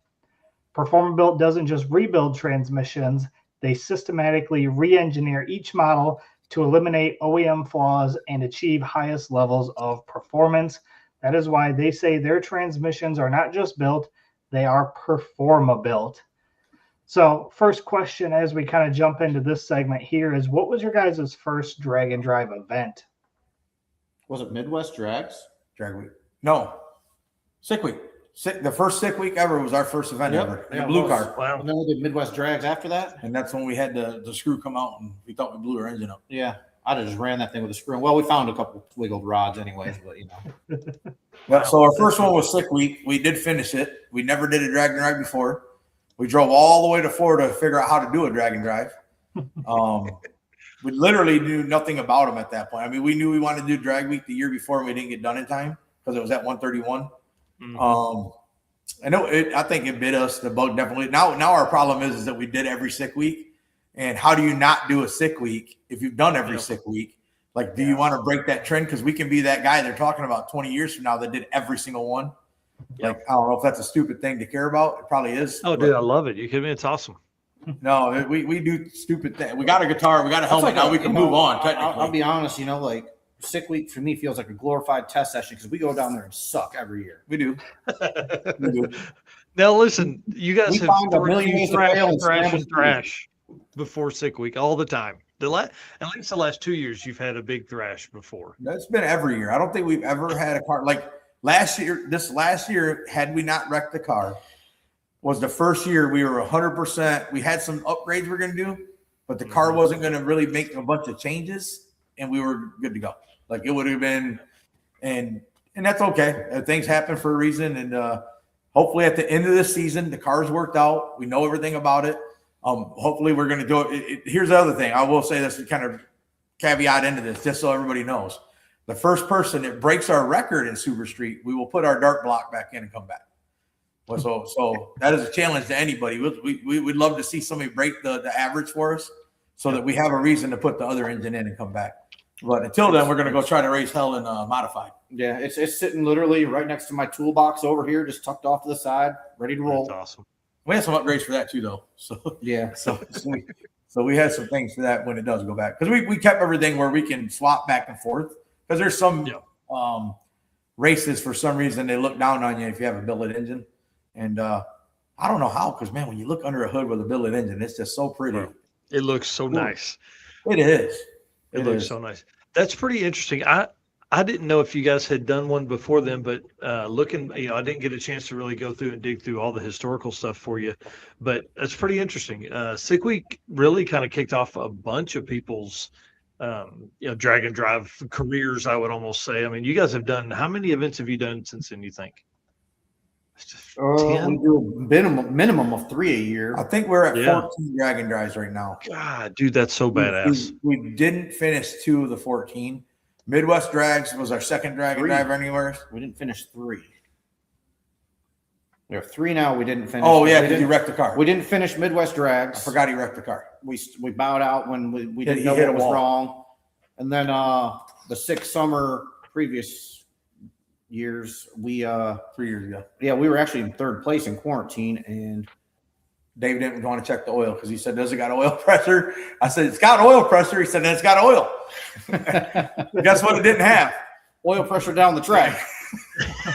Performer Built doesn't just rebuild transmissions, they systematically re-engineer each model to eliminate OEM flaws and achieve highest levels of performance. That is why they say their transmissions are not just built, they are performa-built. So first question as we kind of jump into this segment here is, what was your guys' first drag and drive event? Was it Midwest Drags? Drag Week. No. Sick Week. The first Sick Week ever was our first event ever. In a blue car. Wow. And then we did Midwest Drags after that. And that's when we had the screw come out and we thought we blew our engine up. Yeah. I just ran that thing with a screw. Well, we found a couple wiggled rods anyways, but you know. Well, so our first one was Sick Week. We did finish it. We never did a drag and drive before. We drove all the way to Florida to figure out how to do a drag and drive. We literally knew nothing about them at that point. I mean, we knew we wanted to do drag week the year before and we didn't get done in time because it was at 131. Mm-hmm. I think it bit us, the bug definitely. Now our problem is that we did every Sick Week. And how do you not do a Sick Week if you've done every Sick Week? Like, do you want to break that trend? Because we can be that guy they're talking about 20 years from now that did every single one. Like, I don't know if that's a stupid thing to care about. It probably is. Oh, dude, I love it. You kidding me? It's awesome. No, we do stupid things. We got a guitar. We got a helmet. Now we can move on, technically. I'll be honest, like, Sick Week for me feels like a glorified test session because we go down there and suck every year. We do. Now, listen, you guys have thrash before Sick Week all the time. At least the last 2 years, you've had a big thrash before. That's been every year. I don't think we've ever had a car like this last year, had we not wrecked the car, was the first year we were 100%. We had some upgrades we were going to do, but the car wasn't going to really make a bunch of changes, and we were good to go. Like, it would have been, and that's okay. Things happen for a reason, and hopefully at the end of this season, the car's worked out. We know everything about it. Hopefully we're going to do it. Here's the other thing. I will say this to kind of caveat into this, just so everybody knows. The first person that breaks our record in Super Street, we will put our dart block back in and come back. Well, so that is a challenge to anybody. We would love to see somebody break the average for us so that we have a reason to put the other engine in and come back. But until then, we're going to go try to race hell in modified. Yeah, it's sitting literally right next to my toolbox over here, just tucked off to the side, ready to roll. That's awesome. We have some upgrades for that too, though. So yeah, so we had some things for that when it does go back, because we kept everything where we can swap back and forth. Because there's some races for some reason they look down on you if you have a billet engine, and I don't know how. Because man, when you look under a hood with a billet engine, it's just so pretty. It looks so nice. It is. It looks so nice. That's pretty interesting. I didn't know if you guys had done one before then, but looking, I didn't get a chance to really go through and dig through all the historical stuff for you, but that's pretty interesting. Sick Week really kind of kicked off a bunch of people's, drag and drive careers, I would almost say. I mean, you guys have done, how many events have you done since then, you think? We do a minimum of 3 a year. I think we're at 14 drag and drives right now. God, dude, that's so badass. We didn't finish 2 of the 14. Midwest Drags was our second drag and drive anywhere. We didn't finish 3. We have 3 now. We didn't finish. Oh yeah, because you wrecked the car. We didn't finish Midwest Drags. I forgot he wrecked the car. We bowed out when we didn't know what was wrong. And then the 6 summer previous years, we 3 years ago. Yeah, we were actually in 3rd place in quarantine, and Dave didn't want to check the oil because he said, "Does it got oil pressure?" I said, "It's got oil pressure." He said, "It's got oil." Guess what? It didn't have oil pressure down the track.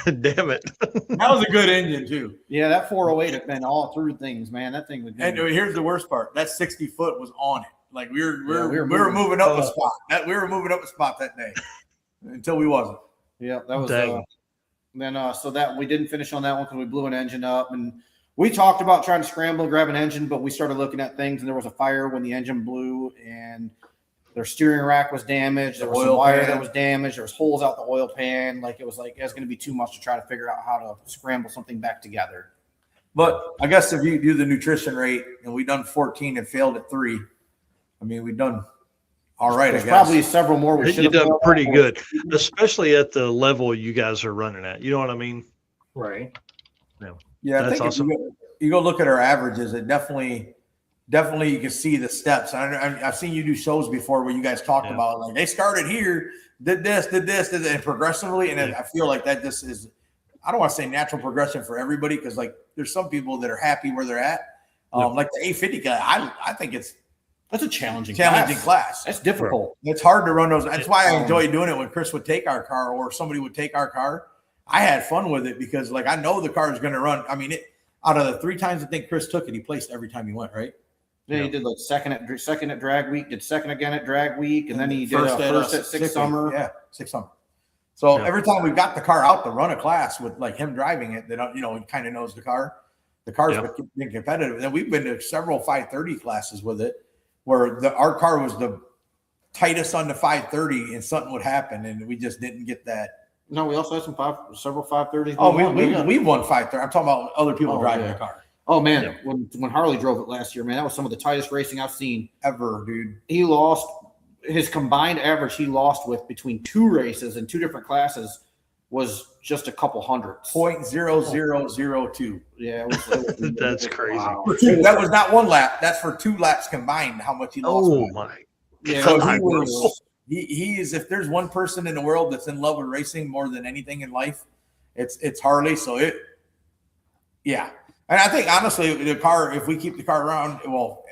Damn it. That was a good engine too. Yeah, that 408 had been all through things, man. That thing was. And here's the worst part: that 60 foot was on it. Like we were moving up Oh. a spot. We were moving up a spot that day until we wasn't. Yeah, that was. Dang. So that we didn't finish on that one because we blew an engine up, and we talked about trying to scramble, grab an engine, but we started looking at things, and there was a fire when the engine blew, and their steering rack was damaged. There was some wire that was damaged. There was holes out the oil pan. Like it was going to be too much to try to figure out how to scramble something back together. But I guess if you do the nutrition rate, and we done 14 and failed at 3, I mean we've done all right. There's I guess probably several more we should You've have done pretty good, especially at the level you guys are running at. You know what I mean? Right. Yeah, I That's think awesome. if you go look at our averages, it definitely you can see the steps. I've seen you do shows before where you guys talked about like they started here, did this, and progressively. And I feel like that just is, I don't want to say natural progression for everybody because like there's some people that are happy where they're at. Like the 850 guy, I think that's a challenging class. That's difficult. It's hard to run those. That's why I enjoy doing it when Chris would take our car or somebody would take our car. I had fun with it because like I know the car is going to run. I mean, out of the 3 times I think Chris took it, he placed every time he went, right? Yeah, he did like second at drag week, did second again at drag week, and then he did first at six summer. Yeah, 6 summer. So every time we got the car out to run a class with like him driving it, that he kind of knows the car. The car's been competitive. And then we've been to several 530 classes with it, where our car was the tightest on the 530, and something would happen, and we just didn't get that. No, we also had several 530s. Oh, we won 530. I'm talking about other people driving the car. Oh man, when Harley drove it last year, man, that was some of the tightest racing I've seen ever, dude. He lost his combined average. He lost with between 2 races in 2 different classes was just a couple hundreds. 0.0002. Yeah, That's crazy. Wow. That was not 1 lap. That's for 2 laps combined. How much he lost? Oh my! Yeah, so he is. If there's one person in the world that's in love with racing more than anything in life, it's Harley. So yeah. And I think honestly, the car, if we keep the car around, well,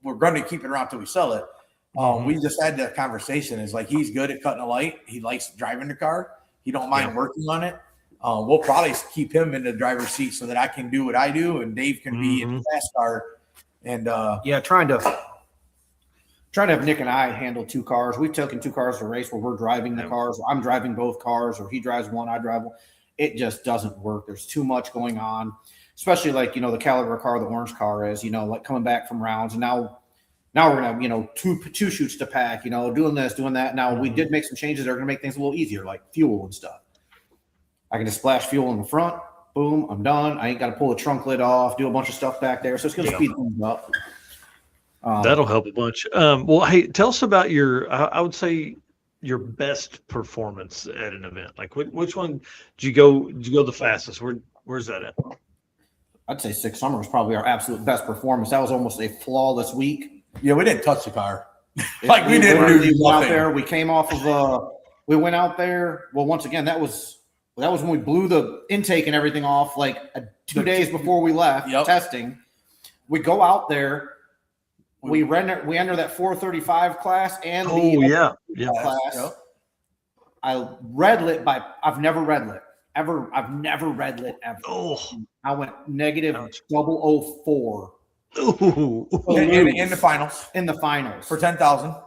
we're going to keep it around till we sell it. We just had that conversation. It's like he's good at cutting a light. He likes driving the car. He don't mind working on it. We'll probably keep him in the driver's seat so that I can do what I do and Dave can be in the fast car. And trying to have Nick and I handle 2 cars. We've taken 2 cars to race where we're driving the cars. I'm driving both cars, or he drives one, I drive one. It just doesn't work. There's too much going on. Especially like, the caliber car, the orange car is, like coming back from rounds. And now we're going to have, two chutes to pack, doing this, doing that. Now we did make some changes that are going to make things a little easier, like fuel and stuff. I can just splash fuel in the front. Boom, I'm done. I ain't got to pull the trunk lid off, do a bunch of stuff back there. So it's going to speed things up. That'll help a bunch. Well, hey, tell us about I would say your best performance at an event. Like which one did you go the fastest? Where's that at? I'd say 6 Summer was probably our absolute best performance. That was almost a flawless week. Yeah, we didn't touch the car. Like we didn't do nothing. Out there. We came off of we went out there. Well, once again, that was when we blew the intake and everything off, like 2 days before we left testing. We go out there. We enter that 435 class and class. Yep. I've never red lit. Ever. I've never red lit ever. Oh. I went negative 004. Ooh. In the finals. In the finals. For 10,000. Of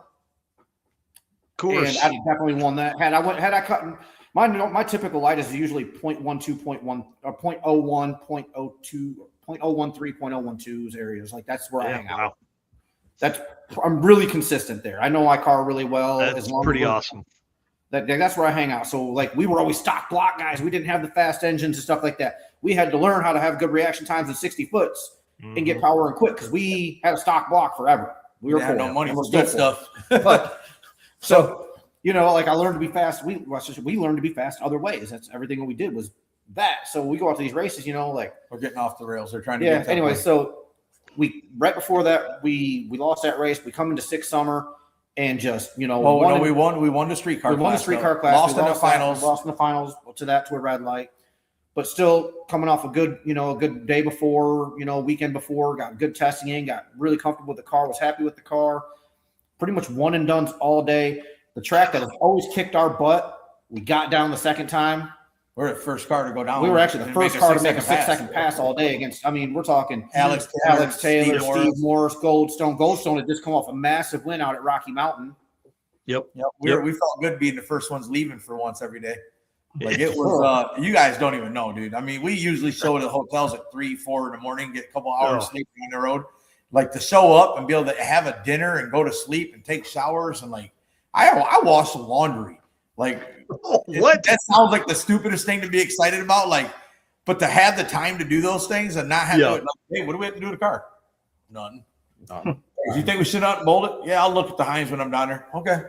course. And I definitely won that. Had I cut my typical light is usually 0.12, 0.1 or 0.01, 0.02, 0.013, 0.012 areas. Like that's where I hang out. I'm really consistent there. I know my car really well. That's pretty awesome. That's where I hang out. So like we were always stock block guys. We didn't have the fast engines and stuff like that. We had to learn how to have good reaction times in 60 foots and get power and quick because we had a stock block forever. We were no money for good stuff. But so like I learned to be fast. We learned to be fast other ways. That's everything that we did was that. So we go out to these races, like we're getting off the rails. They're trying to get anyway. So we right before that we lost that race. We come into 6 Summer. And just we won the streetcar. We won the streetcar class. Lost in the finals. Lost in the finals to a red light, but still coming off a good day before, weekend before. Got good testing in. Got really comfortable with the car. Was happy with the car. Pretty much one and done all day. The track that has always kicked our butt. We got down the second time. We're the first car to go down. We were actually the first car to make a 6-second pass all day against. I mean, we're talking Alex Taylor, Steve Morris, Goldstone. Goldstone had just come off a massive win out at Rocky Mountain. Yep. We felt good being the first ones leaving for once every day. Like it was. You guys don't even know, dude. I mean, we usually show to the hotels at 3, 4 in the morning, get a couple hours sleeping on the road. Like to show up and be able to have a dinner and go to sleep and take showers and like I wash some laundry. Like what? That sounds like the stupidest thing to be excited about. Like, but to have the time to do those things and not have to, like, hey, what do we have to do to the car? None. Do you think we should unbolt it? Yeah, I'll look at the Heinz when I'm down there. Okay.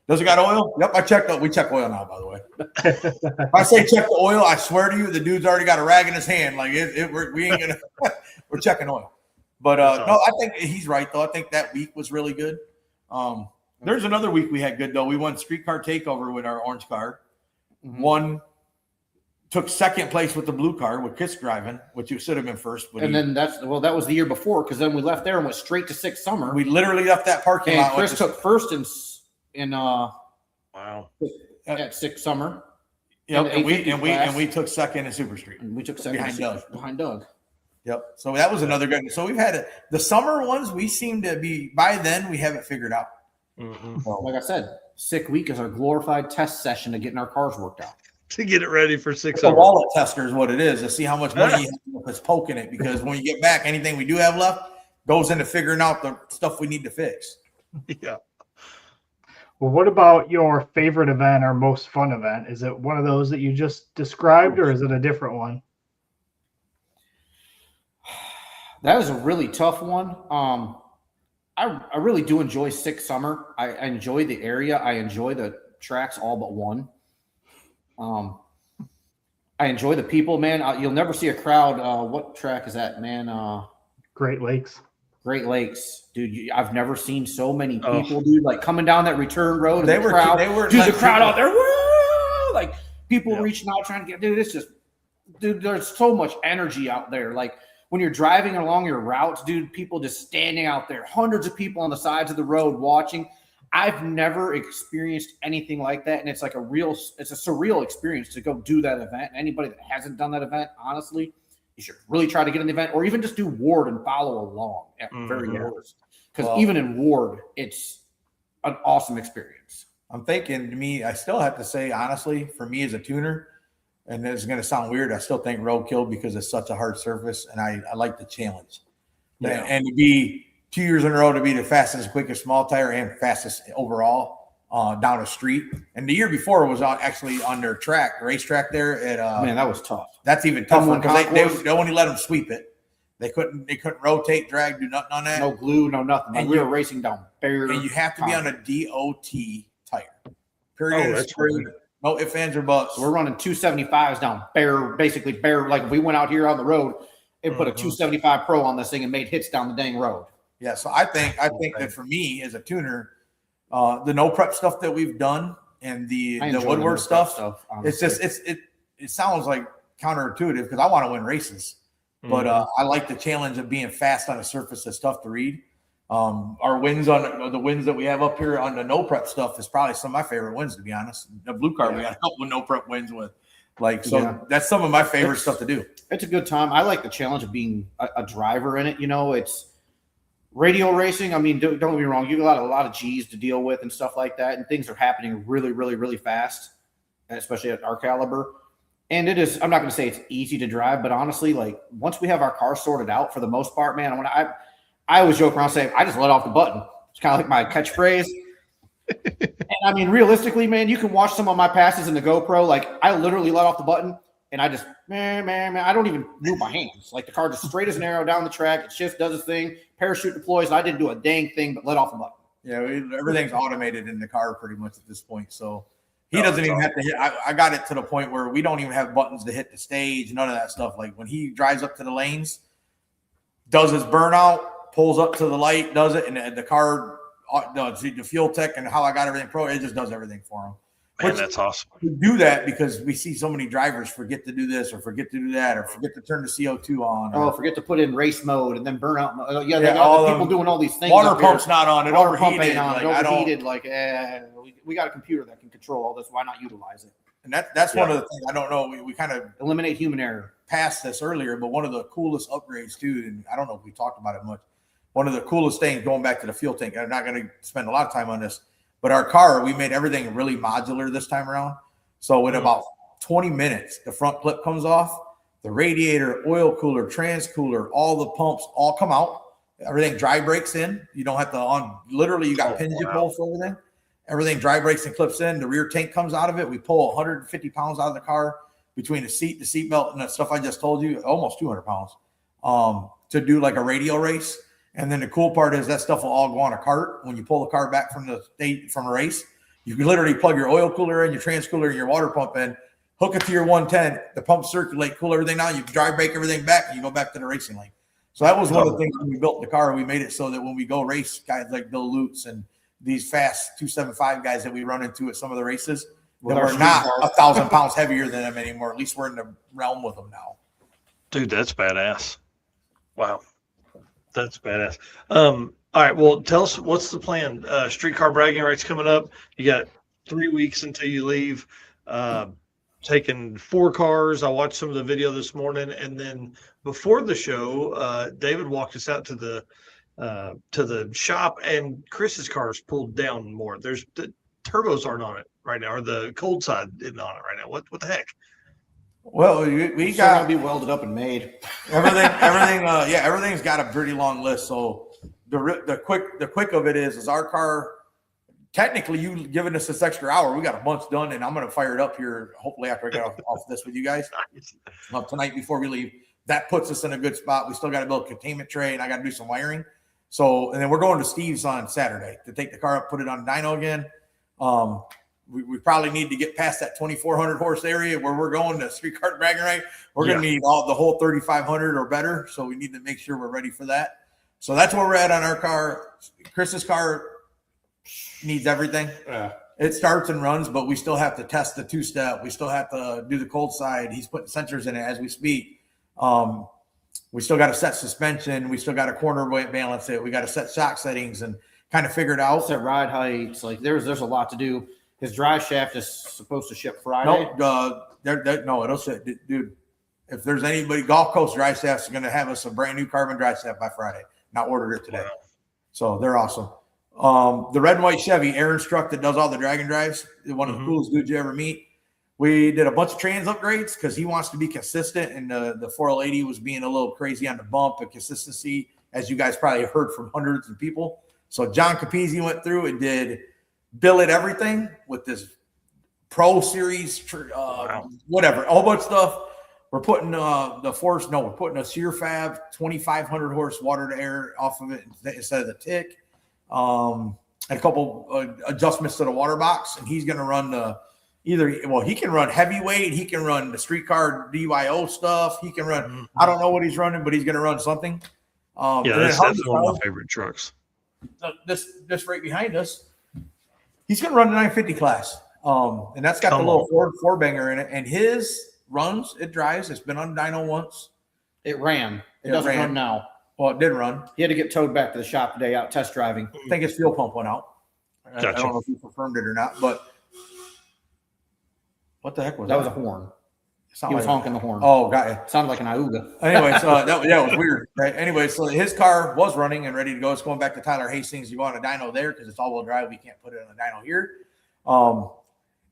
Does it got oil? Yep, I checked. We check oil now, by the way. If I say check the oil, I swear to you, the dude's already got a rag in his hand. Like we ain't gonna. We're checking oil. But no, I think he's right though. I think that week was really good. There's another week we had good though. We won Streetcar Takeover with our orange car. One took second place with the blue car with Chris driving, which you should have been first. And then that was the year before because then we left there and went straight to 6 Summer. We literally left that parking lot. Chris took first in at 6 Summer. Yep, and we took second in Super Street. And we took second behind Doug. Yep. So that was another good. So we've had the summer ones. We seem to be by then we have it figured out. Well, like I said, sick week is our glorified test session to getting our cars worked out. To get it ready for 6 Summer. A wallet tester is what it is to see how much money you have if it's poking it. Because when you get back, anything we do have left goes into figuring out the stuff we need to fix. Yeah. Well, what about your favorite event or most fun event? Is it one of those that you just described, or is it a different one? That was a really tough one. I really do enjoy 6 Summer. I enjoy the area. I enjoy the tracks all but one. I enjoy the people, man. You'll never see a crowd. What track is that, man? Great Lakes. Great Lakes, dude. I've never seen so many people, dude. Like coming down that return road. The crowd out there, woo! Like people reaching out trying to get. Dude, it's just, dude. There's so much energy out there. Like when you're driving along your routes, dude, people just standing out there. Hundreds of people on the sides of the road watching. I've never experienced anything like that, and it's a surreal experience to go do that event. And anybody that hasn't done that event, honestly, you should really try to get an event or even just do Ward and follow along at very hours. Because even in Ward, it's an awesome experience. I'm thinking to me, I still have to say, honestly, for me as a tuner, and this is going to sound weird, I still think roadkill because it's such a hard surface, and I like the challenge. Yeah. And to be 2 years in a row to be the fastest, quickest small tire and fastest overall down a street. And the year before was actually on their track, racetrack there at man, that was tough. That's even tougher because they only let them sweep it. They couldn't rotate, drag, do nothing on that. No glue, no nothing. And we were racing down bare. And you have to be on a DOT tire. Period. That's great. No ifs, ands, or buts. So we're running 275s down basically bare. Like if we went out here on the road and put a 275 Pro on this thing and made hits down the dang road. Yeah, so I think that for me as a tuner, the no prep stuff that we've done and the woodwork stuff it's just it sounds like counterintuitive because I want to win races, but I like the challenge of being fast on a surface that's tough to read. Our wins on the wins that we have up here on the no prep stuff is probably some of my favorite wins, to be honest. The blue car we got a couple of no prep wins with. That's some of my favorite stuff to do. It's a good time. I like the challenge of being a driver in it. You know, it's radial racing. I mean, don't get me wrong. You got a lot of G's to deal with and stuff like that, and things are happening really, really, really fast, especially at our caliber. And it is. I'm not going to say it's easy to drive, but honestly, like once we have our car sorted out, for the most part, man, I always joke around saying I just let off the button. It's kind of like my catchphrase. And I mean, realistically, man, you can watch some of my passes in the GoPro. Like I literally let off the button, and I just man, I don't even move my hands. Like the car just straight as an arrow down the track. It shifts, does its thing, parachute deploys. And I didn't do a dang thing but let off the button. Yeah, everything's automated in the car pretty much at this point. So he doesn't even have to hit. I got it to the point where we don't even have buttons to hit the stage, none of that stuff. Like when he drives up to the lanes, does his burnout, pulls up to the light, does it, and the car, the fuel tech and how I got everything pro, it just does everything for him. Man, that's awesome. We do that because we see so many drivers forget to do this or forget to do that or forget to turn the CO2 on. Forget to put in race mode and then burnout mode. People doing all these things. Water pump's not on. It Water pump overheated. ain't on. It overheated. We got a computer that can control all this. Why not utilize it? And that's one of the things I don't know. We kind of eliminate human error. Passed this earlier, but one of the coolest upgrades too, and I don't know if we talked about it much. One of the coolest things going back to the fuel tank. I'm not going to spend a lot of time on this, but our car, we made everything really modular this time around. So in about 20 minutes, the front clip comes off, the radiator, oil cooler, trans cooler, all the pumps all come out. Everything dry breaks in. You don't have to on. Literally, you got pins you pull for everything. Everything dry breaks and clips in. The rear tank comes out of it. We pull 150 pounds out of the car between the seat belt, and the stuff I just told you, almost 200 pounds, to do like a radial race. And then the cool part is that stuff will all go on a cart. When you pull the car back from a race, you can literally plug your oil cooler in, your trans cooler, and your water pump in, hook it to your 110. The pumps circulate, cool everything down. You dry brake everything back, and you go back to the racing lane. So that was one of the things when we built the car. We made it so that when we go race, guys like Bill Lutz and these fast 275 guys that we run into at some of the races, that we're not 1,000 pounds heavier than them anymore. At least we're in the realm with them now. Dude, that's badass. Wow. That's badass. All right. Well, tell us, what's the plan? Streetcar bragging rights coming up. You got 3 weeks until you leave. Taking 4 cars. I watched some of the video this morning, and then before the show, David walked us out to the shop, and Chris's car is pulled down more. There's the turbos aren't on it right now, or the cold side isn't on it right now. What the heck? Well, we got to be welded up and made. Everything's got a pretty long list. So the quick of it is our car. Technically, you giving us this extra hour, we got a bunch done, and I'm going to fire it up here. Hopefully, after I get off this with you guys tonight before we leave. That puts us in a good spot. We still got to build a containment tray, and I got to do some wiring. So, and then we're going to Steve's on Saturday to take the car up, put it on dyno again. We probably need to get past that 2,400 horse area where we're going to streetcar bragging right. We're going to need the whole 3,500 or better. So we need to make sure we're ready for that. So that's where we're at on our car. Chris's car needs everything. Yeah. It starts and runs, but we still have to test the 2-step. We still have to do the cold side. He's putting sensors in it as we speak. We still got to set suspension. We still got to corner balance it. We got to set shock settings and kind of figure it out. Set ride heights. Like there's a lot to do. His drive shaft is supposed to ship Friday. No, it'll ship, dude. If there's anybody, Gulf Coast Drive Shafts are going to have us a brand new carbon drive shaft by Friday. Not ordered it today. So they're awesome. The red and white Chevy, Aaron's truck that does all the Dragon drives, one of the coolest dudes you ever meet. We did a bunch of trans upgrades because he wants to be consistent, and the 4L80 was being a little crazy on the bump and consistency, as you guys probably have heard from hundreds of people. So John Capizzi went through and did billet everything with this Pro Series, whatever, a whole bunch of stuff. We're putting we're putting a Sear Fab 2,500 horse water to air off of it instead of the tick. And a couple adjustments to the water box, and he's going to run he can run heavyweight, he can run the streetcar DYO stuff, he can run I don't know what he's running, but he's going to run something. That's one of my favorite trucks. This right behind us, he's going to run the 950 class, and that's got the little four banger in it, and his runs, it drives. It's been on dyno once. It ran. It doesn't run now. Well, it did run. He had to get towed back to the shop today out test driving. I think his fuel pump went out. Gotcha. I don't know if he confirmed it or not, but what the heck was that? That was a horn. He was honking the horn. Oh, got it. Sounded like an Iuga. Anyway, so it was weird. Right? Anyway, so his car was running and ready to go. It's going back to Tyler Hastings. You go on a dyno there because it's all-wheel drive. We can't put it on a dyno here.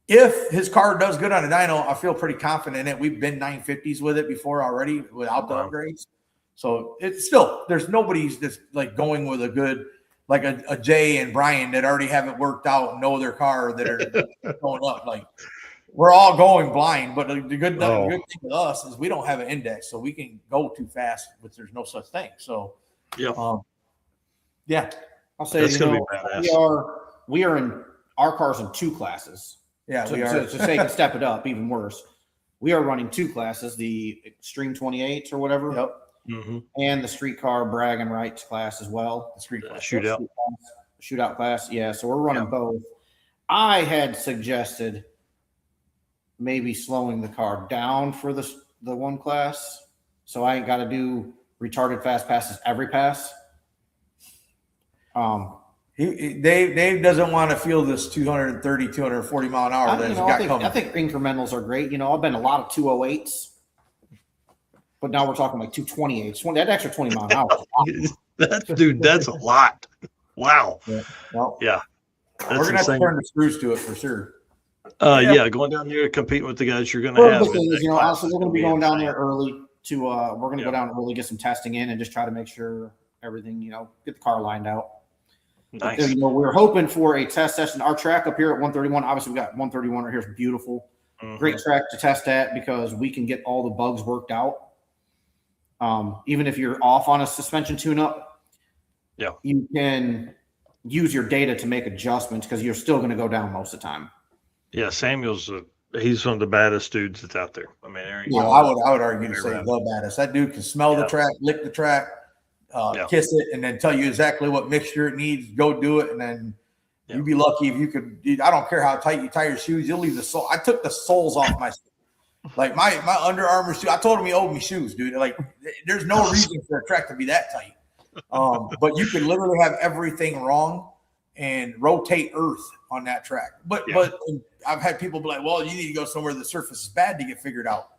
If his car does good on a dyno, I feel pretty confident in it. We've been 950s with it before already without the upgrades. So it's still, there's nobody's just like going with a good, like a Jay and Brian that already have it worked out and know their car that are going up. Like we're all going blind, but the good thing with us is we don't have an index, so we can go too fast, but there's no such thing. So I'll say we are in our cars in 2 classes. Yeah, we are. To say step it up even worse. We are running 2 classes, the Extreme 28s or whatever. Yep. Mm-hmm. And the streetcar brag and rights class as well. The street class. Shootout class. Yeah. So we're running both. I had suggested maybe slowing the car down for the one class. So I ain't got to do retarded fast passes every pass. Dave doesn't want to feel this 230, 240 mile an hour. I think incrementals are great. I've been a lot of 208s, but now we're talking like 228s. That extra 20 mile an hour. That's a lot. Wow. Yeah. Well, yeah. We're gonna have to turn the screws to it for sure. Going down there to compete with the guys you're gonna have. Honestly, we're gonna be going down there early to we're gonna go down early, get some testing in, and just try to make sure everything, get the car lined out. Nice. We're hoping for a test session. Our track up here at 131, obviously we got 131 right here. It's beautiful. Mm-hmm. Great track to test at because we can get all the bugs worked out. Even if you're off on a suspension tune-up, you can use your data to make adjustments because you're still going to go down most of the time. Yeah, Samuel's he's one of the baddest dudes that's out there. I mean, I would argue to say the baddest. That dude can smell the track, lick the track, kiss it, and then tell you exactly what mixture it needs. Go do it, and then you'd be lucky if you could. I don't care how tight you tie your shoes. You'll leave the sole. I took the soles off my. Like my Under Armour shoe, I told him he owed me shoes, dude. Like, there's no reason for a track to be that tight. But you can literally have everything wrong and rotate earth on that track. But I've had people be like, well, you need to go somewhere the surface is bad to get figured out.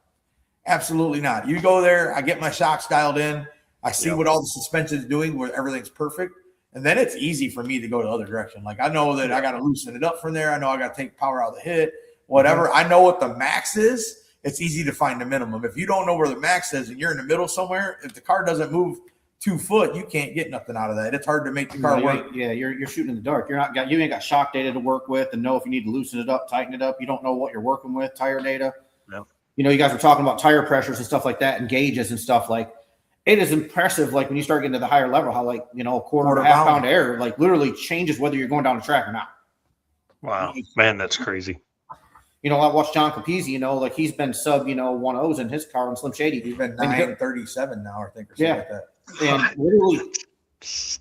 Absolutely not. You go there, I get my shocks dialed in, I see what all the suspension is doing where everything's perfect, and then it's easy for me to go the other direction. Like, I know that I got to loosen it up from there. I know I got to take power out of the hit, whatever. I know what the max is. It's easy to find the minimum. If you don't know where the max is and you're in the middle somewhere, if the car doesn't move 2 foot, you can't get nothing out of that. It's hard to make the car work. Yeah, you're shooting in the dark. You ain't got shock data to work with and know if you need to loosen it up, tighten it up. You don't know what you're working with, tire data. No. You guys were talking about tire pressures and stuff like that and gauges and stuff. Like, it is impressive, like when you start getting to the higher level, how a quarter to half pound of air like literally changes whether you're going down the track or not. Wow, man, that's crazy. I watched John Capizzi, like he's been sub, 1.0s in his car on Slim Shady. He's been 937 now, I think, or something like that. And literally,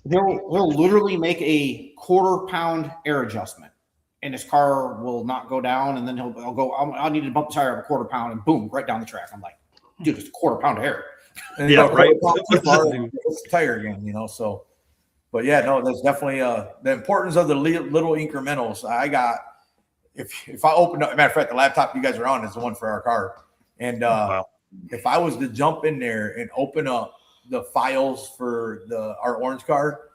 he'll literally make a quarter pound air adjustment, and his car will not go down. And then I'll go, I need to bump the tire up a quarter pound, and boom, right down the track. I'm like, dude, it's a quarter pound of air. And right. It's the tire again, so. But yeah, no, there's definitely the importance of the little incrementals. I got. If I open up, matter of fact, the laptop you guys are on is the one for our car. And if I was to jump in there and open up the files for our orange car,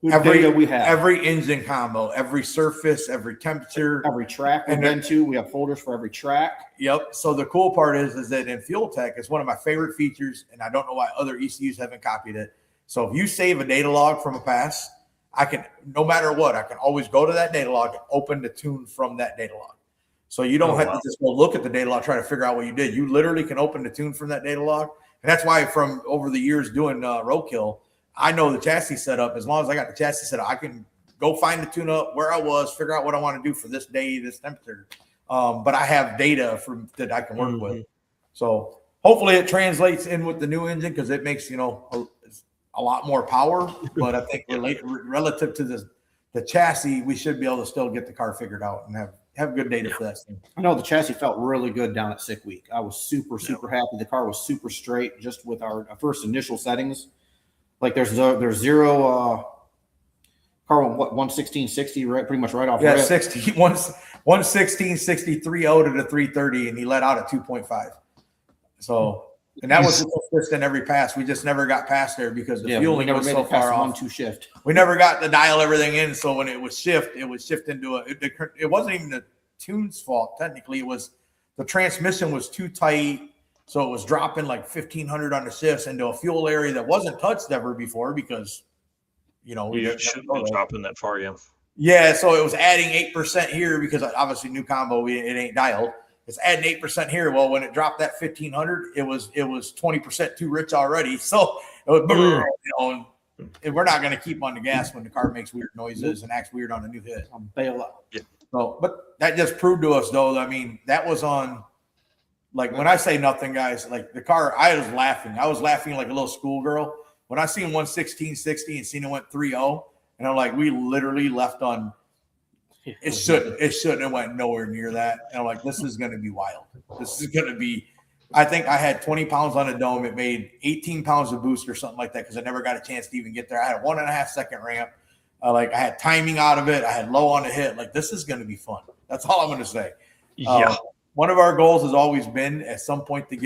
every engine combo, every surface, every temperature, every track, and then too, we have folders for every track. Yep. So the cool part is that in Fuel Tech, it's one of my favorite features, and I don't know why other ECUs haven't copied it. So if you save a data log from a pass, I can, no matter what, I can always go to that data log and open the tune from that data log. So you don't have to just go look at the data log, try to figure out what you did. You literally can open the tune from that data log. And that's why from over the years doing roadkill, I know the chassis setup. As long as I got the chassis set up, I can go find the tune up where I was, figure out what I want to do for this day, this temperature. But I have data that I can work with. So hopefully it translates in with the new engine because it makes, a lot more power, but I think relative to the chassis, we should be able to still get the car figured out and have good data for that thing. I know the chassis felt really good down at Sick Week. I was super happy. The car was super straight just with our first initial settings. Like there's zero car 11660 right pretty much right off. Yeah, 11663 to the 330, and he let out at 2.5. So. And that was consistent every pass. We just never got past there because the fueling was so far off. 1-2 shift. We never got to dial everything in. So when it would shift into it wasn't even the tune's fault. Technically, it was the transmission was too tight. So it was dropping like 1,500 on the shifts into a fuel area that wasn't touched ever before because, we shouldn't be dropping that far, yeah. Yeah. So it was adding 8% here because obviously new combo, it ain't dialed. It's adding 8% here. Well, when it dropped that 1,500, it was 20% too rich already. So it was, and we're not going to keep on the gas when the car makes weird noises and acts weird on a new hit. I'll bail out. Yeah. So, but that just proved to us, though. I mean, that was on. Like when I say nothing, guys, like the car, I was laughing. I was laughing like a little schoolgirl when I seen 11660 and seen it went 3.0, and I'm like, we literally left on. It shouldn't have went nowhere near that. And I'm like, this is going to be wild. This is going to be, I think I had 20 pounds on a dome. It made 18 pounds of boost or something like that because I never got a chance to even get there. I had a 1.5 second ramp. I had timing out of it. I had low on the hit. Like, this is going to be fun. That's all I'm going to say. Yeah. One of our goals has always been at some point to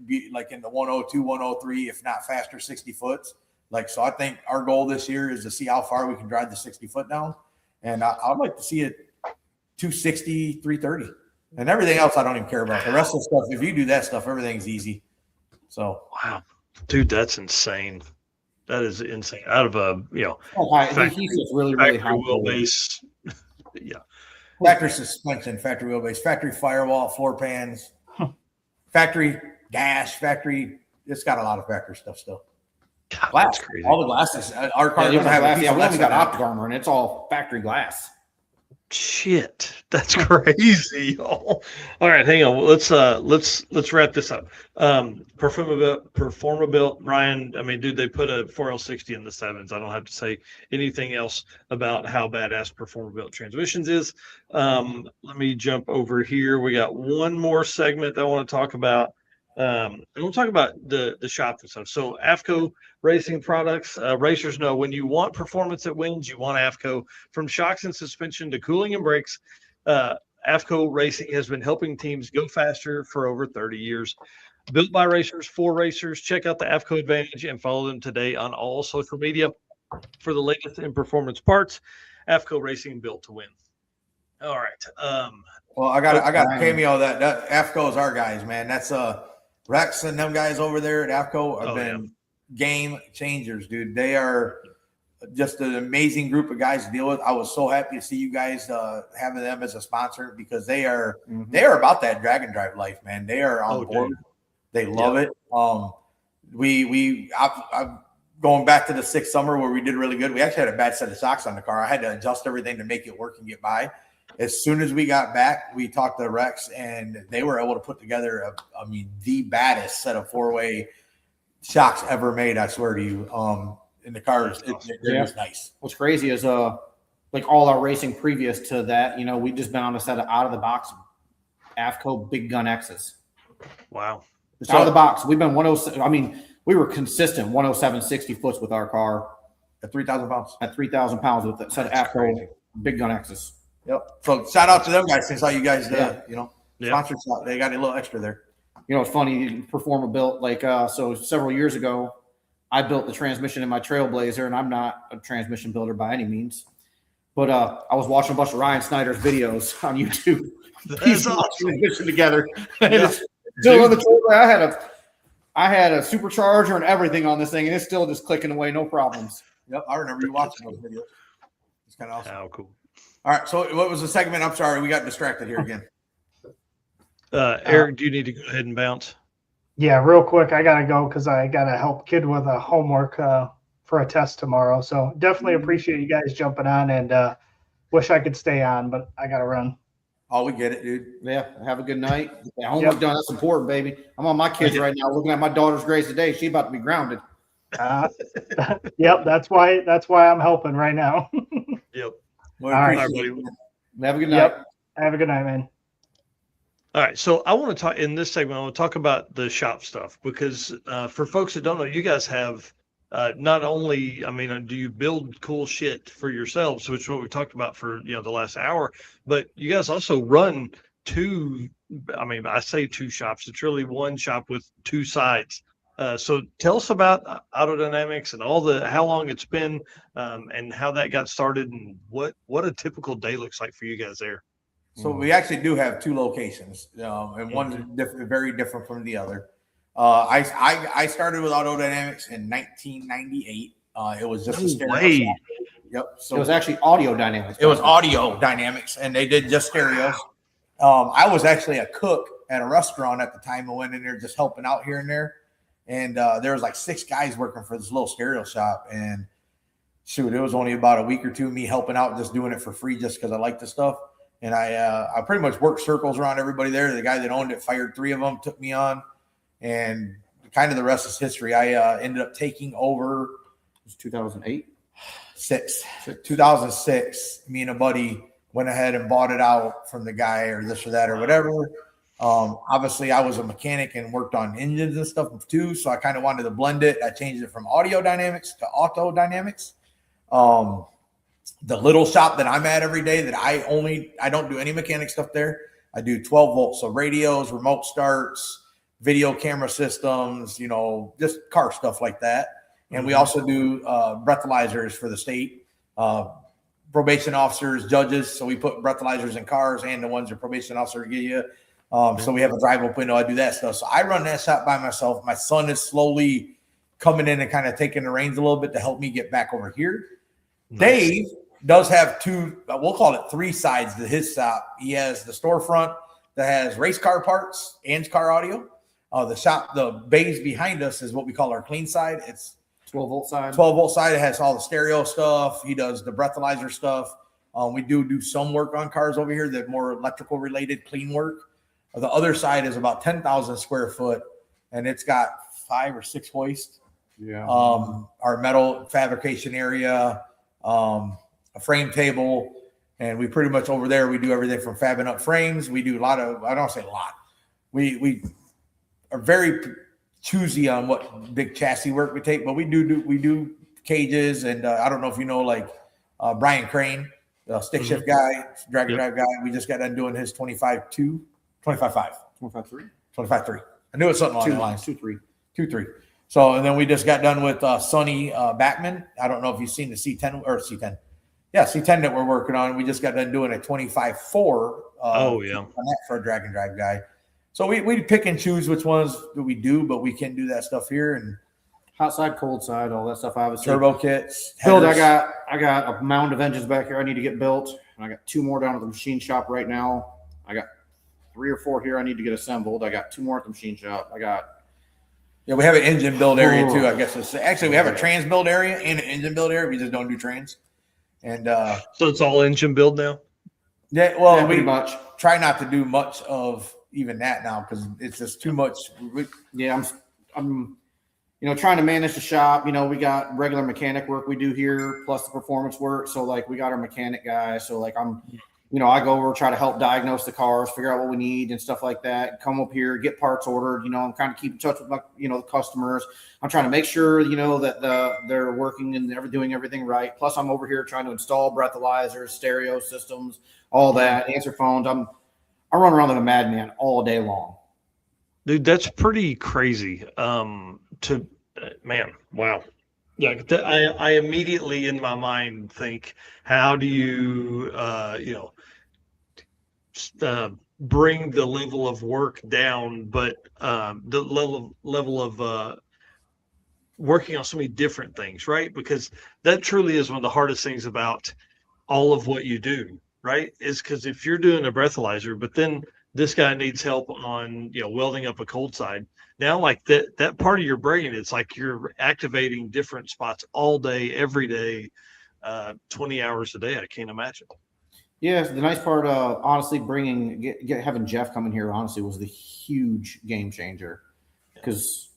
be like in the 102, 103, if not faster, 60 foots. Like, so I think our goal this year is to see how far we can drive the 60 foot down. And I'd like to see it 260, 330. And everything else I don't even care about. The rest of the stuff, if you do that stuff, everything's easy. So, wow. Dude, that's insane. That is insane. Out of a, he's just really high wheelbase. Yeah. Factory suspension, factory wheelbase, factory firewall, floor pans, factory dash, factory. It's got a lot of factory stuff still. God, glass, that's crazy. All the glasses. Our car doesn't have glass. a Yeah, we glass got optic armor, and it's all factory glass. Shit, that's crazy. All right, hang on. Let's wrap this up. Performability, Ryan. I mean, dude, they put a 4L60 in the sevens. I don't have to say anything else about how badass Performability Transmissions is. Let me jump over here. We got one more segment that I want to talk about. And we'll talk about the shop and stuff. So AFCO Racing Products, racers know when you want performance that wins, you want AFCO. From shocks and suspension to cooling and brakes, AFCO Racing has been helping teams go faster for over 30 years. Built by racers for racers. Check out the AFCO Advantage and follow them today on all social media for the latest in performance parts. AFCO Racing, built to win. All right. Well, I got a cameo that AFCO is our guys, man. That's Rex and them guys over there at AFCO have been game changers, dude. They are just an amazing group of guys to deal with. I was so happy to see you guys having them as a sponsor because they are about that drag and drive life, man. They are on board. Dude. They love it. I'm going back to the 6th summer where we did really good. We actually had a bad set of shocks on the car. I had to adjust everything to make it work and get by. As soon as we got back, we talked to Rex, and they were able to put together, the baddest set of 4-way shocks ever made, I swear to you. In the cars, it was nice. What's crazy is, like all our racing previous to that, we just been on a set of out-of-the-box AFCO Big Gun X's. Wow. Out of the box. We've been 107. We were consistent 107, 60 foots with our car. At 3,000 pounds. At 3,000 pounds with that set of AFCO Big Gun X's. Yep. So shout out to them guys since how you guys sponsored stuff. They got a little extra there. It's funny, Performability, so several years ago, I built the transmission in my Trailblazer, and I'm not a transmission builder by any means. But I was watching a bunch of Ryan Snyder's videos on YouTube. He's awesome. Transmission together. Still on the Trailblazer. I had a supercharger and everything on this thing, and it's still just clicking away, no problems. Yep, I remember you watching those videos. It's kind of awesome. How cool. All right, so what was the segment? I'm sorry, we got distracted here again. Eric, do you need to go ahead and bounce? Yeah, real quick, I gotta go because I gotta help kid with a homework for a test tomorrow. So definitely appreciate you guys jumping on, and wish I could stay on, but I gotta run. Oh, we get it, dude. Yeah, have a good night. Homework done. That's important, baby. I'm on my kids right now, looking at my daughter's grades today. She's about to be grounded. Yep, that's why I'm helping right now. Yep. All right, buddy. Have a good night. Yep. Have a good night, man. All right, so I want to talk in this segment. I want to talk about the shop stuff because for folks that don't know, you guys have not only, do you build cool shit for yourselves, which is what we talked about for the last hour, but you guys also run two. I say two shops. It's really one shop with two sides. So tell us about Autodynamics and how long it's been, and how that got started, and what a typical day looks like for you guys there. So we actually do have two locations, and one's different, very different from the other. I started with Autodynamics in 1998. It was just a stereo shop. Yep. So it was actually Audio Dynamics. It was Audio Dynamics, and they did just stereos. I was actually a cook at a restaurant at the time. I went in there just helping out here and there. And there was like 6 guys working for this little stereo shop. And shoot, it was only about a week or two of me helping out, just doing it for free just because I like the stuff. And I pretty much worked circles around everybody there. The guy that owned it fired 3 of them, took me on. And kind of the rest is history. I ended up taking over. It was 2008? 2006. Me and a buddy went ahead and bought it out from the guy or this or that or whatever. Obviously, I was a mechanic and worked on engines and stuff too, so I kind of wanted to blend it. I changed it from Audio Dynamics to Auto Dynamics. The little shop that I'm at every day that I don't do any mechanic stuff there. I do 12 volts. So radios, remote starts, video camera systems, just car stuff like that. And we also do breathalyzers for the state, probation officers, judges. So we put breathalyzers in cars and the ones the probation officer give you. So we have a drive-up window. I do that stuff. So I run that shop by myself. My son is slowly coming in and kind of taking the reins a little bit to help me get back over here. Nice. Dave does have two, we'll call it three sides to his shop. He has the storefront that has race car parts and car audio. The shop, the bays behind us is what we call our clean side. It's 12-volt side. 12-volt side. It has all the stereo stuff. He does the breathalyzer stuff. We do some work on cars over here that more electrical related clean work. The other side is about 10,000 square foot, and it's got 5 or 6 hoists. Yeah. Our metal fabrication area, a frame table, and we pretty much over there we do everything from fabbing up frames. We do a lot of, I don't say a lot. We are very choosy on what big chassis work we take, but we do cages, and I don't know if you know, like Brian Crane, the stick shift guy, drag and drive guy. We just got done doing his 25.2, 25.5, 25.3, 25.3. I knew it was something along the lines. 2.3. So, and then we just got done with Sonny Backman. I don't know if you've seen the C10 or C10. Yeah, C10 that we're working on. We just got done doing a 25.4. On that for a drag and drive guy. So we pick and choose which ones do we do, but we can do that stuff here. And hot side, cold side, all that stuff. Obviously, turbo kits. Build. I got a mound of engines back here I need to get built, and I got 2 more down at the machine shop right now. I got 3 or 4 here I need to get assembled. I got 2 more at the machine shop. We have an engine build area too. I guess actually we have a trans build area and an engine build area. We just don't do trans. And so it's all engine build now. Yeah, well, yeah, we pretty much try not to do much of even that now because it's just too much. I'm trying to manage the shop. We got regular mechanic work we do here plus the performance work. So like we got our mechanic guy. So like I go over, try to help diagnose the cars, figure out what we need and stuff like that. Come up here, get parts ordered. I'm kind of keep in touch with my, the customers. I'm trying to make sure, that they're working and they're doing everything right. Plus, I'm over here trying to install breathalyzers, stereo systems, all that, answer phones. I run around like a madman all day long. Dude, that's pretty crazy. Man, wow. Yeah, I immediately in my mind think, how do you, bring the level of work down, but the level of working on so many different things, right? Because that truly is one of the hardest things about all of what you do, right? Is because if you're doing a breathalyzer, but then this guy needs help on, welding up a cold side. Now, like that part of your brain, it's like you're activating different spots all day, every day, 20 hours a day. I can't imagine. Yeah, the nice part, honestly, having Jeff come in here, honestly, was the huge game changer. Because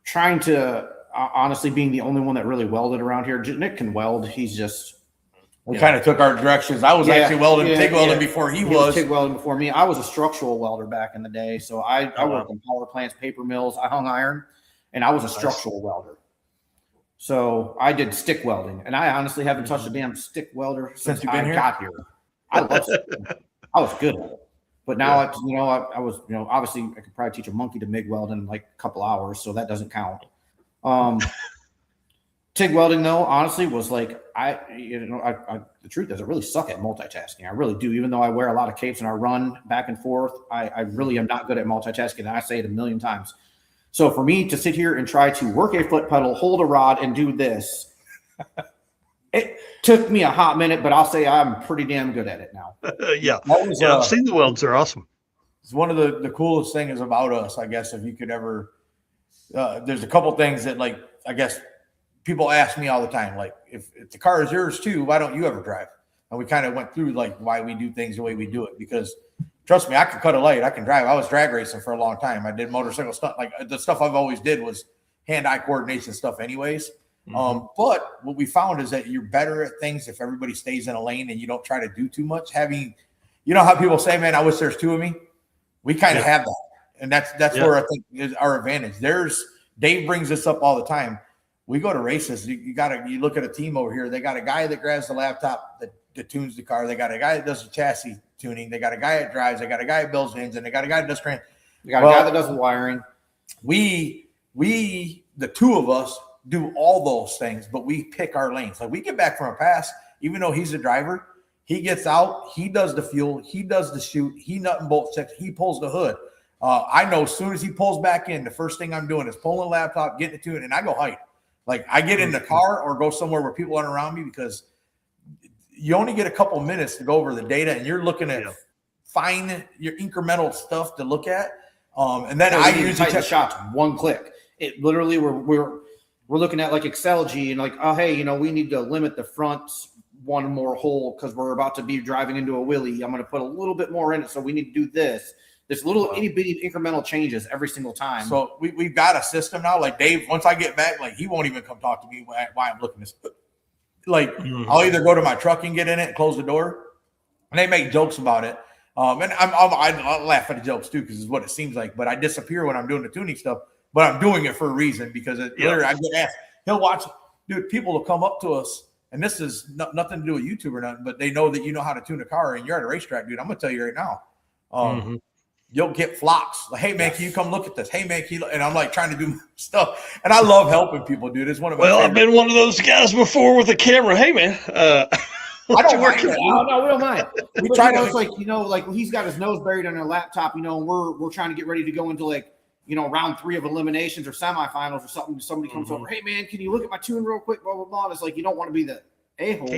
trying to, honestly, being the only one that really welded around here, Nick can weld. He's just... We kind of took our directions. I was actually TIG welding before he was. TIG welding before me. I was a structural welder back in the day. So I worked in power plants, paper mills. I hung iron, and I was a structural welder. So I did stick welding, and I honestly haven't touched a damn stick welder since I got here. I was good at it. But now, I was, obviously I could probably teach a monkey to MIG weld in like a couple hours, so that doesn't count. TIG welding, though, honestly, was like, the truth is I really suck at multitasking. I really do. Even though I wear a lot of capes and I run back and forth, I really am not good at multitasking. And I say it a million times. So for me to sit here and try to work a foot pedal, hold a rod, and do this, it took me a hot minute, but I'll say I'm pretty damn good at it now. I've seen the welds. They're awesome. It's one of the coolest things about us, I guess, if you could ever, there's a couple things that, like, I guess, people ask me all the time, like, if the car is yours too, why don't you ever drive? And we kind of went through like why we do things the way we do it, because trust me, I can cut a light, I can drive. I was drag racing for a long time. I did motorcycle stuff. Like the stuff I've always did was hand-eye coordination stuff anyways. But what we found is that you're better at things if everybody stays in a lane and you don't try to do too much. Having, how people say, man, I wish there's 2 of me. We kind of have that. And that's where I think is our advantage. Dave brings this up all the time. we go to races. You look at a team over here. They got a guy that grabs the laptop that tunes the car. They got a guy that does the chassis tuning. They got a guy that drives. They got a guy that builds engine. They got a guy that does crane. They got a guy that does the wiring. We the two of us do all those things, but we pick our lanes. Like we get back from a pass, even though he's a driver, he gets out, he does the fuel, he does the shoot, he nut and bolt checks, he pulls the hood. I know as soon as he pulls back in, the first thing I'm doing is pulling the laptop, getting it to it, and I go hike. Like I get in the car or go somewhere where people aren't around me, because you only get a couple minutes to go over the data, and you're looking at fine your incremental stuff to look at. And then I usually the shots one click. It literally we're looking at like Excel G and like, oh hey, you know, we need to limit the front one more hole because we're about to be driving into a wheelie. I'm going to put a little bit more in it, so we need to do this. There's little itty bitty incremental changes every single time. So we've got a system now. Like Dave, once I get back, like he won't even come talk to me why I'm looking this. Like I'll either go to my truck and get in it and close the door, and they make jokes about it. And I laugh at the jokes too, because it's what it seems like. But I disappear when I'm doing the tuning stuff. But I'm doing it for a reason, because literally I get asked. He'll watch, dude. People will come up to us, and this is nothing to do with YouTube or nothing, but they know that you know how to tune a car, and you're at a racetrack, dude. I'm gonna tell you right now. You'll get flocks. Like, hey man, can you come look at this? Hey man, can you and I'm like trying to do stuff, and I love helping people, dude. It's one of my favorite. I've been one of those guys before with a camera. Hey man, I don't mind. No, we don't mind. We try to, like, you know, like he's got his nose buried on a laptop, you know, and we're trying to get ready to go into like, you know, round 3 of eliminations or semifinals or something. Somebody comes over, hey man, can you look at my tune real quick? Blah blah blah. And it's like, you don't want to be the a-hole.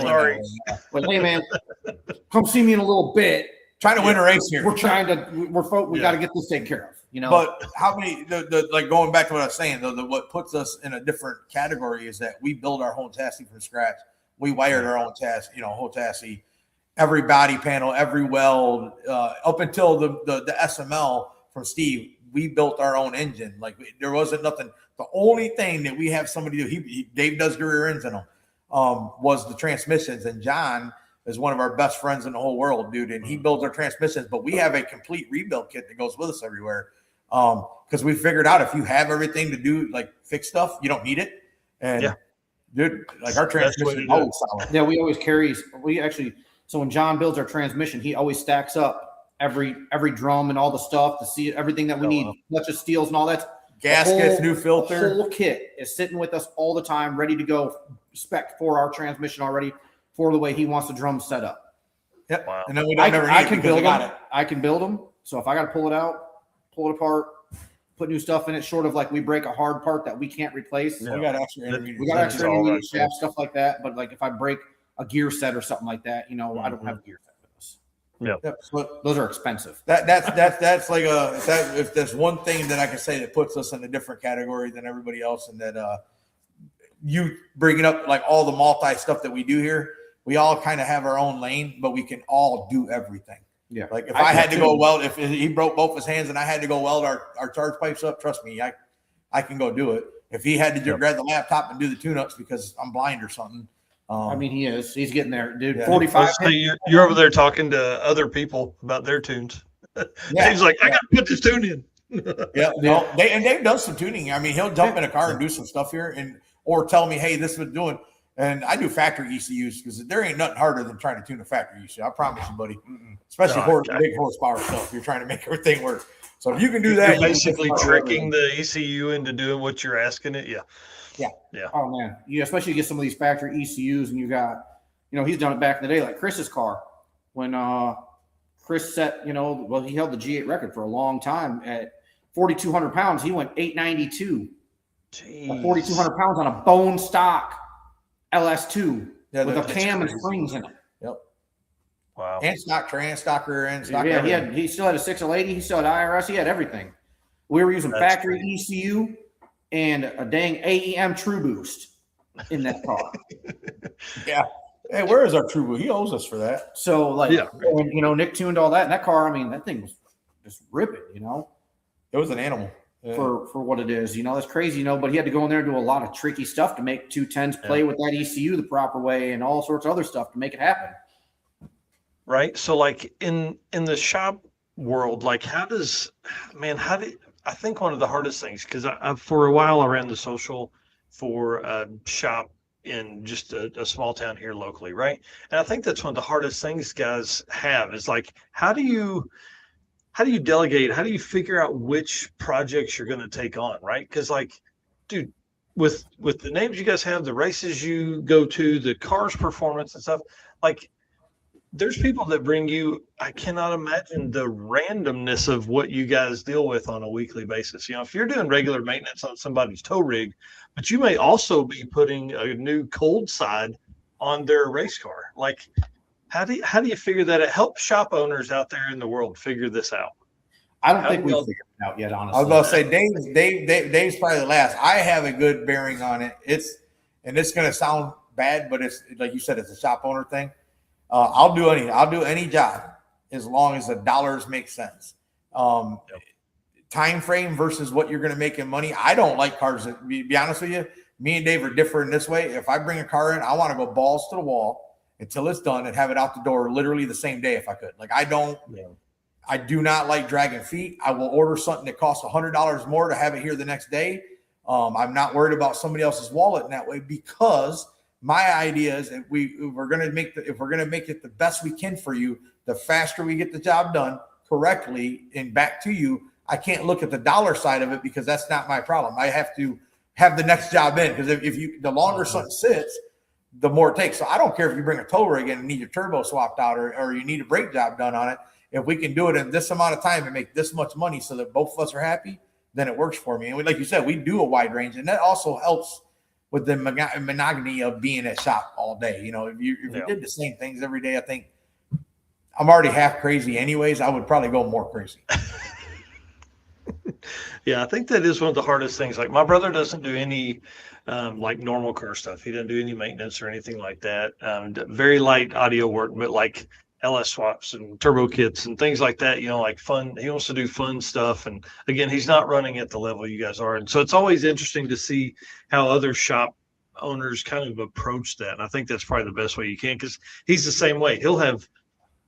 Sorry, but hey man, come see me in a little bit. Trying to win a race here. We got to get this taken care of, you know. But how many, like going back to what I was saying, though, what puts us in a different category is that we build our whole chassis from scratch. We wired our own chassis, you know, whole chassis, every body panel, every weld, up until the SML from Steve. We built our own engine. Like there wasn't nothing. The only thing that we have somebody do, Dave does rear ends in them, was the transmissions, and John is one of our best friends in the whole world, dude. And he builds our transmissions, but we have a complete rebuild kit that goes with us everywhere. Because we figured out if you have everything to do, like fix stuff, you don't need it. And dude, like our transmission is always solid. Yeah, we always carry, so when John builds our transmission, he always stacks up every drum and all the stuff to see everything that we need, not just steels and all that. Gaskets, new filter. The whole kit is sitting with us all the time, ready to go, spec for our transmission already, for the way he wants the drums set up. Yep. Wow. And then we don't I can build them. I can build them. So if I got to pull it out, pull it apart, put new stuff in it, short of like we break a hard part that we can't replace. Yeah. We got extra intermediate. We got extra intermediate shaft, stuff like that. But like if I break a gear set or something like that, you know, I don't have a gear set with us. Yeah. Yep. So those are expensive. That's like if there's one thing that I can say that puts us in a different category than everybody else, and that you bringing up like all the multi stuff that we do here. We all kind of have our own lane, but we can all do everything. Yeah. Like if I had to go weld, if he broke both his hands and I had to go weld our charge pipes up, trust me, I can go do it. If he had to grab the laptop and do the tune-ups because I'm blind or something. I mean, he's getting there, dude. Yeah. 45. So you're over there talking to other people about their tunes. He's like, I got to put this tune in. No, Dave does some tuning. I mean, he'll jump in a car and do some stuff here, or tell me, hey, this is what we're doing. And I do factory ECUs because there ain't nothing harder than trying to tune a factory ECU. I promise you, buddy. Especially big horsepower stuff. You're trying to make everything work. So if you can do that, you're basically tricking the ECU into doing what you're asking it. Yeah. Oh man, especially you get some of these factory ECUs, and you got, you know, he's done it back in the day, like Chris's car when Chris set, you know, well, he held the G8 record for a long time at 4,200 pounds. He went 892. 4,200 pounds on a bone stock LS2 with a cam and springs in it. Yep. Wow. And stock trans, stock rear end, stock. Yeah, he still had a 680. He still had IRS. He had everything. We were using factory ECU and a dang AEM True Boost in that car. Yeah. Hey, where is our True Boost? He owes us for that. So, like, when, you know, Nick tuned all that in that car. I mean, that thing was just ripping, you know. It was an animal. For what it is, you know, that's crazy, you know, but he had to go in there and do a lot of tricky stuff to make 210s play with that ECU the proper way and all sorts of other stuff to make it happen. Right. So like in the shop world, like I think one of the hardest things, because I for a while I ran the social for a shop in just a small town here locally, right? And I think that's one of the hardest things guys have is like, how do you delegate? How do you figure out which projects you're going to take on, right? Because like, dude, with the names you guys have, the races you go to, the cars performance and stuff, like there's people that bring you, I cannot imagine the randomness of what you guys deal with on a weekly basis. You know, if you're doing regular maintenance on somebody's tow rig, but you may also be putting a new cold side on their race car. Like, how do you figure that out? Help shop owners out there in the world figure this out. I don't think we've figured it out yet, honestly. I was going to say Dave's probably the last. I have a good bearing on it. It's going to sound bad, but it's like you said, it's a shop owner thing. I'll do any job as long as the dollars make sense. Time frame versus what you're going to make in money. I don't like cars. To be honest with you, me and Dave are different in this way. If I bring a car in, I want to go balls to the wall until it's done and have it out the door literally the same day if I could. Like I do not like dragging feet. I will order something that costs $100 more to have it here the next day. I'm not worried about somebody else's wallet in that way because my idea is if we're going to make it the best we can for you, the faster we get the job done correctly and back to you. I can't look at the dollar side of it because that's not my problem. I have to have the next job in because the longer something sits, the more it takes. So I don't care if you bring a tow rig in and need your turbo swapped out or you need a brake job done on it. If we can do it in this amount of time and make this much money so that both of us are happy, then it works for me. And like you said, we do a wide range, and that also helps with the monotony of being at shop all day. You know, if you did the same things every day, I think I'm already half crazy anyways. I would probably go more crazy. Yeah, I think that is one of the hardest things. Like my brother doesn't do any like normal car stuff. He doesn't do any maintenance or anything like that. Very light audio work, but like LS swaps and turbo kits and things like that, you know, like fun. He wants to do fun stuff. And again, he's not running at the level you guys are. And so it's always interesting to see how other shop owners kind of approach that. And I think that's probably the best way you can, because he's the same way. He'll have,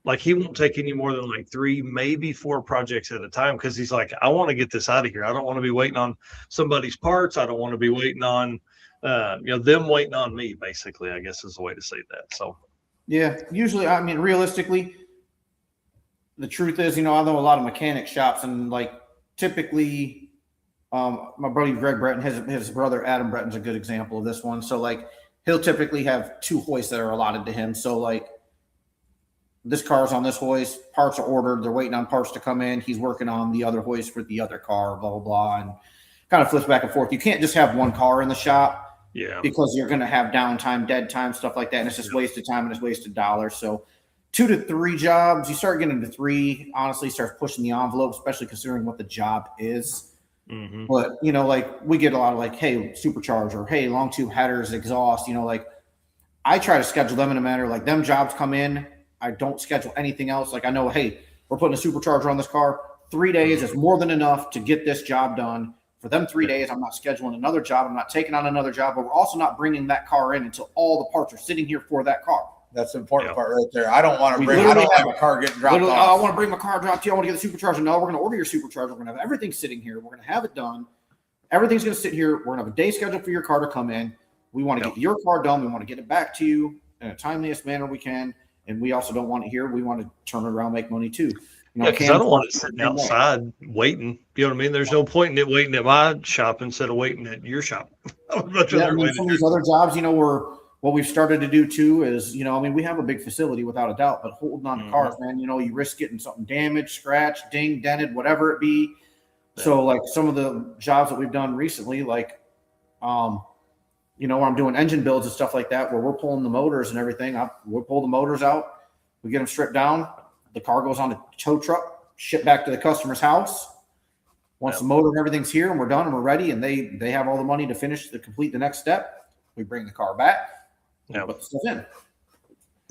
like, he won't take any more than like 3, maybe 4 projects at a time, because he's like, I want to get this out of here. I don't want to be waiting on somebody's parts. I don't want to be waiting on, them waiting on me, basically, I guess is the way to say that. So. Yeah, usually, I mean, realistically, the truth is, I know a lot of mechanic shops, and like typically, my buddy Greg Breton, his brother Adam Breton's a good example of this one. So like, he'll typically have 2 hoists that are allotted to him. So like, this car's on this hoist, parts are ordered, they're waiting on parts to come in. He's working on the other hoist for the other car, blah blah blah, and kind of flips back and forth. You can't just have one car in the shop. Yeah, because you're going to have downtime, dead time, stuff like that. And it's just wasted time and it's wasted dollars. So 2 to 3 jobs, you start getting to 3, honestly, starts pushing the envelope, especially considering what the job is. Mm-hmm. But, like we get a lot of like, hey, supercharger, hey, long tube headers, exhaust, like I try to schedule them in a manner like them jobs come in. I don't schedule anything else. Like I know, hey, we're putting a supercharger on this car. 3 days is more than enough to get this job done. For them 3 days, I'm not scheduling another job. I'm not taking on another job, but we're also not bringing that car in until all the parts are sitting here for that car. That's the important part right there. I don't want to bring. I don't have a car getting dropped off. I want to bring my car dropped to you. I want to get the supercharger. No, we're going to order your supercharger. We're going to have everything sitting here. We're going to have it done. Everything's going to sit here. We're going to have a day scheduled for your car to come in. We want to get your car done. We want to get it back to you in a timeliest manner we can. And we also don't want it here. We want to turn it around, make money too. Because I don't want it sitting outside waiting. You know what I mean? There's no point in it waiting at my shop instead of waiting at your shop. Some of these other jobs, what we've started to do too is, we have a big facility without a doubt, but holding on to cars, man, you risk getting something damaged, scratched, dinged, dented, whatever it be. Yeah. So like some of the jobs that we've done recently, like, where I'm doing engine builds and stuff like that, where we're pulling the motors and everything. We'll pull the motors out. We get them stripped down. The car goes on a tow truck, shipped back to the customer's house. Once the motor and everything's here and we're done and we're ready and they have all the money to complete the next step, we bring the car back and put the stuff in.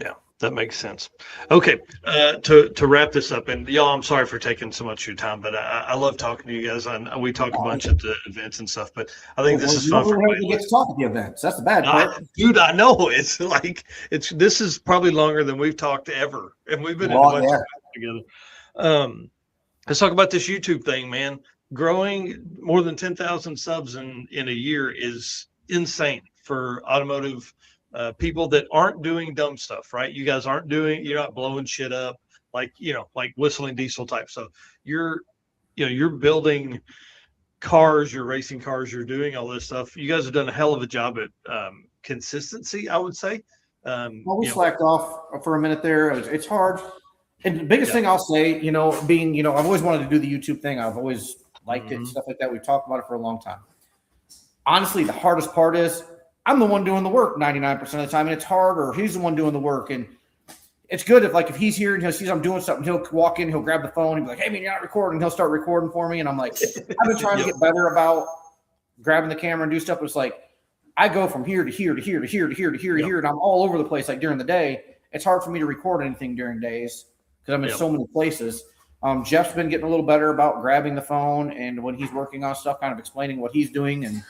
Yeah, that makes sense. Okay, to wrap this up, and y'all, I'm sorry for taking so much of your time, but I love talking to you guys. We talk a bunch at the events and stuff, but I think this is fun for everybody. You get to talk at the events. That's the bad part. Dude, I know. It's like, this is probably longer than we've talked ever, and we've been in a bunch of together. Let's talk about this YouTube thing, man. Growing more than 10,000 subs in a year is insane for automotive people that aren't doing dumb stuff, right? You guys you're not blowing shit up like whistling diesel type stuff. You're building cars, you're racing cars, you're doing all this stuff. You guys have done a hell of a job at consistency, I would say. Well, we slacked off for a minute there. It's hard. And the biggest thing I'll say, being, I've always wanted to do the YouTube thing. I've always liked it, stuff like that. We've talked about it for a long time. Honestly, the hardest part is I'm the one doing the work 99% of the time, and it's hard, or he's the one doing the work. And it's good if he's here and he sees I'm doing something, he'll walk in, he'll grab the phone, he'll be like, hey, man, you're not recording. He'll start recording for me. And I'm like, I've been trying to get better about grabbing the camera and do stuff. It's like, I go from here to here to here to here to here to here to here, and I'm all over the place. Like during the day, it's hard for me to record anything during days because I'm in so many places. Jeff's been getting a little better about grabbing the phone, and when he's working on stuff, kind of explaining what he's doing, and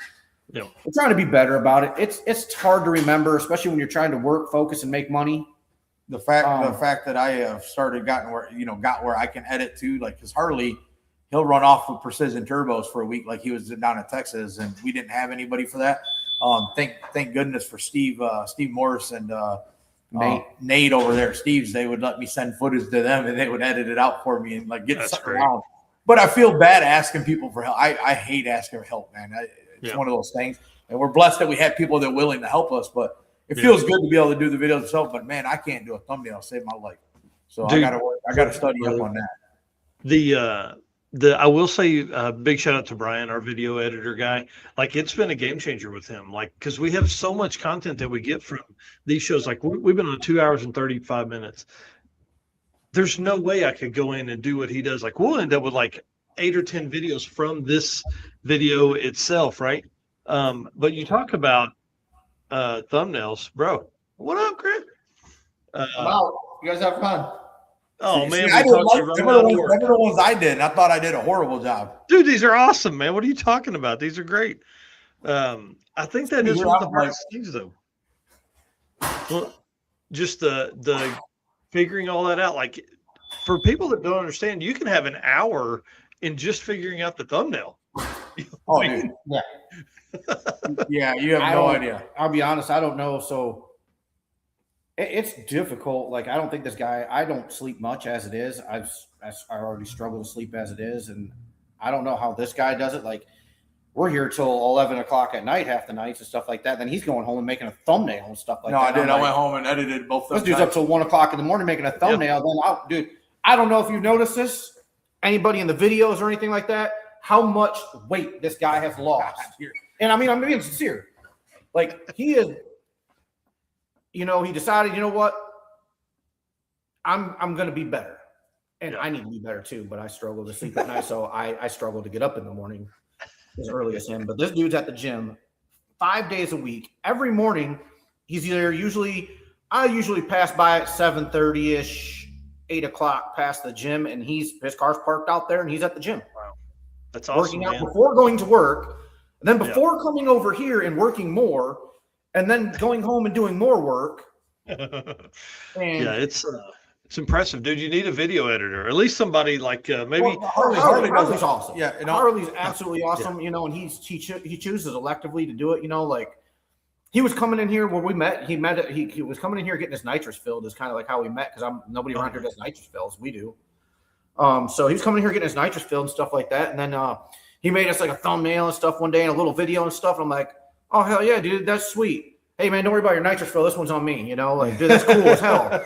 we're trying to be better about it. It's hard to remember, especially when you're trying to work, focus, and make money. The fact that I have got where I can edit too, because Harley, he'll run off with precision turbos for a week, like he was down in Texas, and we didn't have anybody for that. Thank goodness for Steve Morris and Nate over there. They would let me send footage to them, and they would edit it out for me and get something around. But I feel bad asking people for help. I hate asking for help, man. It's one of those things, and we're blessed that we have people that are willing to help us. But it feels good to be able to do the videos myself. But man, I can't do a thumbnail save my life. So dude, I gotta study up on that. I will say big shout out to Brian, our video editor guy. It's been a game changer with him. Because we have so much content that we get from these shows. We've been on 2 hours and 35 minutes. There's no way I could go in and do what he does. We'll end up with 8 or 10 videos from this video itself, right? But you talk about thumbnails, bro. What up, Chris? Wow, you guys have fun. Oh man, I didn't like the ones I did. And I thought I did a horrible job. Dude, these are awesome, man. What are you talking about? These are great. I think that is one of the hardest things, though. Well, just the figuring all that out. For people that don't understand, you can have an hour in just figuring out the thumbnail. Oh, dude. Yeah. Yeah, you have no idea. I'll be honest, I don't know. So it's difficult. I don't think this guy, I don't sleep much as it is. I already struggle to sleep as it is. And I don't know how this guy does it. We're here till 11 o'clock at night, half the nights and stuff like that. Then he's going home and making a thumbnail and stuff like that. No, I did. I went home and edited both of them. This dude's up till 1 o'clock in the morning making a thumbnail. Then dude, I don't know if you've noticed this, anybody in the videos or anything like that, how much weight this guy has lost. And I mean, I'm being sincere. He is, he decided, you know what? I'm going to be better. And I need to be better too, but I struggle to sleep at night. So I struggle to get up in the morning as early as him. But this dude's at the gym 5 days a week. Every morning, he's there. I usually pass by at 7:30-ish, 8 o'clock past the gym, and his car's parked out there, and he's at the gym. Wow. That's awesome, working out before going to work. And then before coming over here and working more, and then going home and doing more work. It's impressive, dude. You need a video editor, or at least somebody maybe. Harley's awesome. Yeah, Harley's absolutely awesome. And he chooses electively to do it. He was coming in here when we met. He was coming in here getting his nitrous filled. Is kind of how we met because nobody around here does nitrous fills. We do. So he was coming in here getting his nitrous filled and stuff like that, and then he made us a thumbnail and stuff one day and a little video and stuff. And I'm like, oh hell yeah, dude, that's sweet. Hey man, don't worry about your nitrous fill. This one's on me. Dude, that's cool as hell.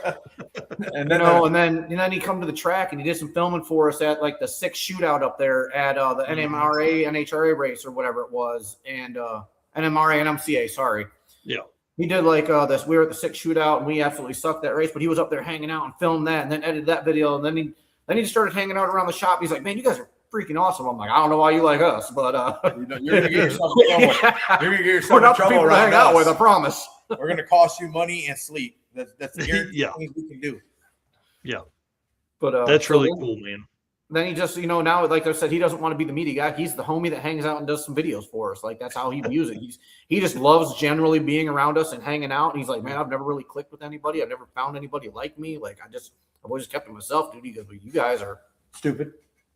And then and then he come to the track and he did some filming for us at the 6 shootout up there at the NMRA NHRA race or whatever it was, and NMRA and MCA. Sorry. Yeah. He did this. We were at the 6 shootout and we absolutely sucked that race, but he was up there hanging out and filmed that and then edited that video, and then he just started hanging out around the shop. He's like, man, you guys are freaking awesome. I'm like, I don't know why you like us, but you're gonna get yourself in trouble. You're gonna get yourself in trouble to hang out with, I promise. We're gonna cost you money and sleep. That's the things we can do. Yeah, but that's really cool, man. Then he just, now like I said, he doesn't want to be the media guy. He's the homie that hangs out and does some videos for us. That's how he views it. He just loves generally being around us and hanging out. And he's like, man, I've never really clicked with anybody. I've never found anybody like me. I've always kept to myself, dude. He goes, well, you guys are stupid.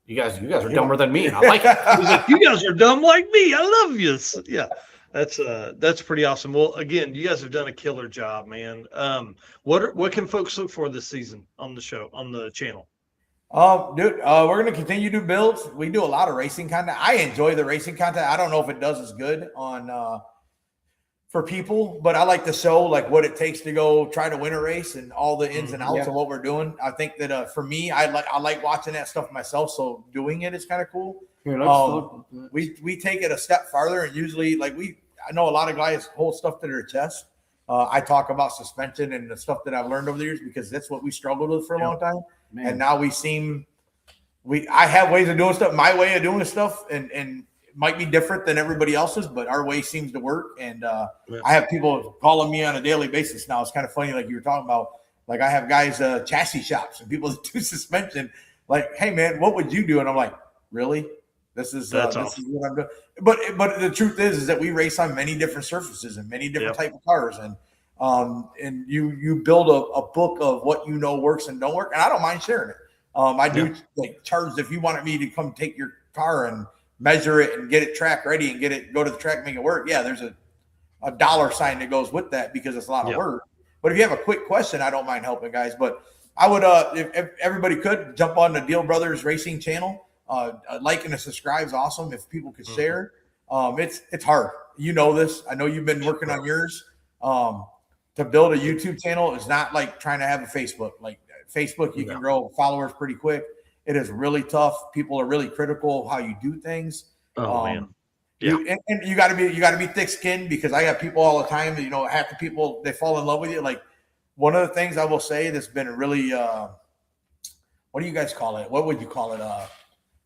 You guys are dumber than me. And I like it. He's like, you guys are dumb like me. I love you. Yeah. That's pretty awesome. Well, again, you guys have done a killer job, man. What can folks look for this season on the show, on the channel? Dude, we're gonna continue to build. We do a lot of racing content. I enjoy the racing content. I don't know if it does as good on for people, but I like to show like what it takes to go try to win a race and all the ins and outs of what we're doing. I think that for me, I like watching that stuff myself. So doing it is kind of cool. We take it a step farther, and usually I know a lot of guys hold stuff to their chest. I talk about suspension and the stuff that I've learned over the years because that's what we struggled with for a long time. Man. And now I have ways of doing stuff. My way of doing stuff and might be different than everybody else's, but our way seems to work. And I have people calling me on a daily basis now. It's kind of funny, like you were talking about. Like I have guys chassis shops and people that do suspension. Like, hey man, what would you do? And I'm like, really? This is what I'm doing. But the truth is that we race on many different surfaces and many different type of cars, and you build a book of what you know works and don't work, and I don't mind sharing it. I do charge if you wanted me to come take your car and measure it and get it track ready and go to the track and make it work. Yeah, there's a dollar sign that goes with that because it's a lot of work. But if you have a quick question, I don't mind helping guys. But I would if everybody could jump on the Diehl Brothers Racing channel. A like and a subscribe is awesome. If people could share, it's hard. You know this. I know you've been working on yours. To build a YouTube channel is not like trying to have a Facebook. Like Facebook, you can grow followers pretty quick. It is really tough. People are really critical of how you do things. Man. Yeah. And you got to be thick skinned because I got people all the time. You know, half the people they fall in love with you. Like one of the things I will say that's been really, what do you guys call it? What would you call it?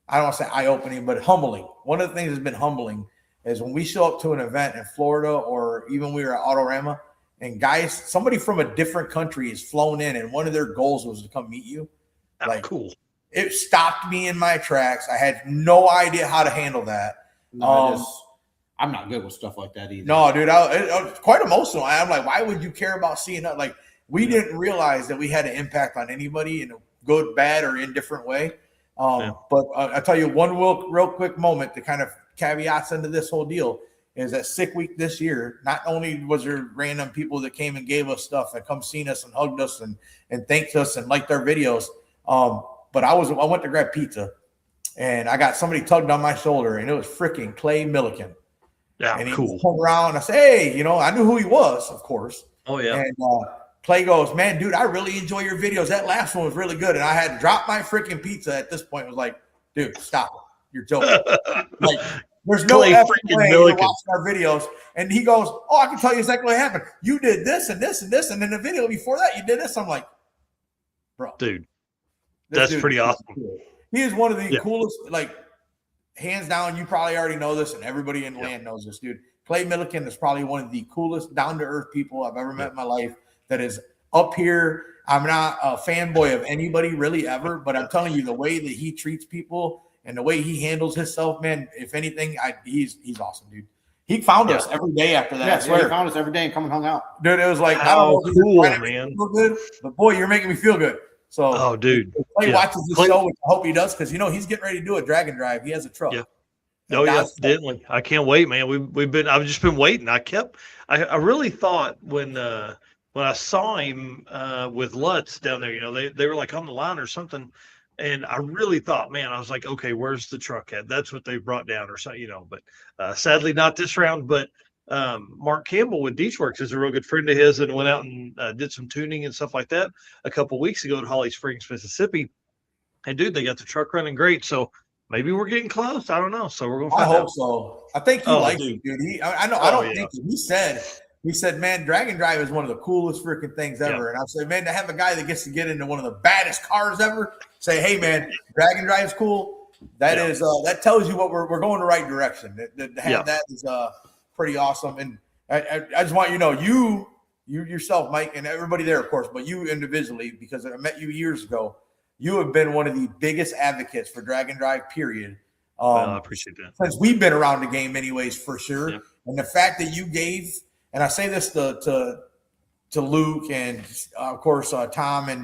I don't want to say eye-opening, but humbling. One of the things that's been humbling is when we show up to an event in Florida or even we were at Autorama and guys, somebody from a different country is flown in and one of their goals was to come meet you. Like cool. It stopped me in my tracks. I had no idea how to handle that. No, I'm not good with stuff like that either. No, dude, I was quite emotional. I'm like, why would you care about seeing that? Like, we didn't realize that we had an impact on anybody in a good, bad, or indifferent way. But I'll tell you one real quick moment to kind of caveats into this whole deal is that Sick Week this year, not only was there random people that came and gave us stuff and come seen us and hugged us and thanked us and liked our videos, but I went to grab pizza and I got somebody tugged on my shoulder and it was freaking Clay Milliken. Yeah, and he cool. hung around and I said, hey, you know, I knew who he was, of course. Oh, yeah. And Clay goes, man, dude, I really enjoy your videos. That last one was really good. And I had dropped my freaking pizza at this point. It was like, dude, stop it. You're joking. Like, there's no way you're watching our videos. And he goes, oh, I can tell you exactly what happened. You did this and this and this. And in the video before that, you did this. I'm like, bro. Dude, that's pretty awesome. Cool. He is one of the coolest, like, hands down, you probably already know this, and everybody in land knows this, dude. Clay Milliken is probably one of the coolest, down-to-earth people I've ever met in my life that is up here. I'm not a fanboy of anybody really ever, but I'm telling you, the way that he treats people and the way he handles himself, man, if anything, he's awesome, dude. He found us every day after that. Yeah, I swear. He found us every day and come and hung out. Dude, it was like, how cool, man. Feel good, but boy, you're making me feel good. So, dude, Clay watches the show, which I hope he does, because he's getting ready to do a drag and drive. He has a truck. Yeah. Oh yeah, definitely. I can't wait, man. I've just been waiting. I really thought when I saw him with Lutz down there, they were like on the line or something, and I really thought, man, I was like, okay, where's the truck at? That's what they brought down or something, But sadly, not this round. But Mark Campbell with Deechworks is a real good friend of his, and went out and did some tuning and stuff like that a couple of weeks ago at Holly Springs, Mississippi. And dude, they got the truck running great. So maybe we're getting close. I don't know. So we're going to find out. I hope so. I think he likes it, dude. I don't think he said, man, drag and drive is one of the coolest freaking things ever. And I said, man, to have a guy that gets to get into one of the baddest cars ever, say, hey, man, drag and drive is cool. That is that tells you what we're going the right direction. To have that is pretty awesome. And I just want you to know, you yourself, Mike, and everybody there, of course, but you individually, because I met you years ago, you have been one of the biggest advocates for drag and drive, period. I appreciate that. Since we've been around the game anyways, for sure. Yeah. And the fact that you gave, and I say this to Luke and, of course, Tom and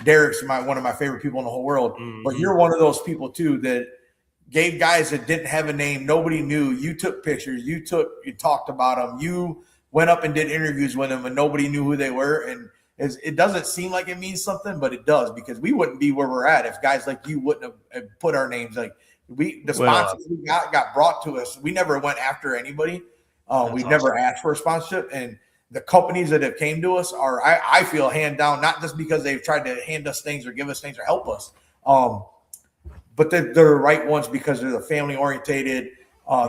Derek's one of my favorite people in the whole world. Mm-hmm. But you're one of those people, too, that gave guys that didn't have a name, nobody knew. You took pictures, you talked about them, you went up and did interviews with them, and nobody knew who they were. And it doesn't seem like it means something, but it does, because we wouldn't be where we're at if guys like you wouldn't have put our names. Like the sponsors we got brought to us. We never went after anybody. We've never asked for a sponsorship, and the companies that have came to us are, I feel, hand down, not just because they've tried to hand us things or give us things or help us, but they're the right ones because they're the family orientated.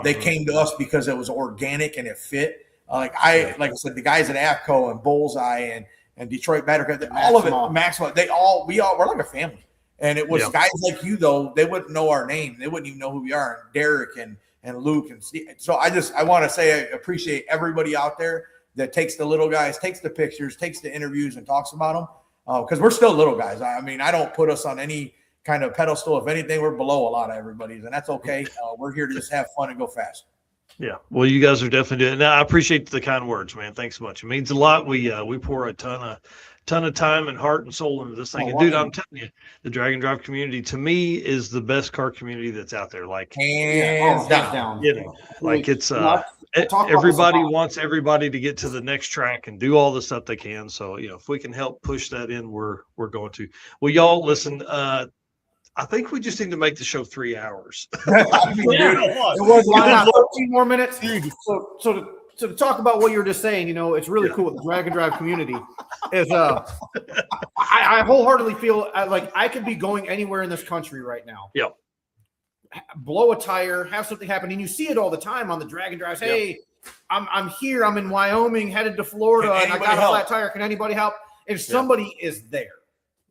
They came to us because it was organic and it fit. Like I said, the guys at AFCO and Bullseye and Detroit Battery, all of it, Maxwell, we're like a family. And it was guys like you, though, they wouldn't know our name. They wouldn't even know who we are. And Derek and Luke and Steve. So I want to say I appreciate everybody out there that takes the little guys, takes the pictures, takes the interviews, and talks about them. Because we're still little guys. I mean, I don't put us on any kind of pedestal. If anything, we're below a lot of everybody's, and that's okay. We're here to just have fun and go fast. Yeah, well, you guys are definitely doing it. Now, I appreciate the kind words, man. Thanks so much. It means a lot. We pour a ton of time and heart and soul into this thing. And dude, I'm telling you, the Drag and Drive community to me is the best car community that's out there. Like hands down. You know, like it's everybody wants everybody to get to the next track and do all the stuff they can. So, you know, if we can help push that in, we're going to. Well, y'all listen, I think we just need to make the show 3 hours. It was 13 more minutes. So to talk about what you were just saying, you know, it's really cool. The Drag and Drive community is I wholeheartedly feel like I could be going anywhere in this country right now. Yep. Blow a tire, have something happen, and you see it all the time on the Drag and Drives. Hey, I'm here. I'm in Wyoming, headed to Florida, and I got a flat tire. Can anybody help? And somebody is there.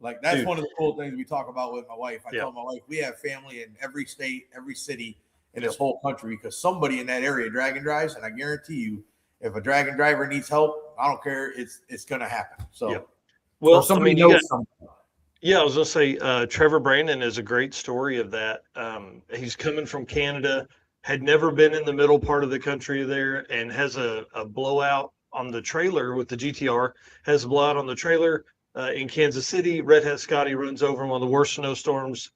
Like that's one of the cool things we talk about with my wife. I tell my wife we have family in every state, every city in this whole country because somebody in that area drag and drives, and I guarantee you, if a drag and driver needs help, I don't care, it's going to happen. So, well, somebody knows something. Yeah, I was going to say Trevor Brandon is a great story of that. He's coming from Canada, had never been in the middle part of the country there, and has a blowout on the trailer with the GTR. Has a blowout on the trailer. In Kansas City, Red Hat Scotty runs over him on the worst snowstorms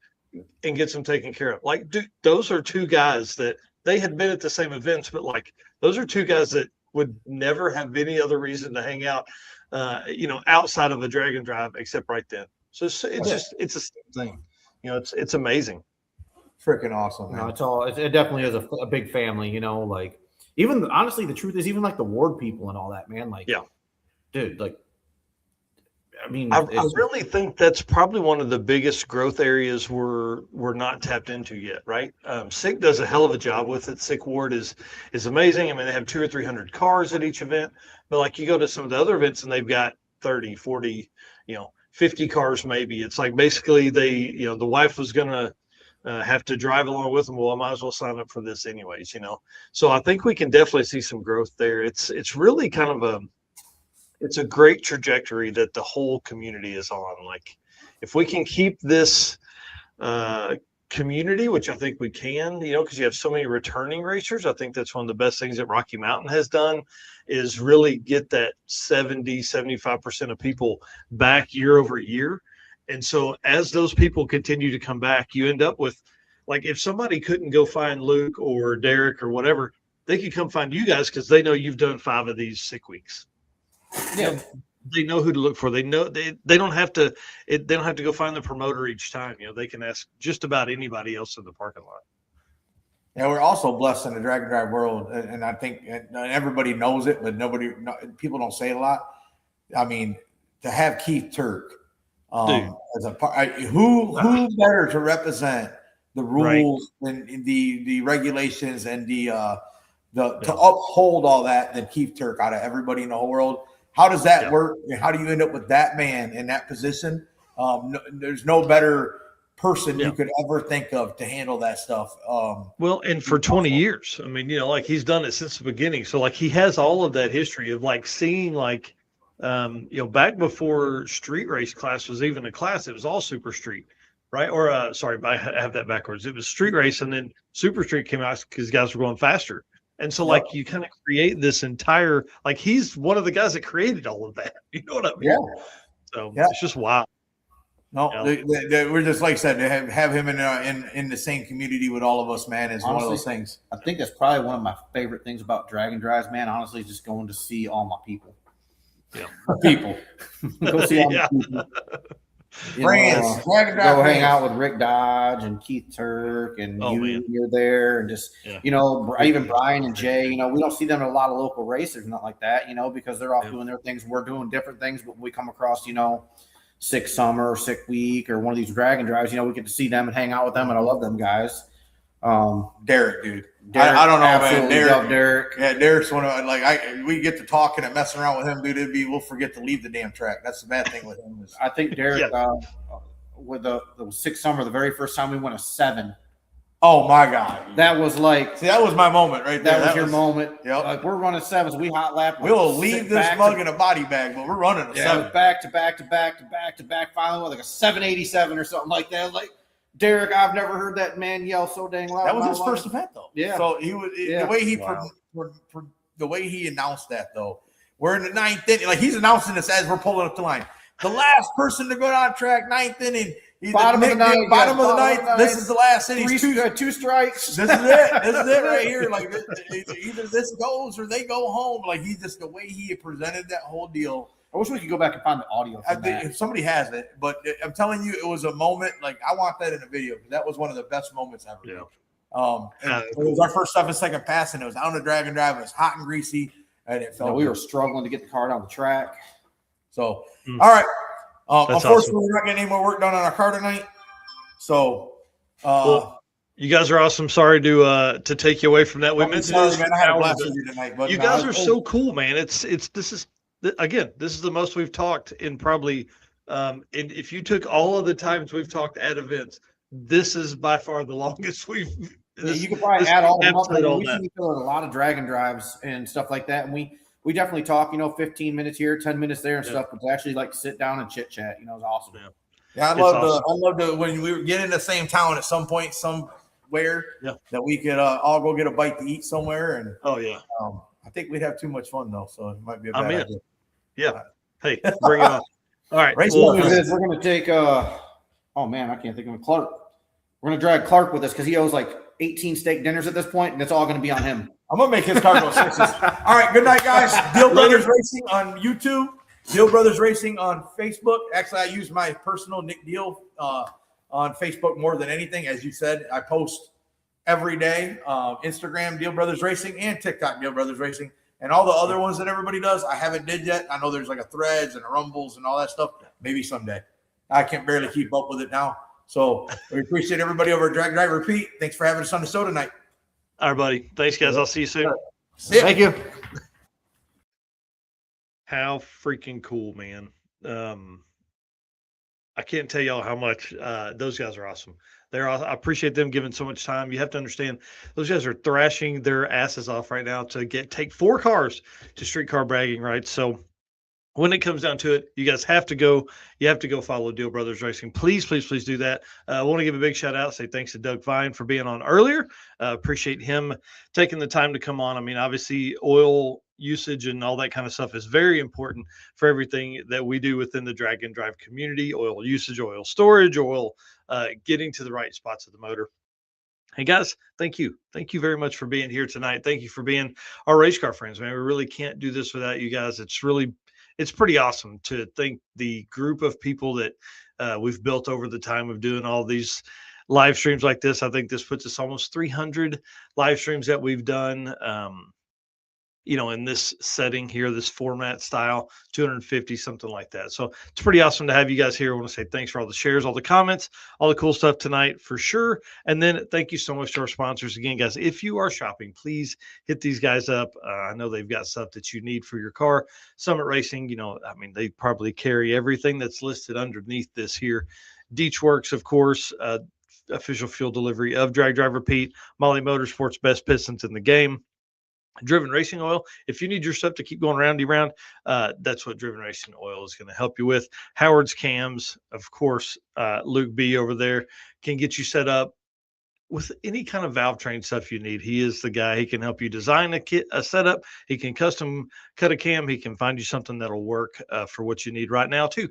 and gets him taken care of. Like, dude, those are two guys that they had been at the same events, but like, those are two guys that would never have any other reason to hang out, outside of a drag and drive except right then. So it's a thing. You know, it's amazing. Freaking awesome, man. No, it definitely is a big family, you know, like even honestly, the truth is even like the ward people and all that, man. Like, dude, like, I mean, I really think that's probably one of the biggest growth areas we're not tapped into yet, right? SICK does a hell of a job with it. SICK Ward is amazing. I mean, they have 200 or 300 cars at each event, but like you go to some of the other events and they've got 30, 40, 50 cars maybe. It's like basically the wife was going to have to drive along with them. Well, I might as well sign up for this anyways, So I think we can definitely see some growth there. It's really kind of it's a great trajectory that the whole community is on. Like, if we can keep this community, which I think we can, because you have so many returning racers, I think that's one of the best things that Rocky Mountain has done is really get that 70-75% of people back year over year. And so as those people continue to come back, you end up with, like, if somebody couldn't go find Luke or Derek or whatever, they could come find you guys because they know you've done 5 of these SICK weeks. Yeah, they know who to look for. They know they don't have to. They don't have to go find the promoter each time. They can ask just about anybody else in the parking lot. Yeah, we're also blessed in the drag and drive world, and I think everybody knows it, but people don't say it a lot. I mean, to have Keith Turk as who better to represent the rules and the regulations and to uphold all that than Keith Turk out of everybody in the whole world. How does that work? How do you end up with that man in that position? There's no better person you could ever think of to handle that stuff. Well, and for 20 years, I mean, like he's done it since the beginning. So like he has all of that history of like seeing like, back before street race class was even a class, it was all super street, right? Or sorry, I have that backwards. It was street race and then super street came out because guys were going faster. And so, like, you kind of create this entire, like, he's one of the guys that created all of that. You know what I mean? Yeah. So it's just wild. No, we're just like I said, to have him in the same community with all of us, man, is honestly one of those things. I think that's probably one of my favorite things about Dragon Drives, man. Honestly, just going to see all my people. Yeah, people. Go see all my people. Friends, go hang out with Rick Dodge and Keith Turk, and you're there, and just even Brian and Jay. We don't see them in a lot of local races, not like that, because they're off doing their things. We're doing different things, but when we come across, Sick Summer or Sick Week or one of these Dragon Drives, we get to see them and hang out with them, and I love them guys. Derek, dude. I don't know, man. Love Derek. Yeah, Derek's one of we get to talking and messing around with him, dude. We'll forget to leave the damn track. That's the bad thing with him. I think Derek with the Sick Summer, the very first time we went a 7. Oh my God, that was that was my moment right there. That was your moment. Yep. Like, we're running 7s. We hot lap. We'll leave this mug in a body bag, but we're running a 7. Back to back to back to back to back. Finally, like a 787 or something like that. Like Derek, I've never heard that man yell so dang loud. That was his first event, though. Yeah. So he was the way he announced that, though. We're in the 9th inning. Like, he's announcing this as we're pulling up the line. The last person to go down track, 9th inning. Bottom of the ninth. This is the last inning. 2 strikes. This is it. This is it right here. Like, either this goes or they go home. Like, the way he presented that whole deal. I wish we could go back and find the audio. If somebody has it, but I'm telling you, it was a moment. Like, I want that in a video, because that was one of the best moments ever. Yeah. It was our first 7-second pass, and it was on the Dragon Drive. It was hot and greasy, and it felt. We were struggling to get the car down the track. So, all right. Unfortunately, awesome. We're not getting any more work done on our car tonight. So, you guys are awesome. Sorry to take you away from that. We mentioned this. Man, I had a blast with you tonight, but you guys are so cool, man. This is the most we've talked in probably. And if you took all of the times we've talked at events, this is by far the longest we've. You could probably add all of them. We see each other at a lot of Dragon Drives and stuff like that, and we definitely talk, 15 minutes here, 10 minutes there and stuff, but to actually sit down and chit chat, is awesome. Yeah, I love to when we get in the same town at some point, somewhere that we could all go get a bite to eat somewhere. And I think we'd have too much fun though, so it might be a bad idea. Yeah. Hey, bring it on. All right. We're going to take oh man, I can't think of him. Clark. We're going to drag Clark with us because he owes like 18 steak dinners at this point, and it's all going to be on him. I'm going to make his car go 6s. All right, good night, guys. Diehl Brothers Racing on YouTube. Diehl Brothers Racing on Facebook. Actually, I use my personal Nick Diehl on Facebook more than anything. As you said, I post every day. Instagram, Diehl Brothers Racing, and TikTok, Diehl Brothers Racing. And all the other ones that everybody does, I haven't did yet. I know there's like a Threads and a Rumbles and all that stuff. Maybe someday. I can barely keep up with it now. So we appreciate everybody over at Drag Drive Repeat. Thanks for having us on the show tonight. All right, buddy. Thanks, guys. I'll see you soon. Thank you. How freaking cool, man. I can't tell y'all how much those guys are awesome. I appreciate them giving so much time. You have to understand, those guys are thrashing their asses off right now to take 4 cars to streetcar bragging rights. So when it comes down to it, you guys have to go. You have to go follow Diehl Brothers Racing. Please, please, please do that. I want to give a big shout out. Say thanks to Doug Vine for being on earlier. Appreciate him taking the time to come on. I mean, obviously, oil usage and all that kind of stuff is very important for everything that we do within the drag and drive community. Oil usage, oil storage, oil getting to the right spots of the motor. Hey guys, thank you. Thank you very much for being here tonight. Thank you for being our race car friends, man. We really can't do this without you guys. It's pretty awesome to think the group of people that we've built over the time of doing all these live streams like this. I think this puts us almost 300 live streams that we've done. In this setting here, this format style, 250, something like that. So it's pretty awesome to have you guys here. I want to say thanks for all the shares, all the comments, all the cool stuff tonight for sure. And then thank you so much to our sponsors. Again, guys, if you are shopping, please hit these guys up. I know they've got stuff that you need for your car. Summit Racing, they probably carry everything that's listed underneath this here. Deech Works, of course, official fuel delivery of Drag Drive Repeat, Molly Motorsports, best pistons in the game. Driven Racing Oil. If you need your stuff to keep going round, that's what Driven Racing Oil is going to help you with. Howard's Cams, of course, Luke B over there can get you set up with any kind of valve train stuff you need. He is the guy. He can help you design a setup. He can custom cut a cam. He can find you something that'll work for what you need right now too.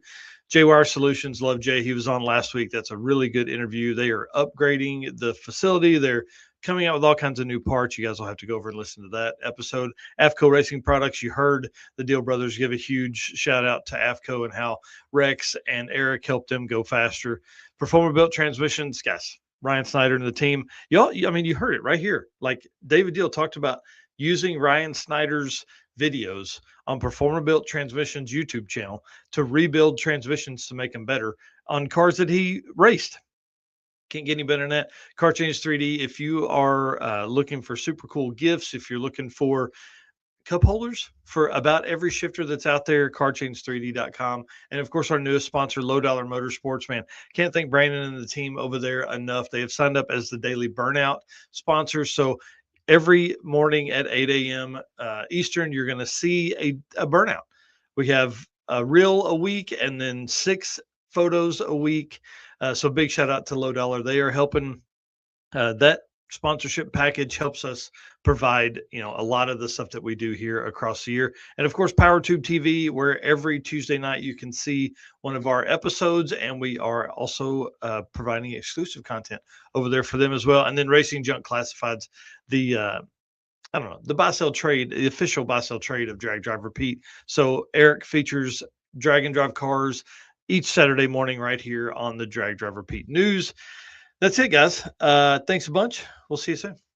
J-Wire Solutions, love Jay. He was on last week. That's a really good interview. They are upgrading the facility. They're coming out with all kinds of new parts. You guys will have to go over and listen to that episode. AFCO Racing Products, you heard the Diehl Brothers give a huge shout out to AFCO and how Rex and Eric helped them go faster. Performer Built Transmissions, guys, Ryan Snyder and the team. Y'all, I mean, you heard it right here. Like David Diehl talked about using Ryan Snyder's videos on Performer Built Transmissions YouTube channel to rebuild transmissions to make them better on cars that he raced. Can't get any better than that. Car Change 3D. If you are looking for super cool gifts, if you're looking for cup holders for about every shifter that's out there, carchange3d.com. And of course, our newest sponsor, Low Dollar Motorsports, man. Can't thank Brandon and the team over there enough. They have signed up as the daily burnout sponsor. So every morning at 8 a.m. Eastern, you're going to see a burnout. We have a reel a week and then 6 photos a week. So big shout out to Low Dollar. They are helping. That sponsorship package helps us provide, a lot of the stuff that we do here across the year. And of course, PowerTube TV, where every Tuesday night you can see one of our episodes, and we are also providing exclusive content over there for them as well. And then Racing Junk Classifieds, the buy sell trade, the official buy sell trade of Drag Drive Repeat. So Eric features drag and drive cars each Saturday morning right here on the Drag Drive Repeat News. That's it, guys. Thanks a bunch. We'll see you soon.